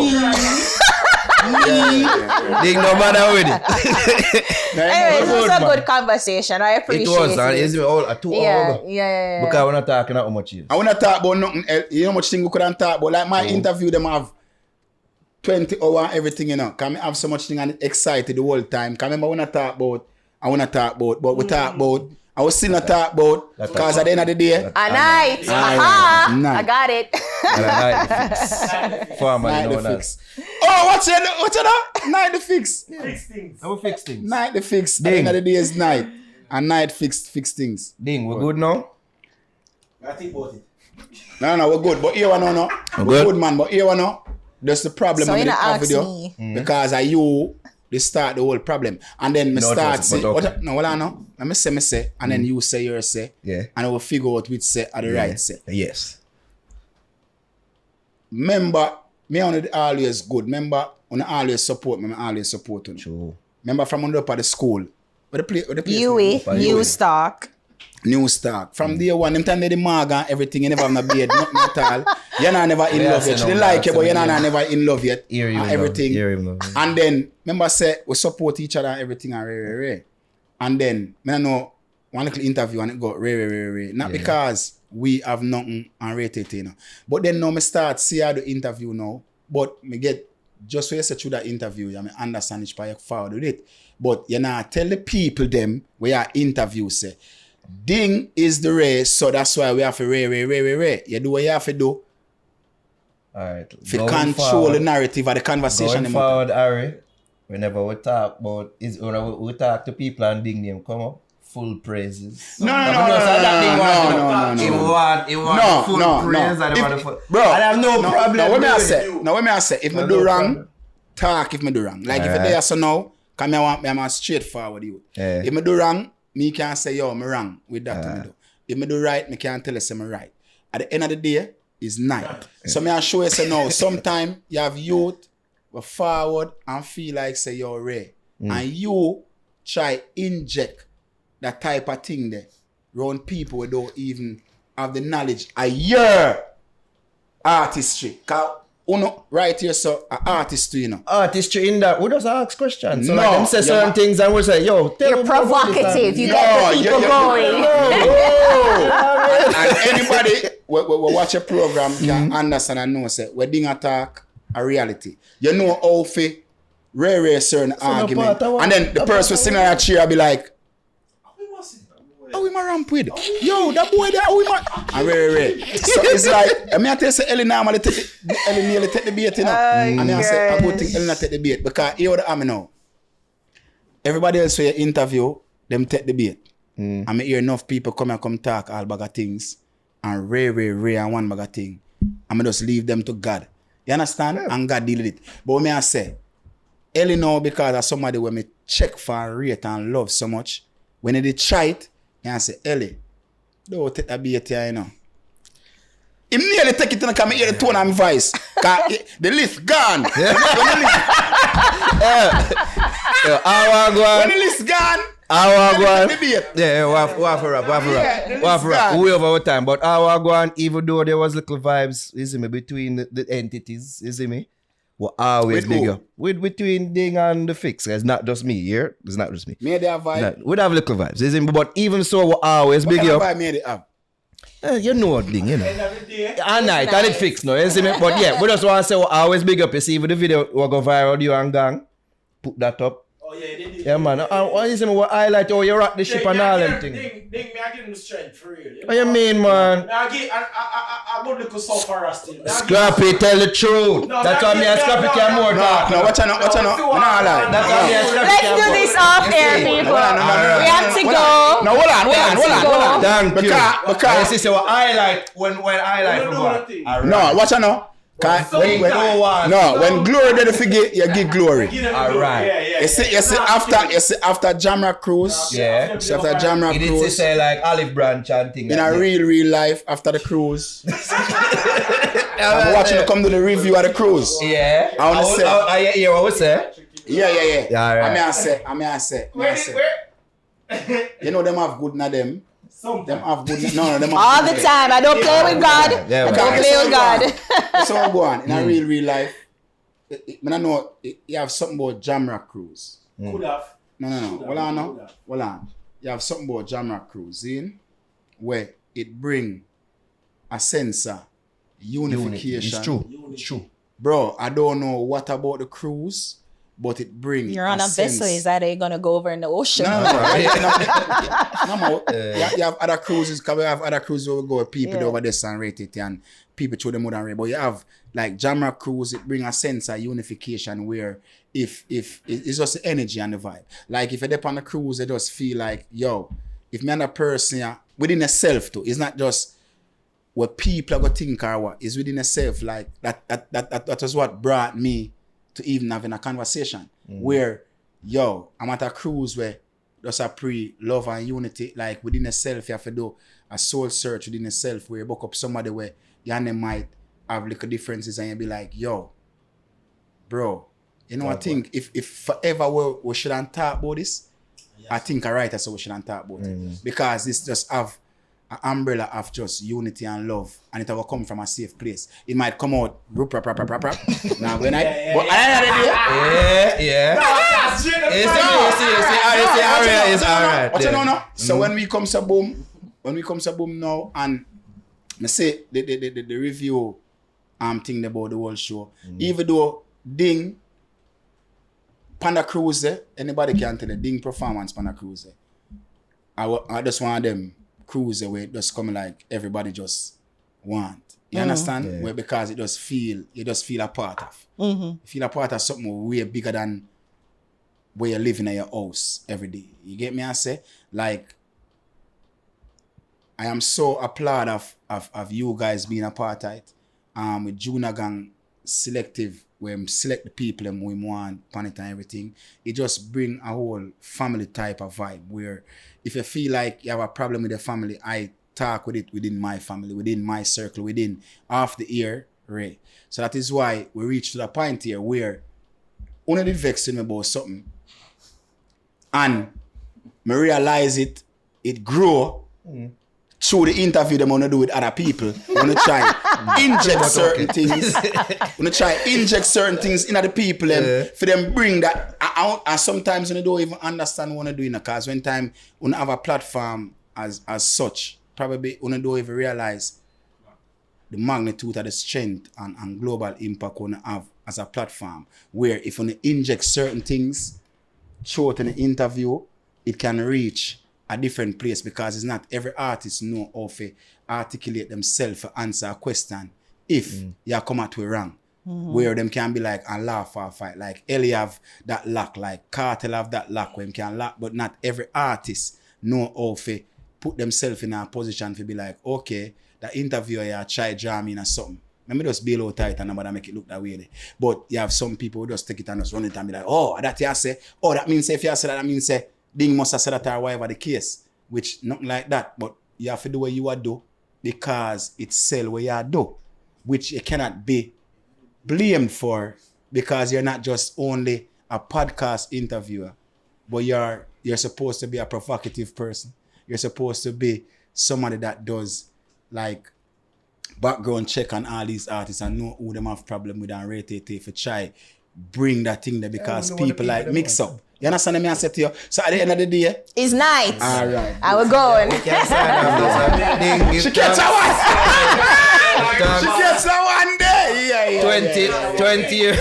Dig no matter with it. Anyway, this was Good, a man. good conversation. I It appreciate was, and it. it's been all 2 Yeah, hours. yeah. Because we're not talking how much it is. I want to talk about nothing else. You know how much thing we couldn't talk about. Like my interview, them have 20 hours and everything, you know. Can I have so much thing and excited the whole time. Can remember when I talk about, but we talk about, I was still not talk about, because at the end of the day, A night. Night. Aha! Night. I got it. And I like the fix. Farmer, night you know the that. fix. Oh, what's your know? Night the fix. Fix things. I will fix things. Night the fix. At the end of the day is night. And night fix things. Ding, we're good now? I think about it. No, we're good. But here we know, no. We're good? good, man. But here we know. That's the problem So with you the not ask video. me. Because I you they start the whole problem. And then me No, it start wasn't, say, but okay. what, no, well I know. Let me say, and then you say your say. Yeah. And I will figure out which say are the right say. Yes. Remember, me on it always good. Remember, on always support me, I always support you. True. Remember from under up at the school. Where the place Yui, By you Yui. stock. New stock. From day one, them time they the mag and everything, you never have no beard, nothing at all. You're not never in Yeah, love say yet. no, They man, like you, say but you're no, not yeah. never in love yet. Hear you and now. everything. Hear him now. And then, remember say, we support each other and everything and ray. And then, I know one little interview and it go ray. Not because we have nothing and rated, you know. But then now me start see how the interview now. But me get, just so you say through that interview, you understand each part you forward with it. But you know, tell the people them where your interview say, Ding is the race, so that's why we have to ray. You do what you have to do Alright. to control the narrative of the conversation. Going forward, Ari, whenever we talk about whenever we talk to people and Ding name come up, full praises. No. He want full praise and he want full. Bro, I have no problem. No, what me I doing say? it. No, what me I say? If me No do wrong, problem. talk if me do wrong. Like if Alright. you there so now, come here want me, I'm a straightforward you. Yeah. If me do wrong, me can say yo, me wrong with that me do. If me do right, me can tell you say me right. At the end of the day, is night. So me I show you say now, sometimes you have youth go forward and feel like say you're rare. And you try inject that type of thing there around people who don't even have the knowledge of your artistry. Cause uno right here so an artist too, you know. Artistry in that, we just ask questions. So No, like them say you're certain not- things and we say, yo, tell You're them about this provocative. You No, get the people going. And anybody we watch a program can understand and know say we ding attack a reality. You know how fi rare certain argument. part of what- And then the person sitting in a chair be like, We must see. how we ma ramp with? Yo, that boy there, how we ma... And rare. So it's like, I mean, I tell you, say, Ellie normally Ellie nearly take the bait, you know. I mean, I say, I good thing Ellie not take the bait. Because here what I mean now. Everybody else for your interview, them take the bait. I mean, hear enough people come talk all bag of things. And rare and one bag of thing. I mean, just leave them to God. You understand? Yeah. And God deal with it. But what I say, Ellie now, because of somebody when me check for rate and love so much, when they try it, I say, Ellie, don't take that bait here, you know. He nearly take it and come hear the tone and voice. Cause the list gone. Yeah. When the list gone, we over our time, but our go on, even though there was little vibes, you see me, between the entities, you see me, were always with bigger. Between Ding and the Fix. It's not just me here. It's not just me. May they have vibe? We'd have little vibes, you see me, but even so, we're always bigger. What kind of vibe may they have? You know what Ding, you know. All night, and it fixed now, you see me, but yeah, we just want to say we're always big up. You see, with the video, we go viral, you and gang, put that up. Oh yeah, they did. Yeah, man. What is it? What highlight? Oh, you rock the ship and all them things. Ding, me I give him strength for real. What you mean, man? I would look so far still. Scrappy, tell the truth. That's why me and Scrappy can more talk. No, watch out. That's why me and Scrappy Let's can do more. this off air, people. We have to go. No, hold on. Thank you. Because you see, what highlight when highlight for what? No, watch out now. When glory did forget, you give glory. Alright. You see after Jamrock cruise. Yeah. You see after Jamrock It cruise. is say like olive branch and thing. In a real life after the cruise. I'm watching you come to the review of the cruise. Yeah. I want to say. I hear what we say. Yeah. Yeah, right. I mean I say. You know them have good na them. Them have good. No, them have All good the time. I don't play with God. Yeah, I don't play with God. That's how I go on. In a real life, I know you have something about Jamrock cruise. Could have. No. Hold on. You have something about Jamrock cruise, where it bring a sense of unification. It's true. Bro, I don't know what about the cruise, but it brings. You're on a vessel. Is that you're gonna go over in the ocean? No. You have other cruises. Cause we have other cruises where we go with people over there and rate it, and people show them more than rate. But you have like Jamrock cruise. It bring a sense of unification where if it's just the energy and the vibe. Like if you're there on the cruise, they just feel like if me and a person within a self too. It's not just what people are gonna think or what. It's within a self. Like that was what brought me to even having a conversation where, I'm at a cruise where there's a pre-love and unity, like within a self, you have to do a soul search within a self where you book up somebody where you and them might have little differences and you be like, bro, you know, I think if forever we shouldn't talk about this, I think I right, so we shouldn't talk about it. Because this just have an umbrella of just unity and love, and it will come from a safe place. It might come out now when It's alright. So when we come to boom now, and I say the review thing about the whole show, even though Ding Panda Cruise, anybody can tell the Ding performance Panda Cruise, I just want them cruise where it just come like everybody just want. You understand? Yeah. Where because you just feel a part of. You feel a part of something way bigger than where you're living in your house every day. You get me? I say? Like, I am so applaud of you guys being a part of it. With Junior Gang selective, where we select the people and we want on it and everything. It just bring a whole family type of vibe where if you feel like you have a problem with the family, I talk with it within my family, within my circle, within half the ear, right? So that is why we reach to the point here where only did vex me about something and me realize it grow through the interview them want to do with other people. Want to try inject certain things. Want to try inject certain things in other people for them bring that out. And sometimes you don't even understand what to do because when time you have a platform as such, probably you don't even realize the magnitude of the strength and global impact you have as a platform. Where if you inject certain things throughout in the interview, it can reach a different place because it's not every artist know how to articulate themselves to answer a question if you come at it wrong. Where them can be like and laugh or fight. Like Ellie have that luck, like Cartel have that luck where them can laugh, but not every artist know how to put themselves in a position to be like, okay, the interviewer you try draw me in or something. Let me just bail out tight and nobody make it look that way. But you have some people who just take it and just run it and be like, oh, that you say, oh, that means if you say that means say Ding must have said that or whatever the case. Which nothing like that. But you have to do what you are do because it's sell what you are do. Which you cannot be blamed for because you're not just only a podcast interviewer, but you're supposed to be a provocative person. You're supposed to be somebody that does like background check on all these artists and know who them have problem with and rate it if you try bring that thing there because people like mix up. You understand me I said to you? So at the end of the day, it's night. All right. I will go on. She gets a She gets a one day. 20 years.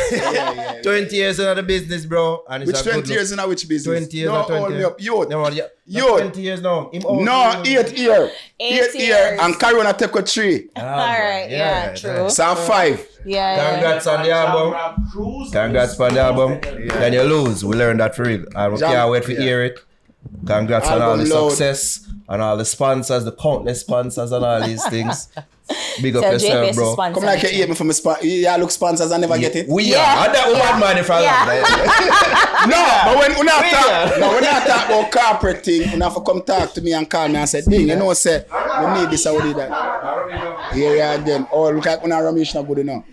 20 years in the business, bro. And it's Which 20 years in which business? 20 years no, or 20 hold me years. up. Youth. No, yeah. Youth. 20 years now. No, 8 year. 8 year. years. And carry on a take a 3. All right, yeah, true. So 5. Yeah. Congrats on the album. Congrats on the album. Then you lose. We learned that for real. And we can't wait to hear it. Congrats on all the success and all the sponsors, the countless sponsors and all these things. Big up So yourself, JPS bro. sponsor. Come like you hate me from a spot. You look sponsors and never get it. We Yeah. are. And that we bad money for No, but when I talk about corporate thing, you have to come talk to me and call me and say, Ding, you know, say, we need this or we need that. Here you are again. Oh, look like when I Romeich not good enough.